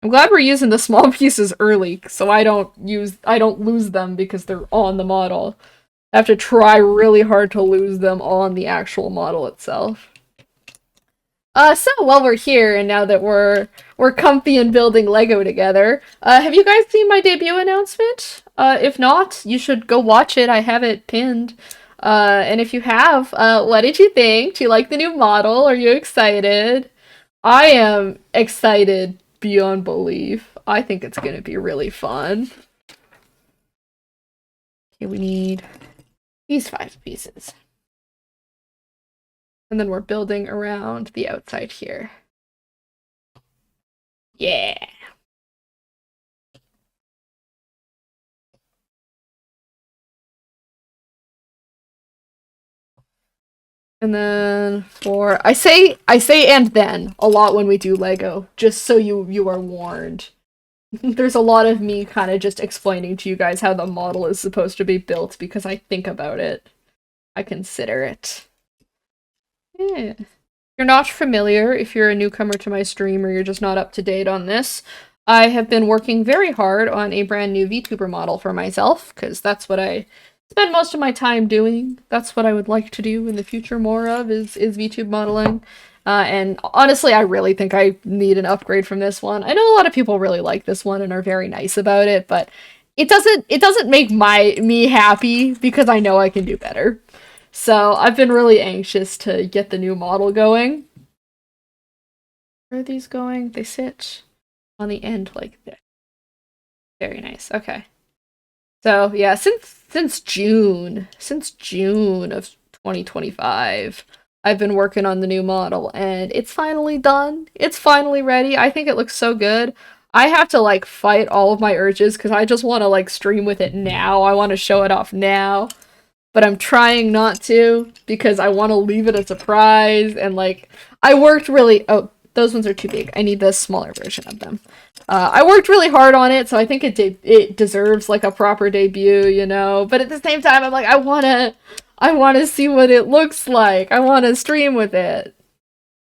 A: I'm glad we're using the small pieces early, so I don't lose them because they're on the model. I have to try really hard to lose them on the actual model itself. So while we're here, and now that we're comfy and building Lego together, have you guys seen my debut announcement? If not, you should go watch it. I have it pinned. And if you have, what did you think? Do you like the new model? Are you excited? I am excited beyond belief. I think it's gonna be really fun. Okay, we need these 5 pieces. And then we're building around the outside here. Yeah. And then I say and then a lot when we do Lego, just so you are warned. There's a lot of me kind of just explaining to you guys how the model is supposed to be built because I think about it. I consider it. Yeah. If you're not familiar, if you're a newcomer to my stream or you're just not up to date on this, I have been working very hard on a brand new VTuber model for myself, because that's what I spend most of my time doing. That's what I would like to do in the future more of, is VTube modeling. And honestly, I really think I need an upgrade from this one. I know a lot of people really like this one and are very nice about it, but it doesn't make me happy because I know I can do better. So I've been really anxious to get the new model going. Where are these going? They sit on the end like this. Very nice. Okay. So yeah, since June of 2025, I've been working on the new model and it's finally done. It's finally ready. I think it looks so good. I have to like fight all of my urges because I just want to like stream with it now. I want to show it off now. But I'm trying not to because I want to leave it a surprise. And like, I worked really. Oh, those ones are too big. I need the smaller version of them. I worked really hard on it, so I think it deserves like a proper debut, you know. But at the same time, I'm like, I wanna see what it looks like. I want to stream with it.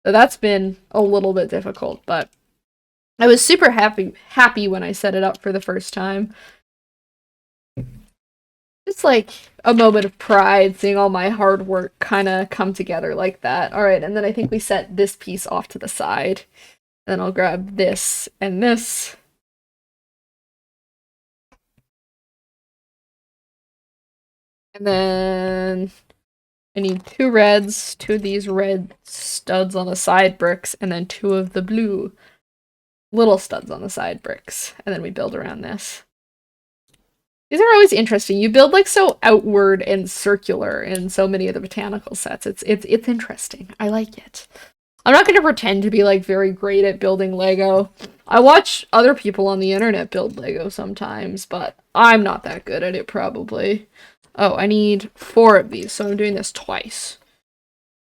A: So that's been a little bit difficult, but I was super happy when I set it up for the first time. It's like a moment of pride seeing all my hard work kind of come together like that. All right, and then I think we set this piece off to the side. Then I'll grab this and this. And then I need two of these red studs on the side bricks, and then two of the blue little studs on the side bricks. And then we build around this. These are always interesting. You build like so outward and circular in so many of the botanical sets. It's interesting. I like it. I'm not going to pretend to be like very great at building Lego. I watch other people on the internet build Lego sometimes, but I'm not that good at it probably. Oh, I need 4 of these, so I'm doing this twice.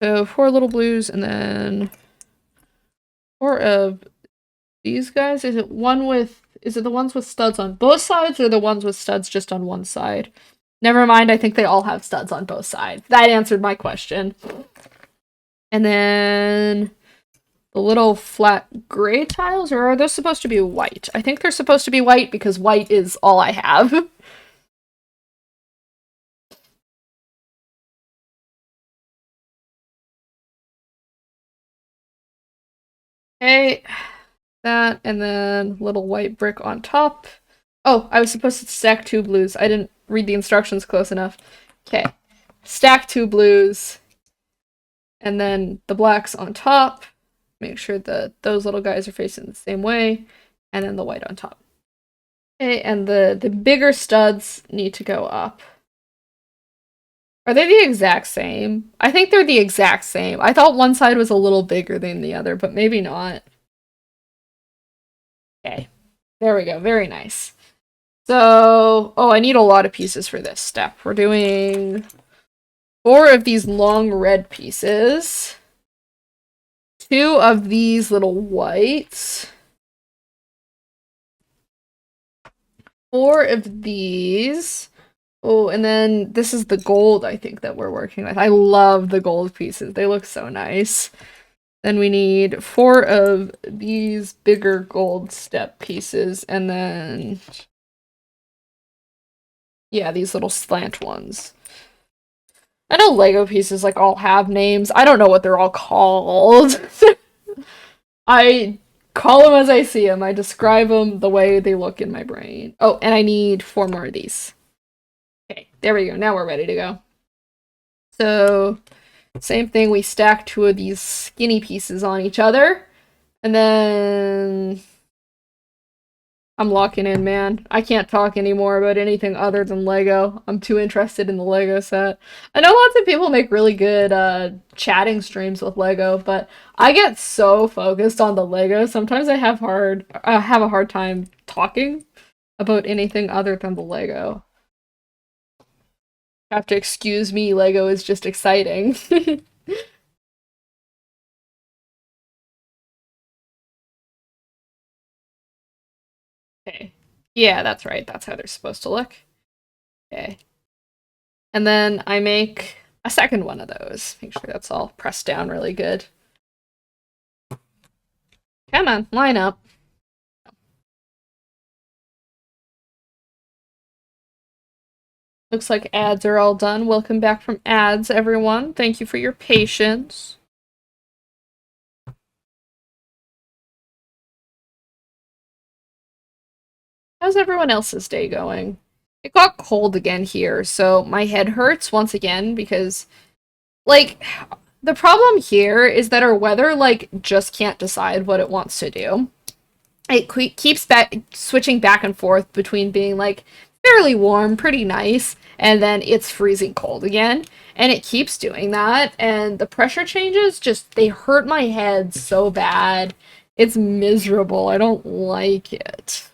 A: So 4 little blues and then 4 of these guys. Is it the ones with studs on both sides or the ones with studs just on one side? Never mind, I think they all have studs on both sides. That answered my question. And then the little flat gray tiles, or are those supposed to be white? I think they're supposed to be white because white is all I have. Okay, that, and then little white brick on top. Oh, I was supposed to stack 2 blues. I didn't read the instructions close enough. Okay, stack 2 blues, and then the blacks on top. Make sure that those little guys are facing the same way, and then the white on top. Okay, and the bigger studs need to go up. Are they the exact same? I think they're the exact same. I thought one side was a little bigger than the other, but maybe not. Okay, there we go. Very nice. So, oh, I need a lot of pieces for this step. We're doing 4 of these long red pieces. 2 of these little whites. 4 of these. Oh, and then this is the gold, I think, that we're working with. I love the gold pieces. They look so nice. Then we need 4 of these bigger gold step pieces, and then yeah, these little slant ones. I know Lego pieces like all have names. I don't know what they're all called. I call them as I see them. I describe them the way they look in my brain. Oh, and I need 4 more of these. Okay, there we go. Now we're ready to go. So, same thing. We stack 2 of these skinny pieces on each other. And then I'm locking in, man. I can't talk anymore about anything other than Lego. I'm too interested in the Lego set. I know lots of people make really good chatting streams with Lego, but I get so focused on the Lego. Sometimes I have a hard time talking about anything other than the Lego. Have to excuse me, Lego is just exciting. Okay. Yeah, that's right. That's how they're supposed to look. Okay. And then I make a second one of those. Make sure that's all pressed down really good. Come on, line up. Looks like ads are all done. Welcome back from ads, everyone. Thank you for your patience. How's everyone else's day going? It got cold again here, so my head hurts once again because, like, the problem here is that our weather, like, just can't decide what it wants to do. It keeps switching back and forth between being, like, fairly warm, pretty nice, and then it's freezing cold again. And it keeps doing that, and the pressure changes just, they hurt my head so bad. It's miserable. I don't like it.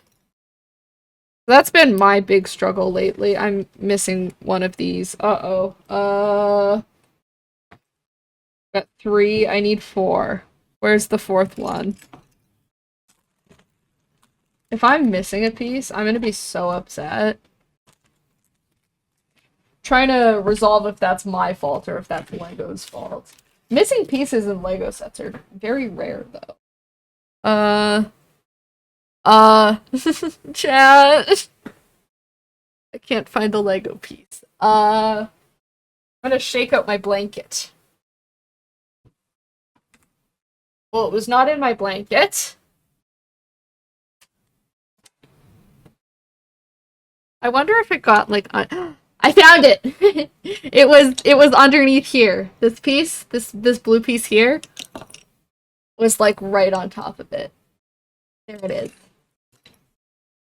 A: That's been my big struggle lately. I'm missing one of these. Uh-oh. Got 3. I need 4. Where's the 4th one? If I'm missing a piece, I'm gonna be so upset. Trying to resolve if that's my fault or if that's Lego's fault. Missing pieces in Lego sets are very rare, though. Chat. I can't find a Lego piece. I'm gonna shake out my blanket. Well, it was not in my blanket. I wonder if it got, like, I found it! It was underneath here. This piece, this blue piece here, was, like, right on top of it. There it is.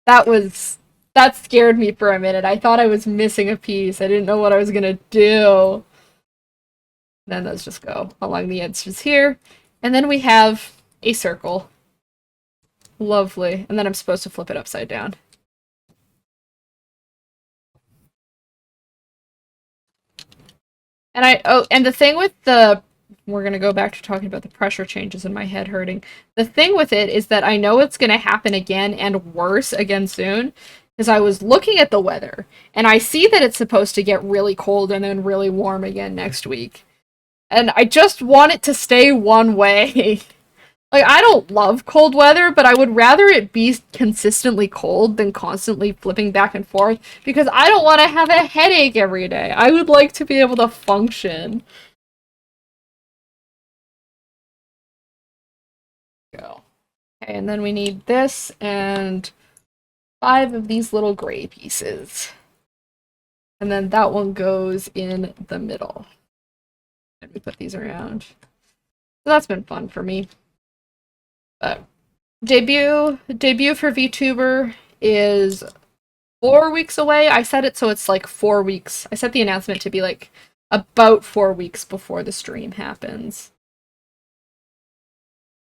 A: That scared me for a minute. I thought I was missing a piece. I didn't know what I was gonna do. Then those just go along the edges here. And then we have a circle. Lovely. And then I'm supposed to flip it upside down. And and the thing with we're gonna go back to talking about the pressure changes and my head hurting. The thing with it is that I know it's gonna happen again and worse again soon, because I was looking at the weather and I see that it's supposed to get really cold and then really warm again next week. And I just want it to stay one way. Like, I don't love cold weather, but I would rather it be consistently cold than constantly flipping back and forth, because I don't want to have a headache every day. I would like to be able to function. Go. Okay, and then we need this and 5 of these little gray pieces. And then that one goes in the middle. And we put these around. So that's been fun for me. Debut for VTuber is 4 weeks away. I set it so it's like 4 weeks. I set the announcement to be like about 4 weeks before the stream happens.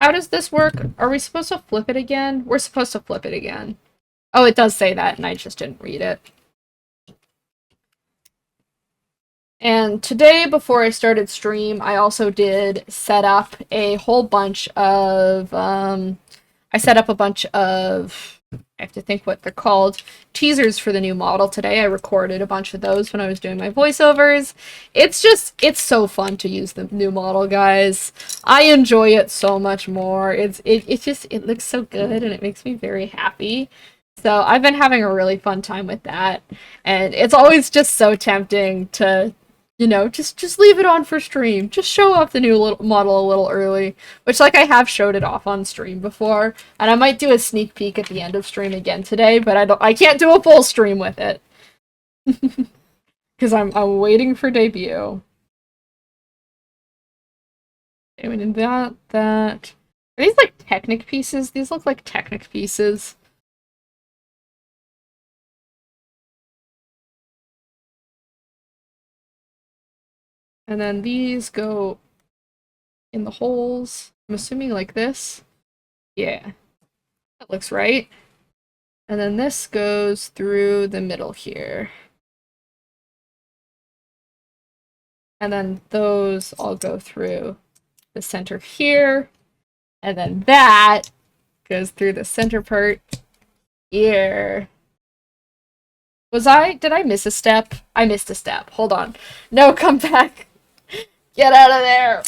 A: How does this work? Are we supposed to flip it again? We're supposed to flip it again. Oh, it does say that, and I just didn't read it. And today, before I started stream, I also did set up a whole bunch of, I set up a bunch of, I have to think what they're called, teasers for the new model today. I recorded a bunch of those when I was doing my voiceovers. It's so fun to use the new model, guys. I enjoy it so much more. It looks so good and it makes me very happy. So I've been having a really fun time with that. And it's always just so tempting to, you know, just leave it on for stream. Just show off the new model a little early, which, like, I have showed it off on stream before, and I might do a sneak peek at the end of stream again today, but I can't do a full stream with it. Because I'm waiting for debut. Okay, we did that. Are these, like, Technic pieces? These look like Technic pieces. And then these go in the holes. I'm assuming like this. Yeah. That looks right. And then this goes through the middle here. And then those all go through the center here. And then that goes through the center part here. Did I miss a step? I missed a step. Hold on. No, come back. Get out of there.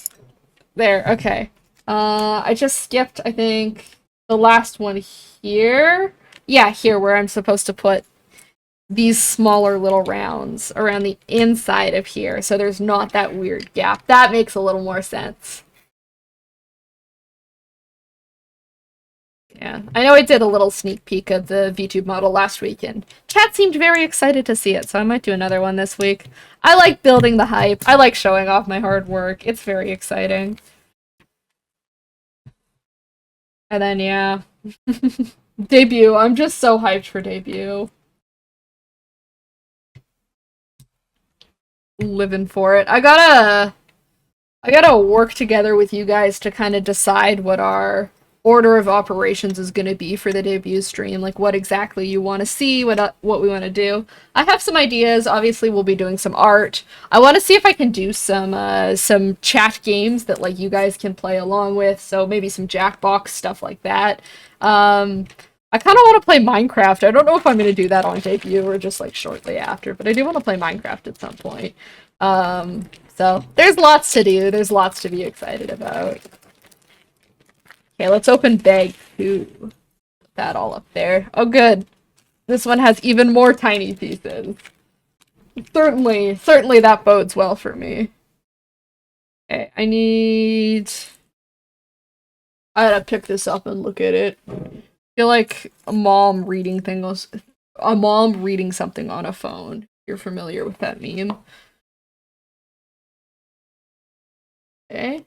A: There, okay. I just skipped, I think, the last one here. Yeah, here, where I'm supposed to put these smaller little rounds around the inside of here, so there's not that weird gap. That makes a little more sense. Yeah, I know I did a little sneak peek of the VTube model last week, and chat seemed very excited to see it, so I might do another one this week. I like building the hype. I like showing off my hard work. It's very exciting. And then, yeah. Debut. I'm just so hyped for debut. Living for it. I gotta work together with you guys to kind of decide what our order of operations is going to be for the debut stream, like what exactly you want to see, what we want to do. I have some ideas. Obviously, we'll be doing some art. I want to see if I can do some chat games that like you guys can play along with. So maybe some Jackbox stuff like that. I kind of want to play Minecraft. I don't know if I'm going to do that on debut or just like shortly after, but I do want to play Minecraft at some point. So there's lots to do. There's lots to be excited about. Okay, let's open bag 2. Put that all up there. Oh, good. This one has even more tiny pieces. Certainly that bodes well for me. Okay, I gotta pick this up and look at it. I feel like a mom reading something on a phone. You're familiar with that meme. Okay.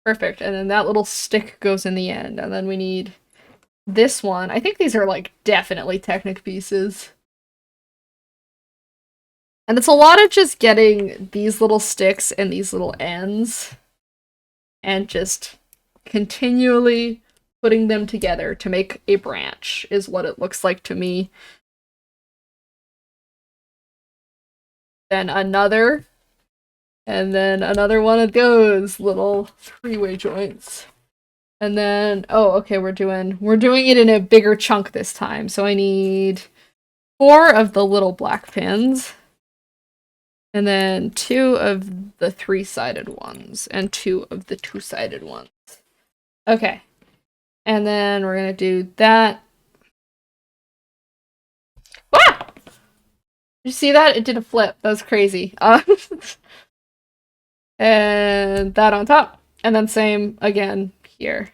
A: Perfect. And then that little stick goes in the end. And then we need this one. I think these are like definitely Technic pieces. And it's a lot of just getting these little sticks and these little ends and just continually putting them together to make a branch is what it looks like to me. Then another, and then another one of those little 3-way joints. And then, oh, okay, we're doing it in a bigger chunk this time. So I need 4 of the little black pins. And then 2 of the 3-sided ones. And 2 of the 2-sided ones. Okay. And then we're gonna do that. Ah! Did you see that? It did a flip. That was crazy. And that on top. And then same again here.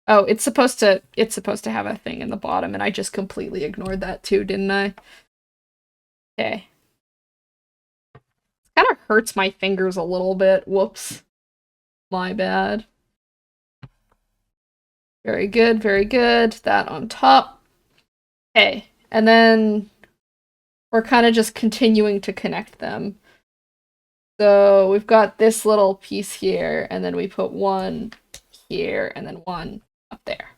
A: Oh, it's supposed to have a thing in the bottom, and I just completely ignored that too, didn't I? Okay. Kind of hurts my fingers a little bit. Whoops. My bad. Very good, very good. That on top. Okay. And then we're kind of just continuing to connect them. So we've got this little piece here, and then we put one here, and then one up there.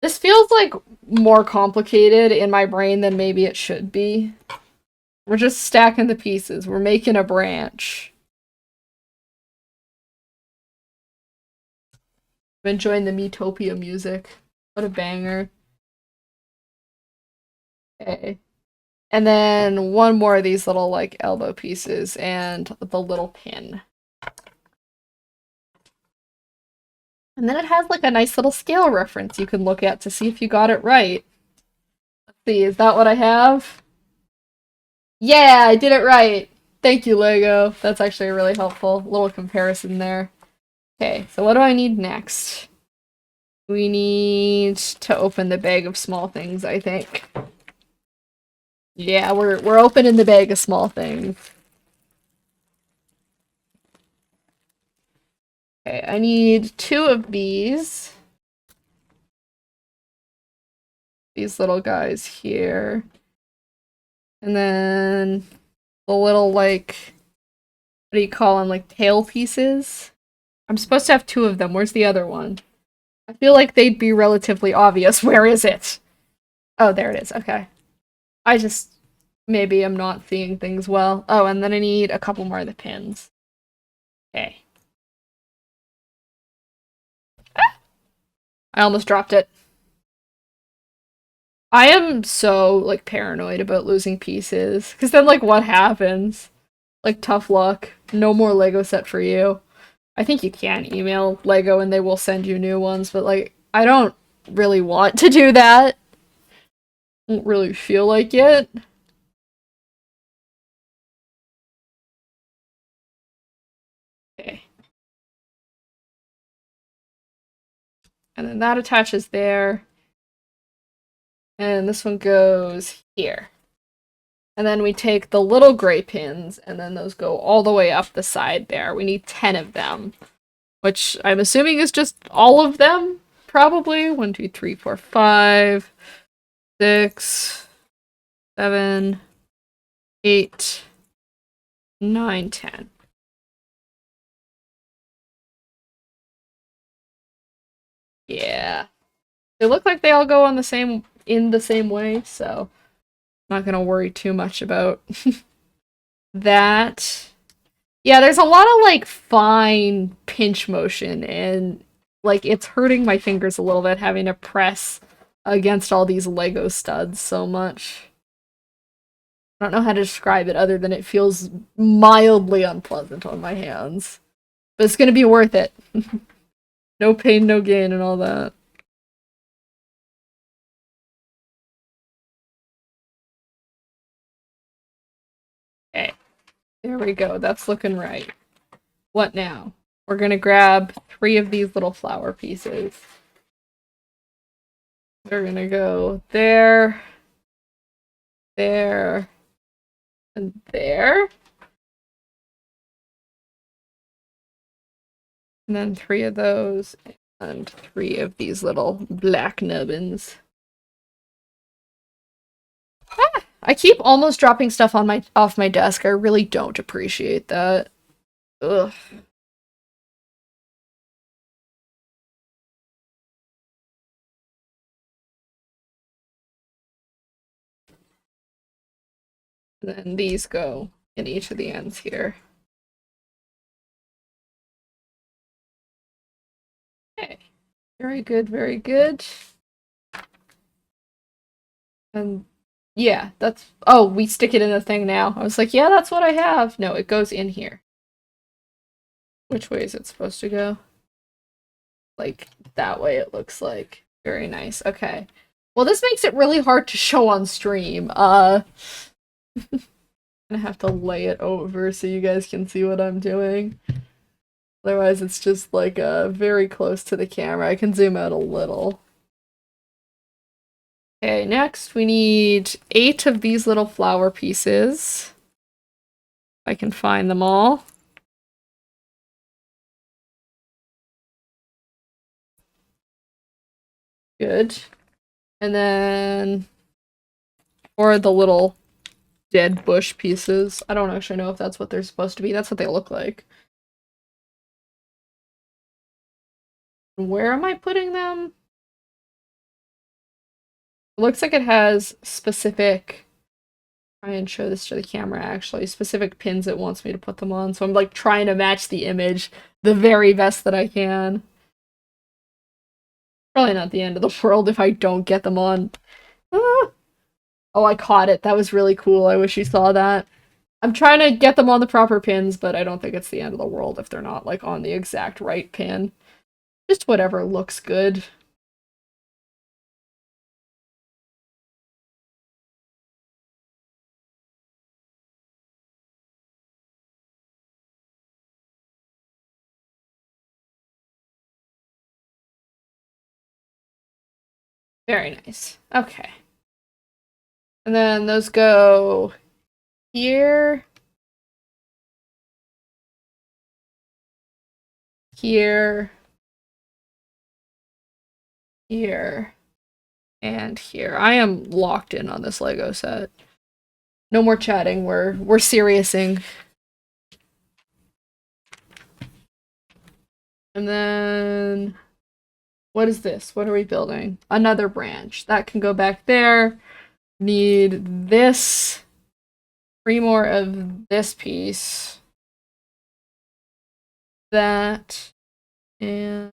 A: This feels like more complicated in my brain than maybe it should be. We're just stacking the pieces. We're making a branch. I'm enjoying the Metopia music. What a banger. Okay. And then one more of these little, like, elbow pieces and the little pin. And then it has, like, a nice little scale reference you can look at to see if you got it right. Let's see, is that what I have? Yeah, I did it right! Thank you, Lego. That's actually really helpful. Little comparison there. Okay, so what do I need next? We need to open the bag of small things, I think. Yeah, we're opening the bag of small things. Okay, I need 2 of these. These little guys here. And then the little, like, what do you call them? Like, tail pieces? I'm supposed to have 2 of them. Where's the other one? I feel like they'd be relatively obvious. Where is it? Oh, there it is. Okay. Maybe I'm not seeing things well. Oh, and then I need a couple more of the pins. Okay. I almost dropped it. I am so, like, paranoid about losing pieces. Because then, like, what happens? Like, tough luck. No more Lego set for you. I think you can email Lego and they will send you new ones, but, like, I don't really want to do that. Don't really feel like it. Okay. And then that attaches there. And this one goes here. And then we take the little gray pins, and then those go all the way up the side there. We need 10 of them, which I'm assuming is just all of them, probably. 1, 2, 3, 4, 5, 6, 7, 8, 9, 10. Yeah. They look like they all go on in the same way, so I'm not gonna worry too much about that. Yeah, there's a lot of like fine pinch motion and like it's hurting my fingers a little bit having to press against all these Lego studs so much. I don't know how to describe it other than it feels mildly unpleasant on my hands. But it's gonna be worth it. No pain, no gain, and all that. Okay, there we go. That's looking right. What now? We're gonna grab 3 of these little flower pieces. They're gonna go there, there, and there. And then 3 of those, and 3 of these little black nubbins. Ah, I keep almost dropping stuff on off my desk. I really don't appreciate that. Ugh. And then these go in each of the ends here. Okay. Very good, very good. And yeah, that's... Oh, we stick it in the thing now. I was like, yeah, that's what I have. No, it goes in here. Which way is it supposed to go? Like, that way it looks like. Very nice. Okay. Well, this makes it really hard to show on stream. I'm gonna have to lay it over so you guys can see what I'm doing. Otherwise, it's just, like, very close to the camera. I can zoom out a little. Okay, next we need 8 of these little flower pieces. If I can find them all. Good. And then 4 of the little dead bush pieces. I don't actually know if that's what they're supposed to be. That's what they look like. Where am I putting them? It looks like it has specific... Try and show this to the camera, actually. Specific pins it wants me to put them on. So I'm, like, trying to match the image the very best that I can. Probably not the end of the world if I don't get them on. Ah! Oh, I caught it. That was really cool. I wish you saw that. I'm trying to get them on the proper pins, but I don't think it's the end of the world if they're not, like, on the exact right pin. Just whatever looks good. Very nice. Okay. And then those go here, here, here, and here. I am locked in on this Lego set. No more chatting. We're seriousing. And then what is this? What are we building? Another branch. That can go back there. Need this. 3 more of this piece. That. And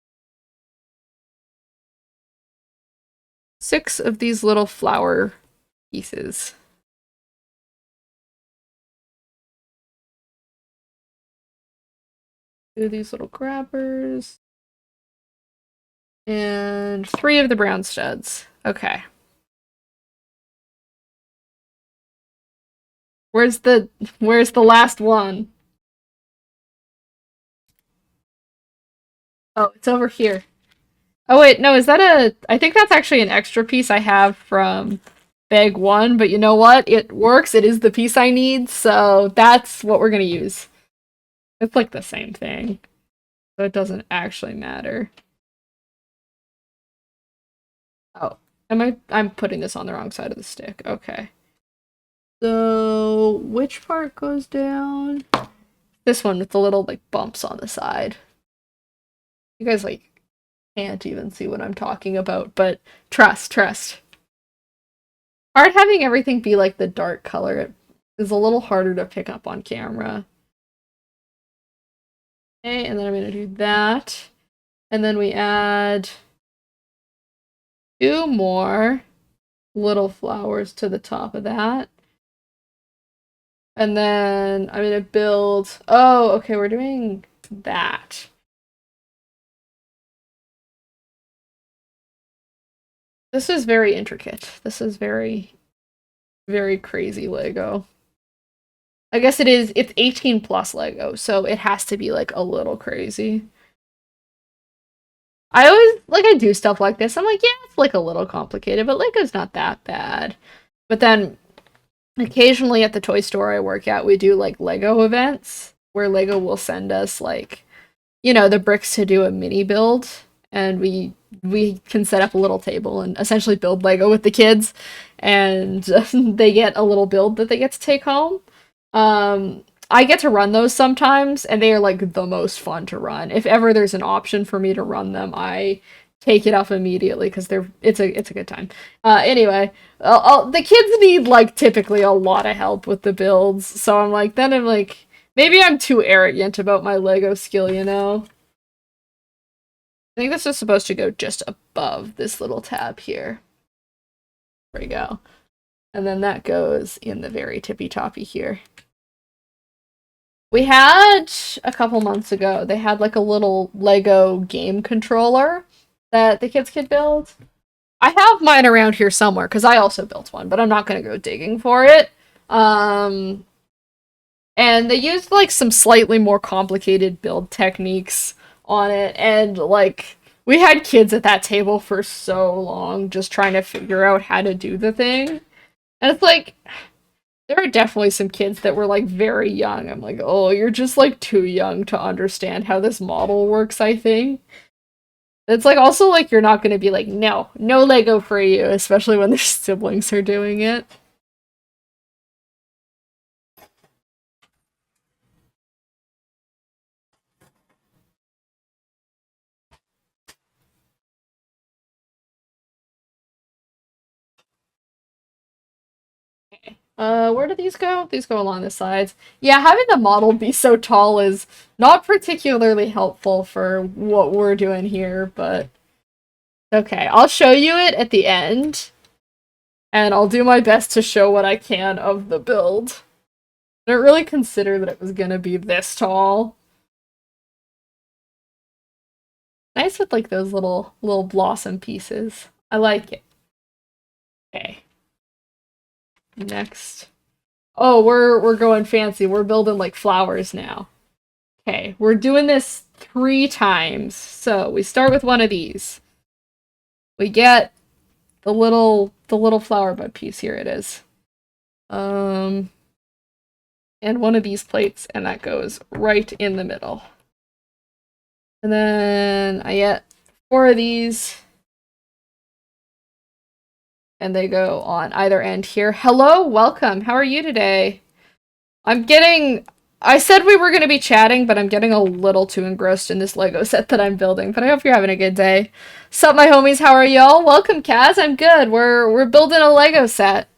A: 6 of these little flower pieces. Do these little grabbers. And 3 of the brown studs. Okay. Where's the last one? Oh, it's over here. Oh wait, no, is that I think that's actually an extra piece I have from bag 1, but you know what? It works. It is the piece I need, so that's what we're gonna use. It's like the same thing. So it doesn't actually matter. Oh, I'm putting this on the wrong side of the stick. Okay. So, which part goes down? This one with the little, like, bumps on the side. You guys, like, can't even see what I'm talking about, but trust. Hard having everything be, like, the dark color. It is a little harder to pick up on camera. Okay, and then I'm gonna do that. And then we add 2 more little flowers to the top of that. And then I'm gonna build... Oh, okay, we're doing that. This is very intricate. This is very, very crazy Lego. I guess it is, it's 18 plus Lego, so it has to be like a little crazy. I always, like, I do stuff like this. I'm like, yeah, it's like a little complicated, but Lego's not that bad. But then occasionally at the toy store I work at, we do like Lego events where Lego will send us like, you know, the bricks to do a mini build, and we can set up a little table and essentially build Lego with the kids, and they get a little build that they get to take home. I get to run those sometimes, and they are like the most fun to run. If ever there's an option for me to run them, I take it up immediately because it's a good time. Anyway, the kids need like typically a lot of help with the builds, so I'm like maybe I'm too arrogant about my Lego skill, you know. I think this is supposed to go just above this little tab here. There we go. And then that goes in the very tippy toppy here. We had a couple months ago, they had like a little Lego game controller that the kids could build. I have mine around here somewhere because I also built one, but I'm not going to go digging for it. And they used like some slightly more complicated build techniques on it, and like we had kids at that table for so long just trying to figure out how to do the thing. And it's like there are definitely some kids that were like very young. I'm like, "Oh, you're just like too young to understand how this model works, I think." It's like also like you're not going to be like, "No, no Lego for you," especially when their siblings are doing it. Where do these go? These go along the sides. Yeah, having the model be so tall is not particularly helpful for what we're doing here, but okay. I'll show you it at the end, and I'll do my best to show what I can of the build. I didn't really consider that it was gonna be this tall. Nice with like those little blossom pieces. I like it. Okay. Next. Oh, we're going fancy. We're building like flowers now. Okay, we're doing this 3 times. So we start with one of these. We get the little flower bud piece. Here it is. And one of these plates, and that goes right in the middle. And then I get 4 of these. And they go on either end here. Hello, welcome. How are you today? I said we were going to be chatting, but I'm getting a little too engrossed in this Lego set that I'm building, but I hope you're having a good day. Sup, my homies, how are y'all? Welcome, Kaz. I'm good. We're building a Lego set.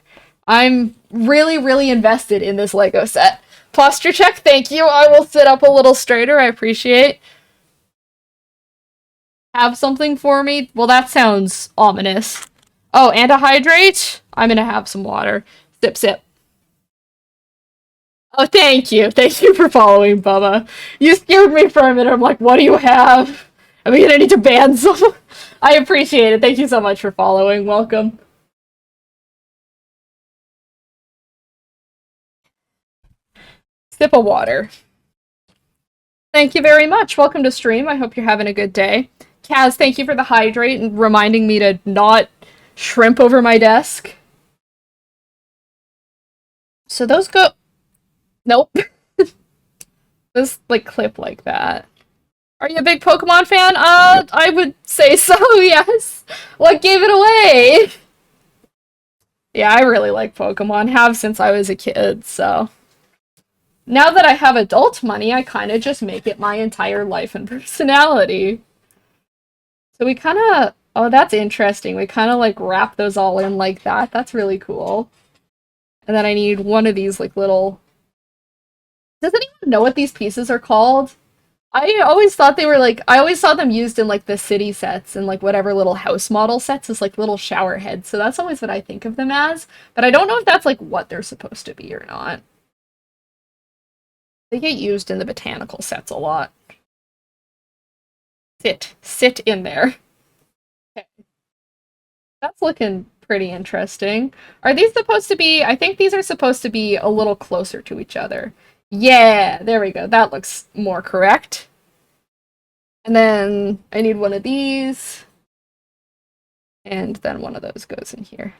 A: I'm really, really invested in this Lego set. Posture check, thank you. I will sit up a little straighter. I appreciate. Have something for me? Well, that sounds ominous. Oh, and a hydrate? I'm gonna have some water. Sip, sip. Oh, thank you. Thank you for following, Bubba. You scared me for a minute. I'm like, what do you have? Am I gonna need to ban some? I appreciate it. Thank you so much for following. Welcome. Sip of water. Thank you very much. Welcome to stream. I hope you're having a good day. Kaz, thank you for the hydrate and reminding me to not shrimp over my desk. So those go... Nope. This, like, clip like that. Are you a big Pokemon fan? I would say so, yes. What gave it away? Yeah, I really like Pokemon. Have since I was a kid, so... Now that I have adult money, I kind of just make it my entire life and personality. So we kind of... Oh, that's interesting. We kind of, like, wrap those all in like that. That's really cool. And then I need one of these, like, little... Does anyone know what these pieces are called? I always thought they were, like... I always saw them used in, like, the city sets and, like, whatever little house model sets as, like, little shower heads. So that's always what I think of them as. But I don't know if that's, like, what they're supposed to be or not. They get used in the botanical sets a lot. Sit in there. Okay. That's looking pretty interesting. Are these supposed to be... I think these are supposed to be a little closer to each other. Yeah, there we go. That looks more correct. And then I need one of these. And then one of those goes in here.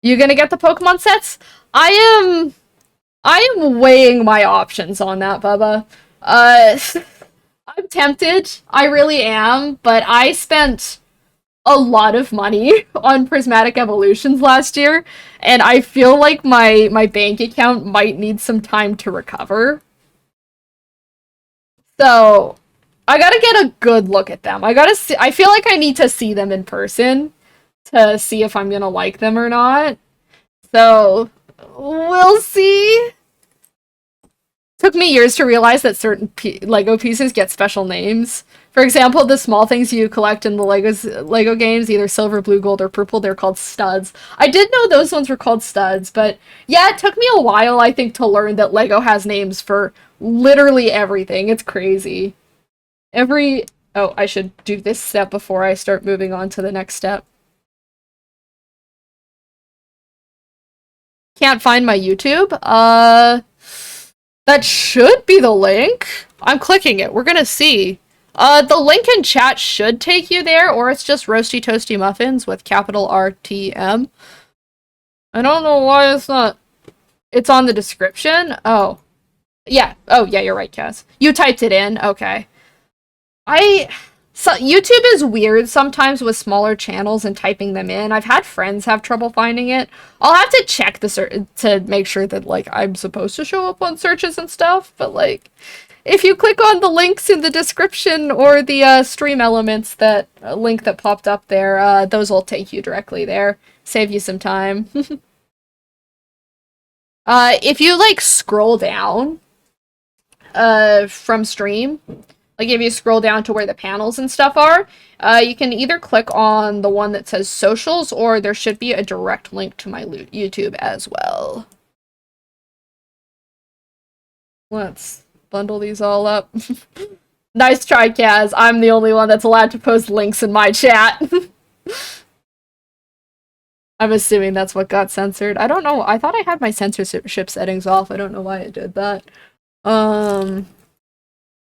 A: You gonna get the Pokemon sets? I am weighing my options on that, Bubba. I'm tempted. I really am, but I spent a lot of money on Prismatic Evolutions last year, and I feel like my bank account might need some time to recover. So, I gotta get a good look at them. I feel like I need to see them in person to see if I'm gonna like them or not. So, we'll see. Took me years to realize that certain Lego pieces get special names. For example, the small things you collect in the Lego games, either silver, blue, gold, or purple, they're called studs. I did know those ones were called studs, but yeah, it took me a while, I think, to learn that Lego has names for literally everything. It's crazy. Oh, I should do this step before I start moving on to the next step. Can't find my YouTube? That should be the link. I'm clicking it. We're gonna see. The link in chat should take you there, or it's just Roasty Toasty Muffins with capital RTM. I don't know why it's not. It's on the description? Oh. Yeah. Oh, yeah, you're right, Cass. You typed it in. Okay. So YouTube is weird sometimes with smaller channels and typing them in. I've had friends have trouble finding it. I'll have to check to make sure that, like, I'm supposed to show up on searches and stuff, but, like, if you click on the links in the description or the stream elements, that link that popped up there, those will take you directly there. Save you some time. If you, like, scroll down from stream, like if you scroll down to where the panels and stuff are, you can either click on the one that says socials, or there should be a direct link to my YouTube as well. Let's bundle these all up. Nice try, Kaz. I'm the only one that's allowed to post links in my chat. I'm assuming that's what got censored. I don't know. I thought I had my censorship settings off. I don't know why it did that.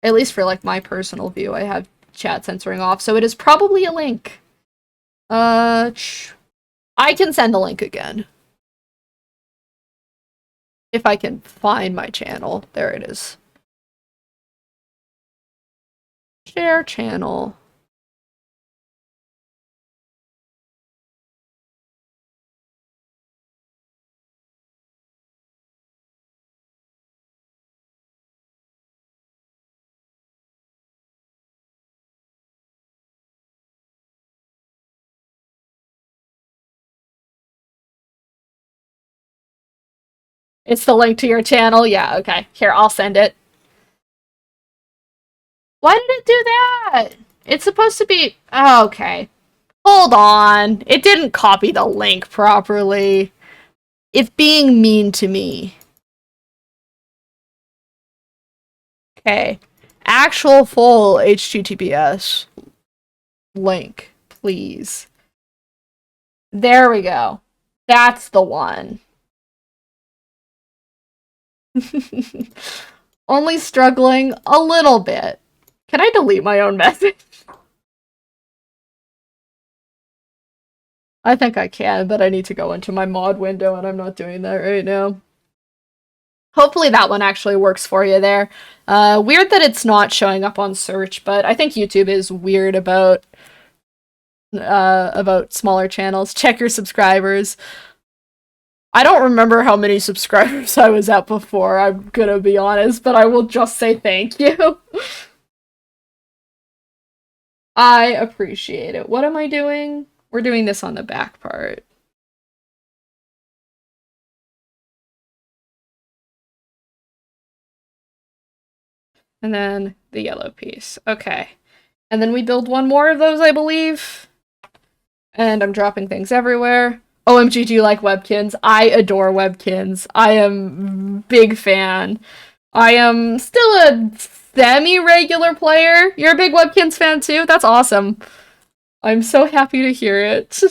A: At least for, like, my personal view, I have chat censoring off, so it is probably a link. I can send the link again. If I can find my channel. There it is. Share channel. It's the link to your channel? Yeah, okay. Here, I'll send it. Why did it do that? It's supposed to be... Oh, okay. Hold on. It didn't copy the link properly. It's being mean to me. Okay. Actual full HTTPS link, please. There we go. That's the one. Only struggling a little bit. Can I delete my own message? I think I can, but I need to go into my mod window and I'm not doing that right now. Hopefully that one actually works for you there. Weird that it's not showing up on search, but I think YouTube is weird about smaller channels. Check your subscribers. I don't remember how many subscribers I was at before, I'm gonna be honest, but I will just say thank you. I appreciate it. What am I doing? We're doing this on the back part. And then the yellow piece. Okay. And then we build one more of those, I believe. And I'm dropping things everywhere. OMG, do you like Webkins? I adore Webkins. I am big fan. I am still a semi-regular player. You're a big Webkins fan too? That's awesome. I'm so happy to hear it.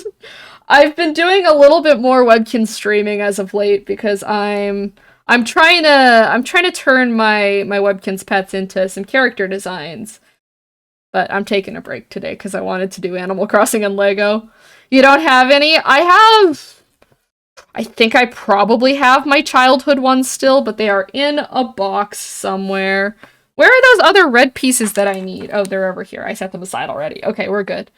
A: I've been doing a little bit more Webkins streaming as of late because I'm trying to turn my Webkins pets into some character designs. But I'm taking a break today because I wanted to do Animal Crossing and Lego. You don't have any? I think I probably have my childhood ones still, but they are in a box somewhere. Where are those other red pieces that I need? Oh, they're over here. I set them aside already. Okay, we're good.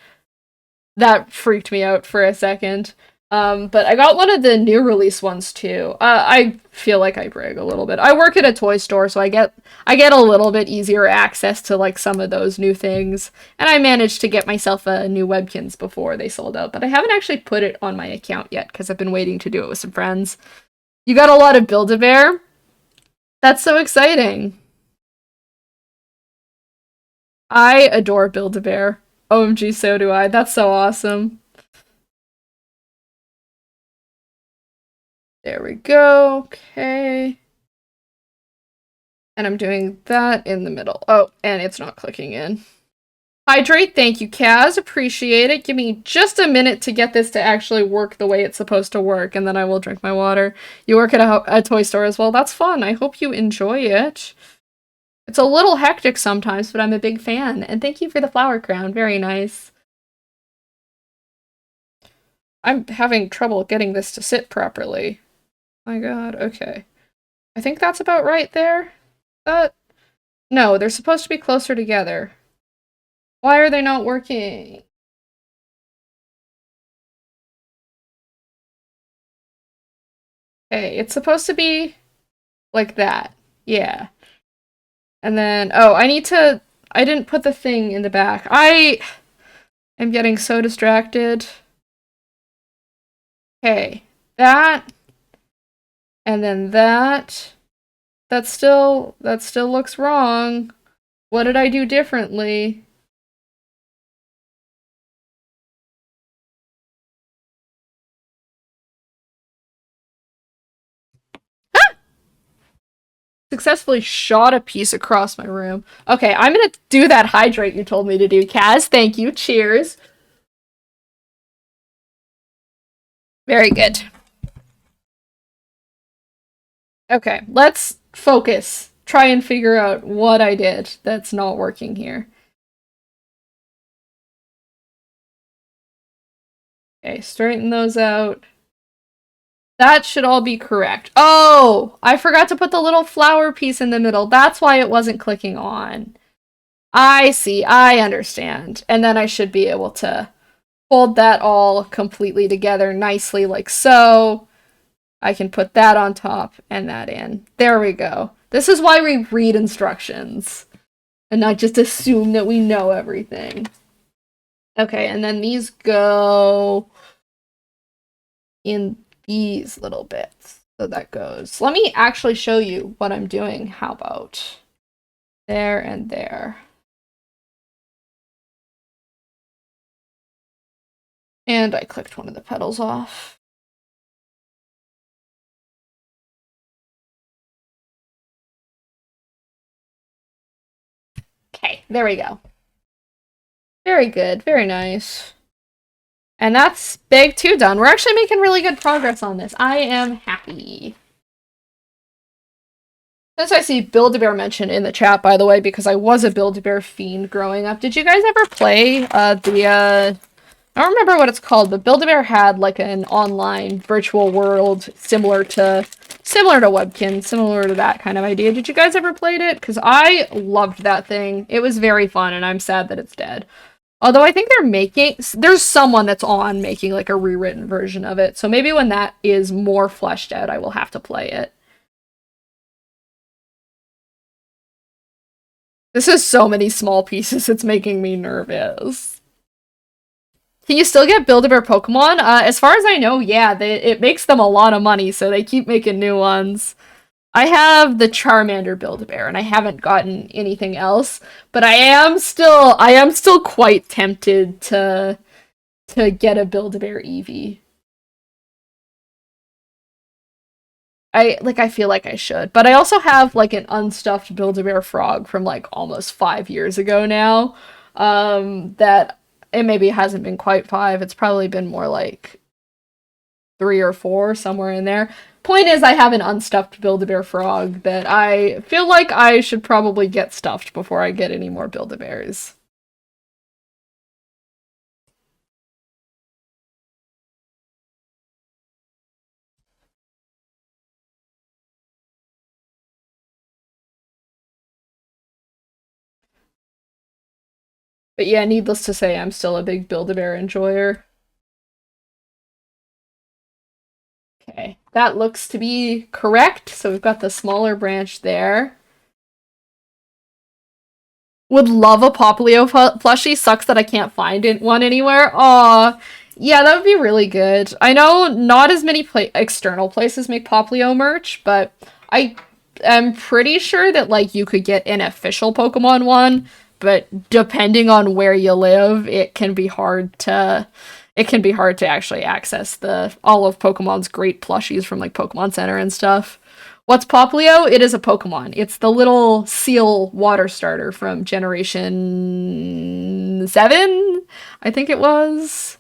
A: That freaked me out for a second. But I got one of the new release ones too. I feel like I brag a little bit. I work at a toy store, so I get a little bit easier access to like some of those new things. And I managed to get myself a new Webkins before they sold out, but I haven't actually put it on my account yet because I've been waiting to do it with some friends. You got a lot of Build-A-Bear? That's so exciting. I adore Build-A-Bear. OMG, so do I. That's so awesome. There we go. Okay. And I'm doing that in the middle. Oh, and it's not clicking in. Hydrate, thank you, Kaz. Appreciate it. Give me just a minute to get this to actually work the way it's supposed to work, and then I will drink my water. You work at a toy store as well. That's fun. I hope you enjoy it. It's a little hectic sometimes, but I'm a big fan. And thank you for the flower crown. Very nice. I'm having trouble getting this to sit properly. My god, okay. I think that's about right there. No, they're supposed to be closer together. Why are they not working? Okay, it's supposed to be like that. Yeah. And then, oh, I didn't put the thing in the back. I am getting so distracted. Okay, that, and then that. That still looks wrong. What did I do differently? Successfully shot a piece across my room. Okay, I'm gonna do that hydrate you told me to do, Kaz. Thank you. Cheers. Very good. Okay, let's focus. Try and figure out what I did that's not working here. Okay, straighten those out. That should all be correct. Oh, I forgot to put the little flower piece in the middle. That's why it wasn't clicking on. I see. I understand. And then I should be able to fold that all completely together nicely like so. I can put that on top and that in. There we go. This is why we read instructions and not just assume that we know everything. Okay, and then these go in these little bits. So that goes. Let me actually show you what I'm doing. How about there and there? And I clicked one of the petals off. Okay, there we go. Very good, very nice. And that's bag 2 done. We're actually making really good progress on this. I am happy. Since I see Build-A-Bear mentioned in the chat, by the way, because I was a Build-A-Bear fiend growing up. Did you guys ever play I don't remember what it's called, but Build-A-Bear had like an online virtual world similar to Webkin, similar to that kind of idea. Did you guys ever played it? Because I loved that thing. It was very fun, and I'm sad that it's dead. Although I think there's someone that's on making like a rewritten version of it. So maybe when that is more fleshed out, I will have to play it. This is so many small pieces, it's making me nervous. Can you still get Build-A-Bear Pokemon? As far as I know, yeah, it makes them a lot of money, so they keep making new ones. I have the Charmander Build-A-Bear, and I haven't gotten anything else, but I am still quite tempted to get a Build-A-Bear Eevee. I feel like I should, but I also have like an unstuffed Build-A-Bear frog from like almost 5 years ago now. That it maybe hasn't been quite 5. It's probably been more like 3 or 4, somewhere in there. Point is, I have an unstuffed Build-A-Bear frog that I feel like I should probably get stuffed before I get any more Build-A-Bears. But yeah, needless to say, I'm still a big Build-A-Bear enjoyer. Okay, that looks to be correct. So we've got the smaller branch there. Would love a Poplio plushie. Sucks that I can't find one anywhere. Aw, yeah, that would be really good. I know not as many external places make Poplio merch, but I am pretty sure that like you could get an official Pokemon one, but depending on where you live, it can be hard to actually access the all of Pokemon's great plushies from like Pokemon Center and stuff. What's Poplio? It is a Pokemon. It's the little seal water starter from Generation 7, I think it was.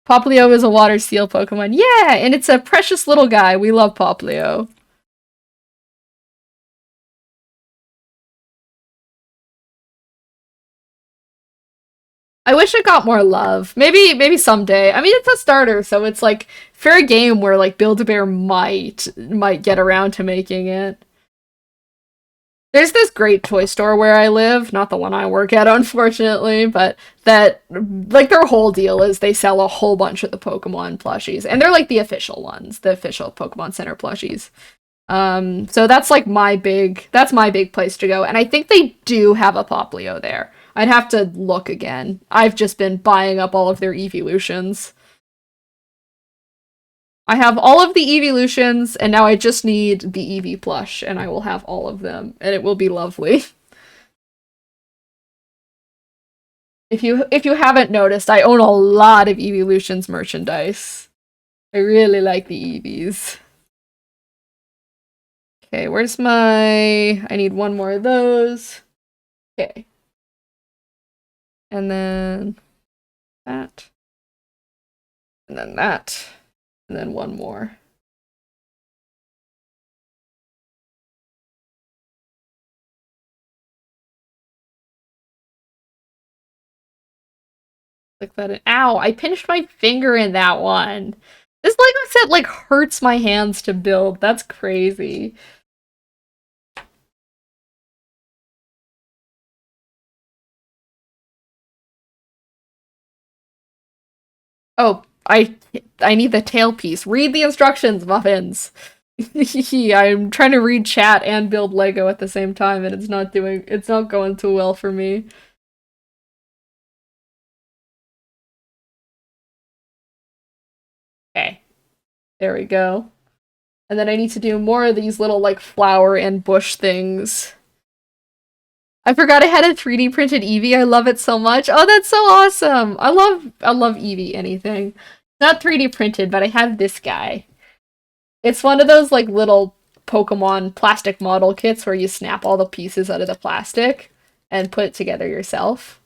A: Poplio is a water seal Pokemon. Yeah, and it's a precious little guy. We love Poplio. I wish it got more love. Maybe someday. I mean, it's a starter, so it's like fair game where like Build-A-Bear might get around to making it. There's this great toy store where I live, not the one I work at, unfortunately, but that, like, their whole deal is they sell a whole bunch of the Pokemon plushies, and they're like the official ones, the official Pokemon Center plushies. So that's my big place to go, and I think they do have a Poplio there. I'd have to look again. I've just been buying up all of their evolutions. I have all of the evolutions, and now I just need the Eevee plush, and I will have all of them, and it will be lovely. If you haven't noticed, I own a lot of Evolutions merchandise. I really like the Eevees. Okay, where's my... I need one more of those. Okay. And then that. And then that. And then one more. Like that. Ow! I pinched my finger in that one. This Lego set like hurts my hands to build. That's crazy. Oh, I need the tail piece. Read the instructions, muffins. I'm trying to read chat and build Lego at the same time, and it's not going too well for me. Okay. There we go. And then I need to do more of these little like flower and bush things. I forgot I had a 3D printed Eevee. I love it so much. Oh, that's so awesome. I love Eevee anything. Not 3D printed, but I have this guy. It's one of those like little Pokemon plastic model kits where you snap all the pieces out of the plastic and put it together yourself.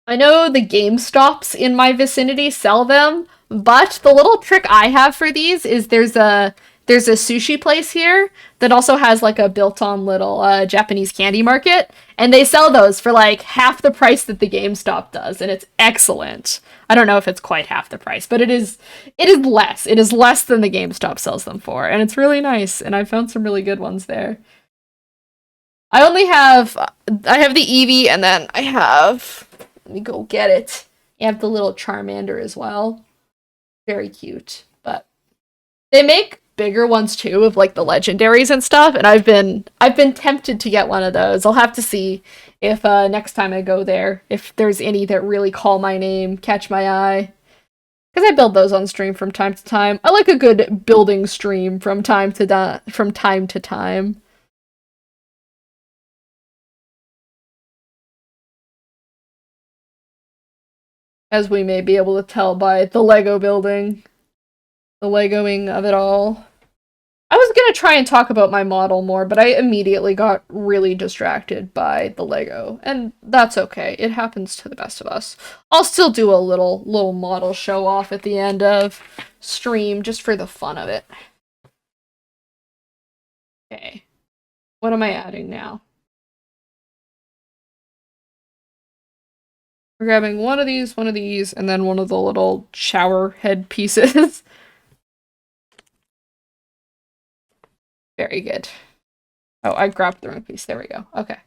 A: I know the GameStops in my vicinity sell them, but the little trick I have for these is there's a sushi place here that also has like a built-on little Japanese candy market, and they sell those for like half the price that the GameStop does, and it's excellent. I don't know if it's quite half the price, but it is less. It is less than the GameStop sells them for, and it's really nice, and I found some really good ones there. I only have I have the Eevee and then I have let me go get it. I have the little Charmander as well. Very cute. But they make bigger ones too of like the legendaries and stuff, and I've been tempted to get one of those. I'll have to see if next time I go there, if there's any that really call my name, catch my eye. Because I build those on stream from time to time. I like a good building stream from time to time. As we may be able to tell by the Lego building, the Legoing of it all. I was gonna try and talk about my model more, but I immediately got really distracted by the Lego, and that's okay. It happens to the best of us. I'll still do a little model show off at the end of stream just for the fun of it. Okay. What am I adding now? We're grabbing one of these, and then one of the little shower head pieces. Very good. Oh, I grabbed the wrong piece. There we go. Okay.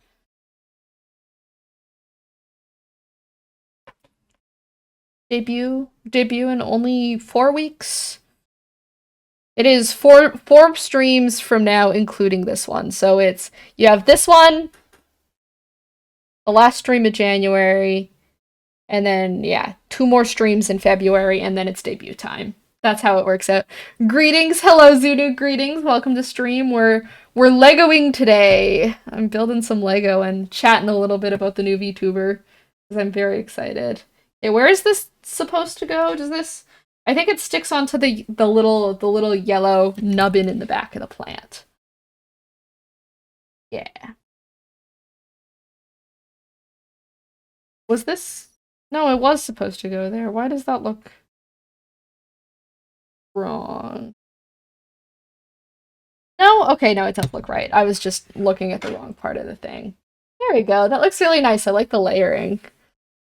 A: Debut in only 4 weeks. It is four streams from now, including this one. So it's you have this one, the last stream of January, and then yeah, 2 more streams in February, and then it's debut time. That's how it works out. Greetings, hello Zunu, greetings, welcome to stream. We're Legoing today. I'm building some Lego and chatting a little bit about the new VTuber because I'm very excited. Okay, where is this supposed to go? Does this? I think it sticks onto the little yellow nubbin in the back of the plant. Yeah. Was this? No, it was supposed to go there. Why does that look wrong? No? Okay, no, it does look right. I was just looking at the wrong part of the thing. There we go. That looks really nice. I like the layering.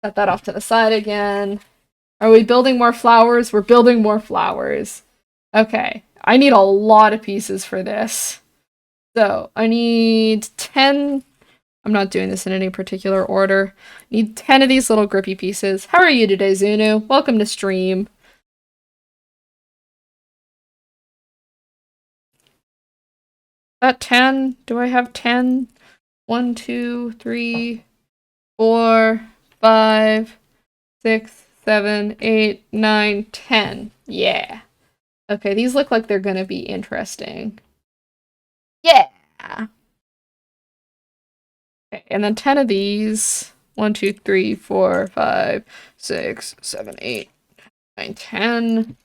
A: Set that off to the side again. Are we building more flowers? We're building more flowers. Okay. I need a lot of pieces for this. So, I need 10. I'm not doing this in any particular order. I need 10 of these little grippy pieces. How are you today, Zunu? Welcome to stream. That 10? Do I have 10? 1, 2, 3, 4, 5, 6, 7, 8, 9, 10. Yeah. Okay, these look like they're gonna be interesting. Yeah! Okay, and then 10 of these. 1, 2, 3, 4, 5, 6, 7, 8, 9, 10.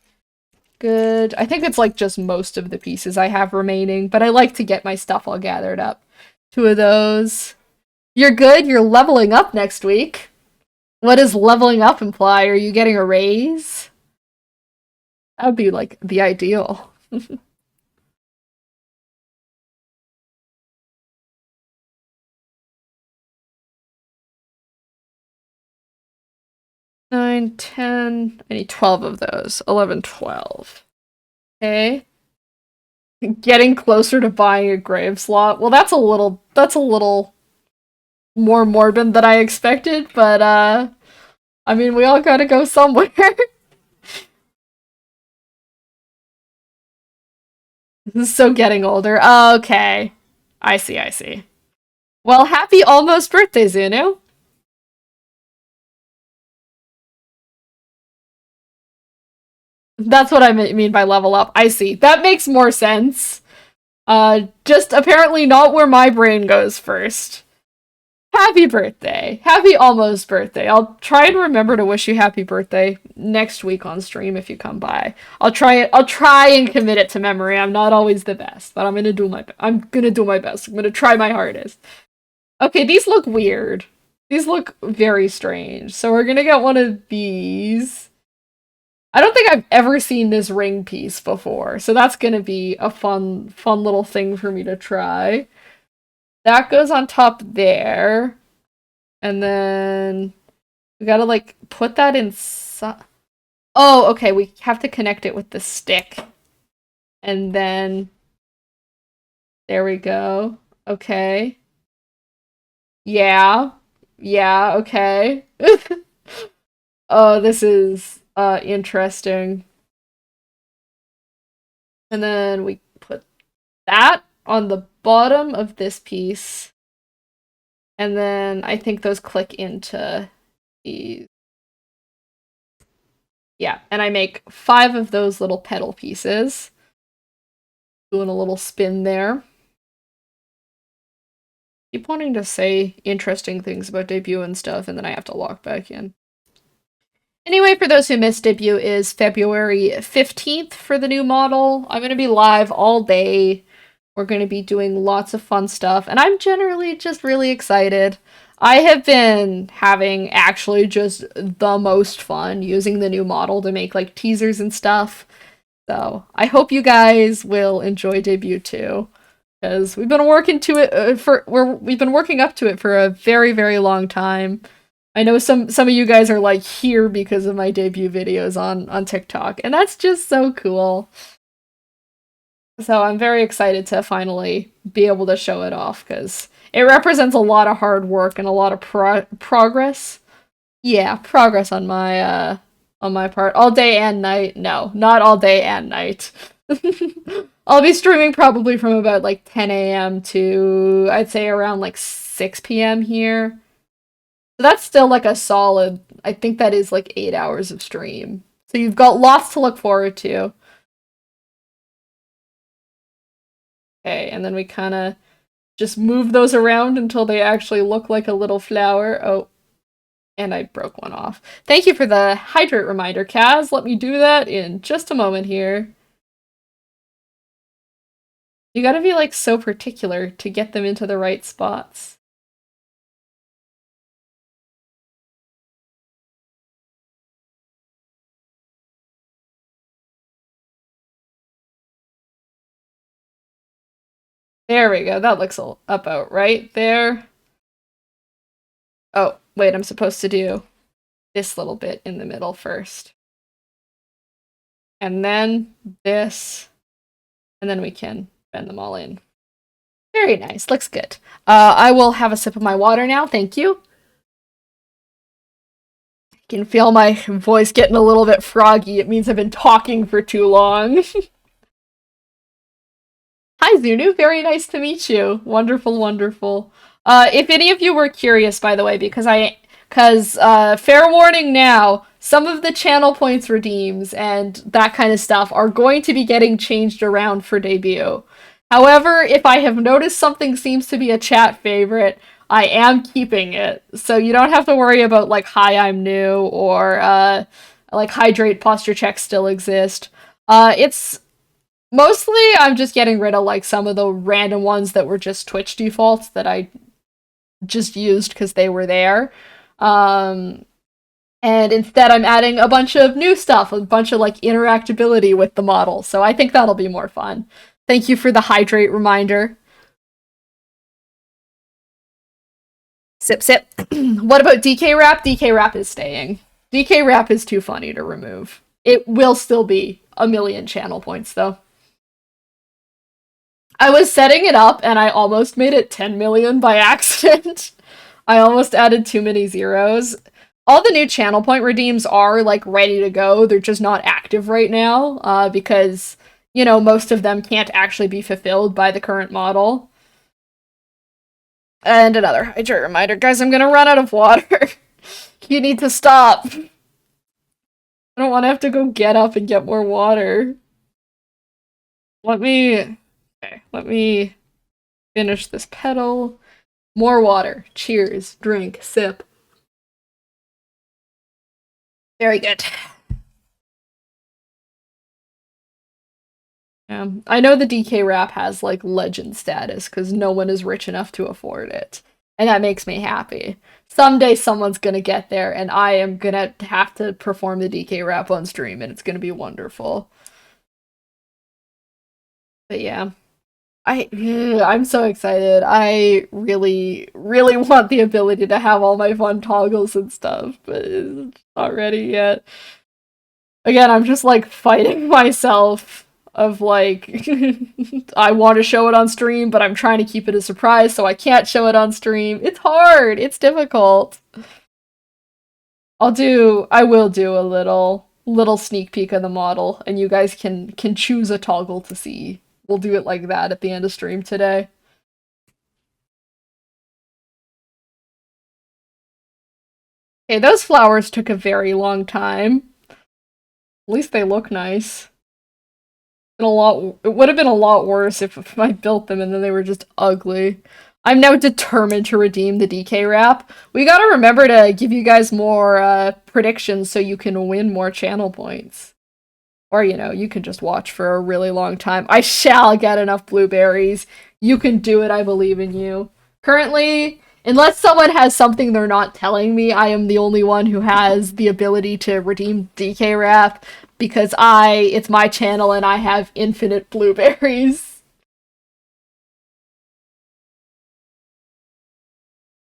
A: Good. I think it's like just most of the pieces I have remaining, but I like to get my stuff all gathered up. 2 of those. You're good? You're leveling up next week. What does leveling up imply? Are you getting a raise? That would be like the ideal. 9, 10. I need 12 of those. 11, 12. Okay. Getting closer to buying a grave slot. Well, that's a little more morbid than I expected, but I mean, we all gotta go somewhere. This is so getting older. Okay. I see, I see. Well, happy almost birthday, Zunu. That's what I mean by level up. I see. That makes more sense. Just apparently not where my brain goes first. Happy birthday. Happy almost birthday. I'll try and remember to wish you happy birthday next week on stream if you come by. I'll try and commit it to memory. I'm not always the best, but I'm gonna do my best. I'm gonna try my hardest. Okay, these look weird. These look very strange. So we're gonna get one of these. I don't think I've ever seen this ring piece before, so that's gonna be a fun little thing for me to try. That goes on top there. And then we gotta like put that inside. Oh, okay, we have to connect it with the stick. And then there we go. Okay. Yeah. Yeah, okay. Oh, this is interesting. And then we put that on the bottom of this piece. And then I think those click into these. Yeah, and I make 5 of those little petal pieces. Doing a little spin there. Keep wanting to say interesting things about debut and stuff, and then I have to log back in. Anyway, for those who missed, debut is February 15th for the new model. I'm going to be live all day. We're going to be doing lots of fun stuff, and I'm generally just really excited. I have been having actually just the most fun using the new model to make like teasers and stuff. So I hope you guys will enjoy debut too, because we've been working to it we've been working up to it for a very, very long time. I know some of you guys are like here because of my debut videos on TikTok, and that's just so cool. So I'm very excited to finally be able to show it off because it represents a lot of hard work and a lot of progress. Yeah, progress on my part. All day and night. No, not all day and night. I'll be streaming probably from about like 10 a.m. to I'd say around like 6 p.m. here. So that's still like a solid, I think that is like 8 hours of stream. So you've got lots to look forward to. Okay, and then we kind of just move those around until they actually look like a little flower. Oh, and I broke one off. Thank you for the hydrate reminder, Kaz. Let me do that in just a moment here. You gotta be like so particular to get them into the right spots. There we go. That looks about right there. Oh, wait, I'm supposed to do this little bit in the middle first. And then this. And then we can bend them all in. Very nice. Looks good. I will have a sip of my water now. Thank you. I can feel my voice getting a little bit froggy. It means I've been talking for too long. Hi, Zunu. Very nice to meet you. Wonderful, wonderful. If any of you were curious, by the way, because fair warning now, some of the channel points redeems and that kind of stuff are going to be getting changed around for debut. However, if I have noticed something seems to be a chat favorite, I am keeping it. So you don't have to worry about like hi, I'm new or like hydrate posture checks still exist. It's mostly I'm just getting rid of like some of the random ones that were just Twitch defaults that I just used because they were there. And instead I'm adding a bunch of new stuff, a bunch of like interactability with the model. So I think that'll be more fun. Thank you for the hydrate reminder. Sip, sip. What about DK Wrap? DK Wrap is staying. DK Wrap is too funny to remove. It will still be a million channel points, though. I was setting it up, and I almost made it 10 million by accident. I almost added too many zeros. All the new channel point redeems are, like, ready to go. They're just not active right now, because, you know, most of them can't actually be fulfilled by the current model. And another hydrate reminder. Guys, I'm gonna run out of water. You need to stop. I don't want to have to go get up and get more water. Let me... Okay, let me finish this petal. More water. Cheers. Drink. Sip. Very good. I know the DK wrap has like legend status because no one is rich enough to afford it. And that makes me happy. Someday someone's gonna get there and I am gonna have to perform the DK wrap on stream and it's gonna be wonderful. But yeah. I'm so excited. I really, really want the ability to have all my fun toggles and stuff, but it's not ready yet. Again, I'm just like fighting myself of like I want to show it on stream, but I'm trying to keep it a surprise, so I can't show it on stream. It's hard. It's difficult. I will do a little sneak peek of the model, and you guys can choose a toggle to see. We'll do it like that at the end of stream today. Okay, those flowers took a very long time. At least they look nice. It would have been a lot worse if I built them and then they were just ugly. I'm now determined to redeem the DK wrap. We gotta remember to give you guys more predictions so you can win more channel points. Or, you can just watch for a really long time. I shall get enough blueberries. You can do it, I believe in you. Currently, unless someone has something they're not telling me, I am the only one who has the ability to redeem DK wrap because it's my channel and I have infinite blueberries.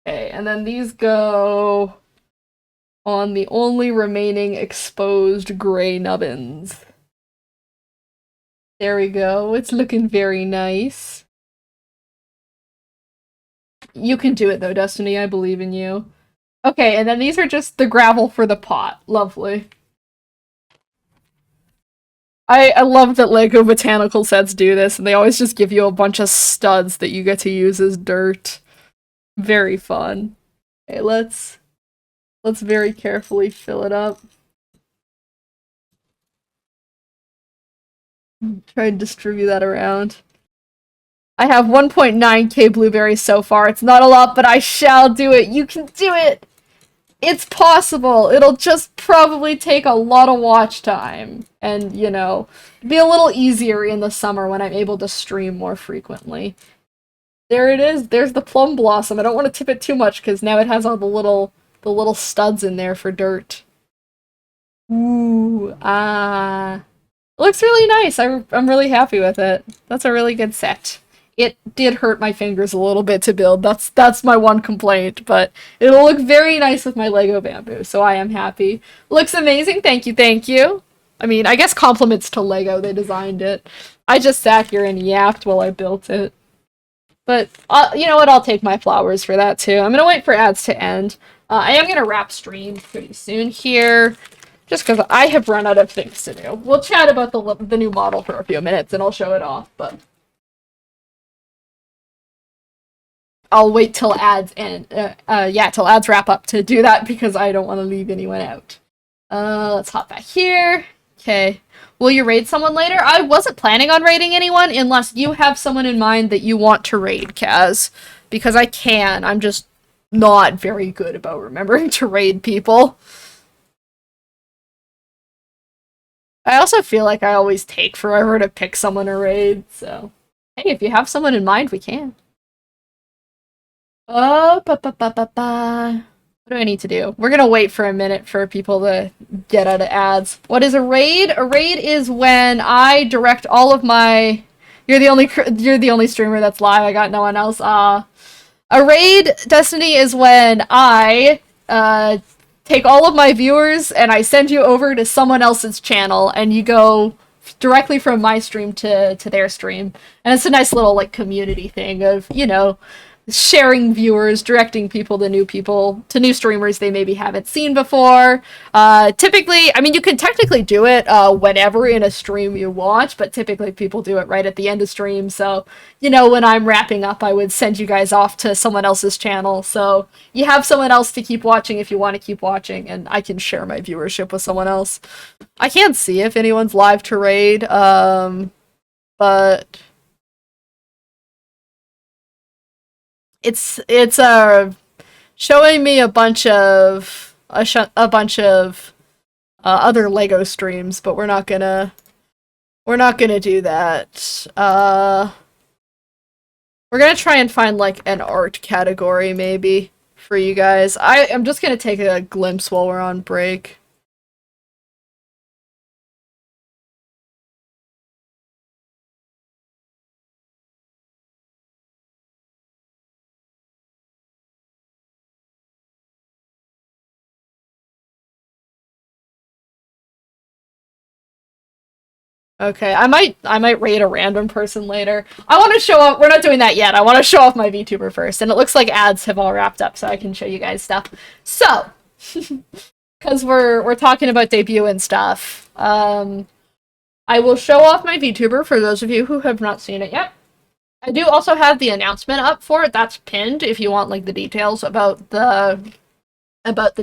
A: Okay, and then these go on the only remaining exposed gray nubbins. There we go. It's looking very nice. You can do it though, Destiny. I believe in you. Okay, and then these are just the gravel for the pot. Lovely. I love that LEGO botanical sets do this, and they always just give you a bunch of studs that you get to use as dirt. Very fun. Okay, let's very carefully fill it up. Try and distribute that around. I have 1.9k blueberries so far. It's not a lot, but I shall do it. You can do it! It's possible. It'll just probably take a lot of watch time. And, be a little easier in the summer when I'm able to stream more frequently. There it is. There's the plum blossom. I don't want to tip it too much because now it has all the little studs in there for dirt. Ooh, it looks really nice. I'm really happy with it. That's a really good set. It did hurt my fingers a little bit to build. That's my one complaint, but it'll look very nice with my Lego bamboo, so I am happy. Looks amazing. Thank you, thank you. I mean, I guess compliments to Lego. They designed it. I just sat here and yapped while I built it. But, you know what? I'll take my flowers for that, too. I'm going to wait for ads to end. I am going to wrap stream pretty soon here, just because I have run out of things to do. We'll chat about the new model for a few minutes, and I'll show it off, but I'll wait till ads end. Till ads wrap up to do that, because I don't want to leave anyone out. Let's hop back here. Okay. Will you raid someone later? I wasn't planning on raiding anyone unless you have someone in mind that you want to raid, Kaz. Because I can. I'm just not very good about remembering to raid people. I also feel like I always take forever to pick someone to raid, so... Hey, if you have someone in mind, we can. Oh, What do I need to do? We're gonna wait for a minute for people to get out of ads. What is a raid? A raid is when I direct all of my... You're the only streamer that's live. I got no one else. A raid, Destiny, is when I take all of my viewers and I send you over to someone else's channel, and you go directly from my stream to their stream. And it's a nice little like community thing of, sharing viewers, directing people, to new streamers they maybe haven't seen before. Typically, I mean, you can technically do it whenever in a stream you watch, but typically people do it right at the end of stream. So, when I'm wrapping up, I would send you guys off to someone else's channel. So you have someone else to keep watching if you want to keep watching, and I can share my viewership with someone else. I can't see if anyone's live to raid, but It's showing me a bunch of other Lego streams, but we're not gonna do that. We're gonna try and find like an art category maybe for you guys. I'm just gonna take a glimpse while we're on break. Okay, I might raid a random person later. I want to show off. We're not doing that yet. I want to show off my VTuber first, and it looks like ads have all wrapped up, so I can show you guys stuff. So, because we're talking about debut and stuff, I will show off my VTuber for those of you who have not seen it yet. I do also have the announcement up for it. That's pinned if you want like the details about the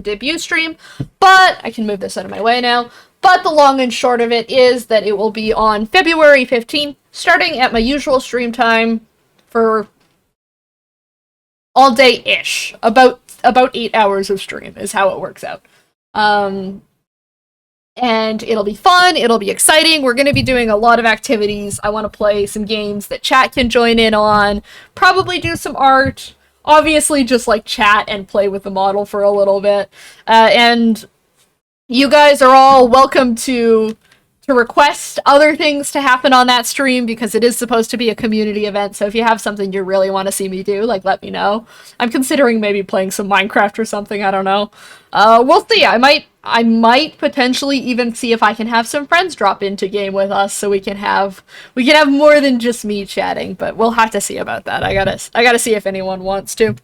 A: debut stream, but I can move this out of my way now. But the long and short of it is that it will be on February 15th, starting at my usual stream time for all day-ish. About 8 hours of stream is how it works out. And it'll be fun, it'll be exciting. We're going to be doing a lot of activities. I want to play some games that chat can join in on, probably do some art, obviously just like chat and play with the model for a little bit. And you guys are all welcome to request other things to happen on that stream because it is supposed to be a community event. So if you have something you really want to see me do, like let me know. I'm considering maybe playing some Minecraft or something. I don't know. We'll see. I might potentially even see if I can have some friends drop into game with us so we can have more than just me chatting. But we'll have to see about that. I gotta see if anyone wants to.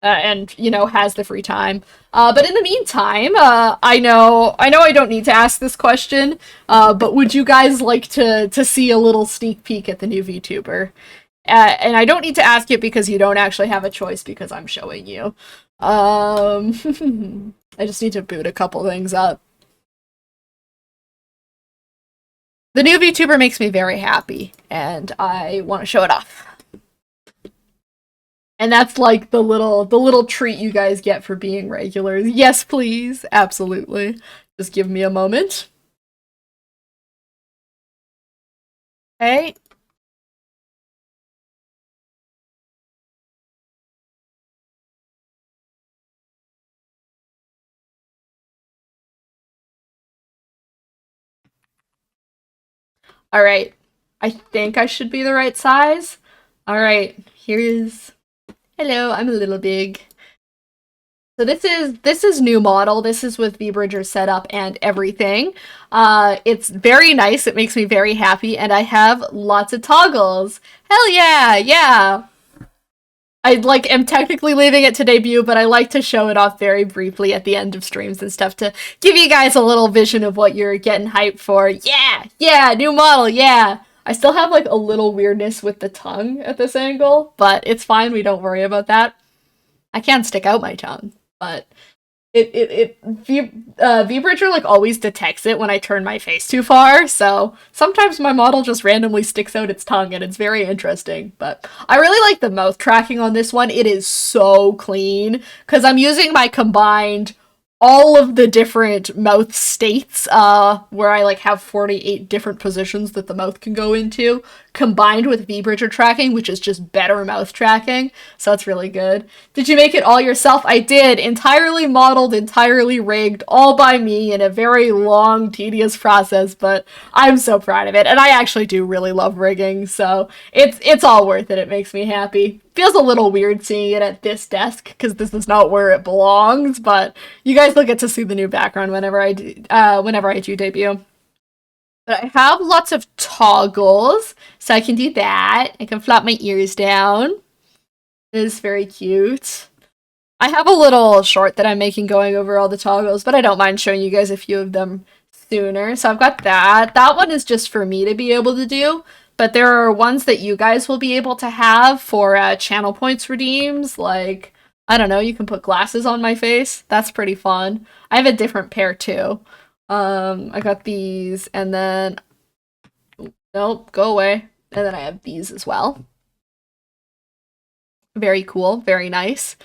A: And has the free time. But in the meantime, I know I don't need to ask this question, but would you guys like to see a little sneak peek at the new VTuber? And I don't need to ask it because you don't actually have a choice because I'm showing you. I just need to boot a couple things up. The new VTuber makes me very happy, and I want to show it off. And that's like the little treat you guys get for being regulars. Yes, please. Absolutely. Just give me a moment. Okay. All right. I think I should be the right size. All right. Here's Hello, I'm a little big. So this is new model. This is with vBridger setup and everything. It's very nice. It makes me very happy, and I have lots of toggles. Hell yeah, yeah. I like am technically leaving it to debut, but I like to show it off very briefly at the end of streams and stuff to give you guys a little vision of what you're getting hyped for. Yeah, yeah, new model, yeah. I still have like a little weirdness with the tongue at this angle, but it's fine. We don't worry about that. I can't stick out my tongue, but vBridger like always detects it when I turn my face too far, so sometimes my model just randomly sticks out its tongue and it's very interesting. But I really like the mouth tracking on this one. It is so clean because I'm using my combined all of the different mouth states where I like have 48 different positions that the mouth can go into combined with vBridger tracking, which is just better mouth tracking, so that's really good. Did you make it all yourself? I did. Entirely modeled, entirely rigged, all by me in a very long, tedious process, but I'm so proud of it, and I actually do really love rigging, so it's all worth it. It makes me happy. Feels a little weird seeing it at this desk, because this is not where it belongs, but you guys will get to see the new background whenever I do debut. But I have lots of toggles, so I can do that. I can flap my ears down. It is very cute. I have a little short that I'm making going over all the toggles, but I don't mind showing you guys a few of them sooner. So I've got that. That one is just for me to be able to do, but there are ones that you guys will be able to have for channel points redeems. Like, I don't know, you can put glasses on my face. That's pretty fun. I have a different pair too. I got these, and then nope, go away. And then I have these as well. Very cool, very nice.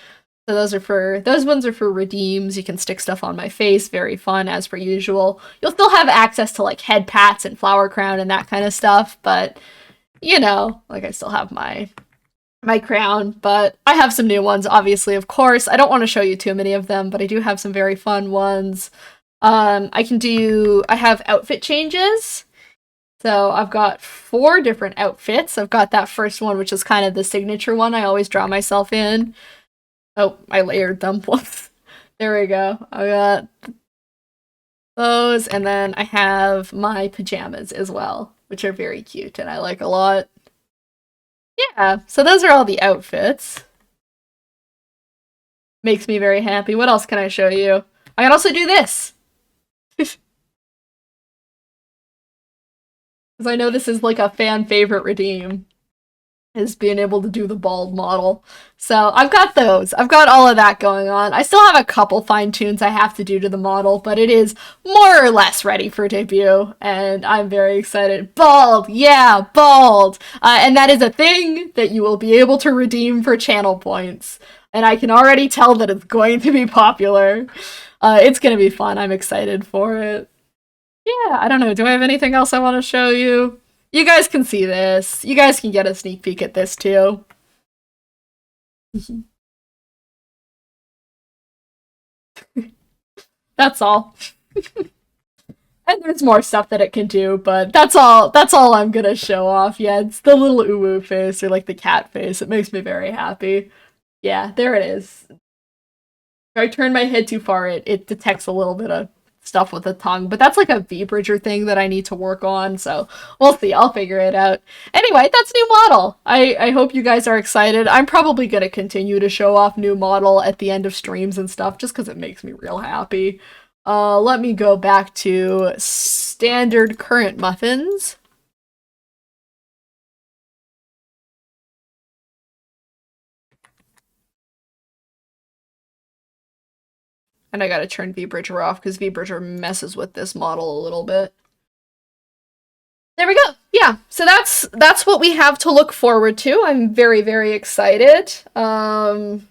A: So those ones are for redeems. You can stick stuff on my face. Very fun as per usual. You'll still have access to like head pats and flower crown and that kind of stuff, but you know, like I still have my crown, but I have some new ones, obviously, of course. I don't want to show you too many of them, but I do have some very fun ones. I have outfit changes. So I've got 4 different outfits. I've got that first one, which is kind of the signature one I always draw myself in. Oh, I layered them. Whoops. There we go. I got those, and then I have my pajamas as well, which are very cute and I like a lot. Yeah, so those are all the outfits. Makes me very happy. What else can I show you? I can also do this. Because I know this is like a fan favorite redeem, is being able to do the bald model. So I've got those. I've got all of that going on. I still have a couple fine tunes I have to do to the model, but it is more or less ready for debut, and I'm very excited. Bald! Yeah, bald! And that is a thing that you will be able to redeem for channel points. And I can already tell that it's going to be popular. It's going to be fun. I'm excited for it. Yeah, I don't know. Do I have anything else I want to show you? You guys can see this. You guys can get a sneak peek at this too. That's all. And there's more stuff that it can do, but that's all I'm gonna show off. Yeah, it's the little uwu face or like the cat face. It makes me very happy. Yeah, there it is. If I turn my head too far, it detects a little bit of stuff with the tongue, but that's like a V-bridger thing that I need to work on, so we'll see. I'll figure it out. Anyway, that's new model. I hope you guys are excited. I'm probably gonna continue to show off new model at the end of streams and stuff, just because it makes me real happy. Let me go back to standard current muffins. And I gotta turn V-bridger off because V-bridger messes with this model a little bit. There we go. Yeah, so that's what we have to look forward to. I'm very, very excited. Do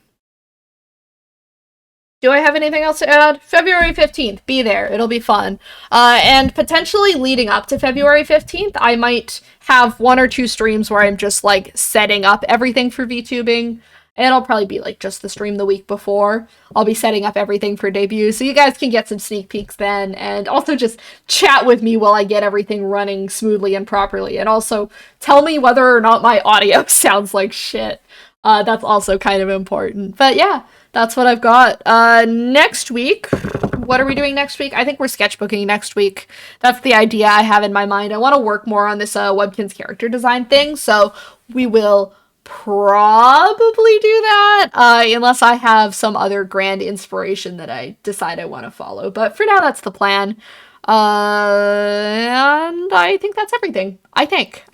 A: I have anything else to add? February 15th, be there. It'll be fun. And potentially leading up to February 15th, I might have 1 or 2 streams where I'm just like setting up everything for VTubing. And it'll probably be like just the stream the week before. I'll be setting up everything for debut, so you guys can get some sneak peeks then, and also just chat with me while I get everything running smoothly and properly. And also tell me whether or not my audio sounds like shit. That's also kind of important. But yeah, that's what I've got. Next week, what are we doing next week? I think we're sketchbooking next week. That's the idea I have in my mind. I want to work more on this Webkinz character design thing, so we will probably do that, unless I have some other grand inspiration that I decide I want to follow. But for now, that's the plan. And I think that's everything. I think.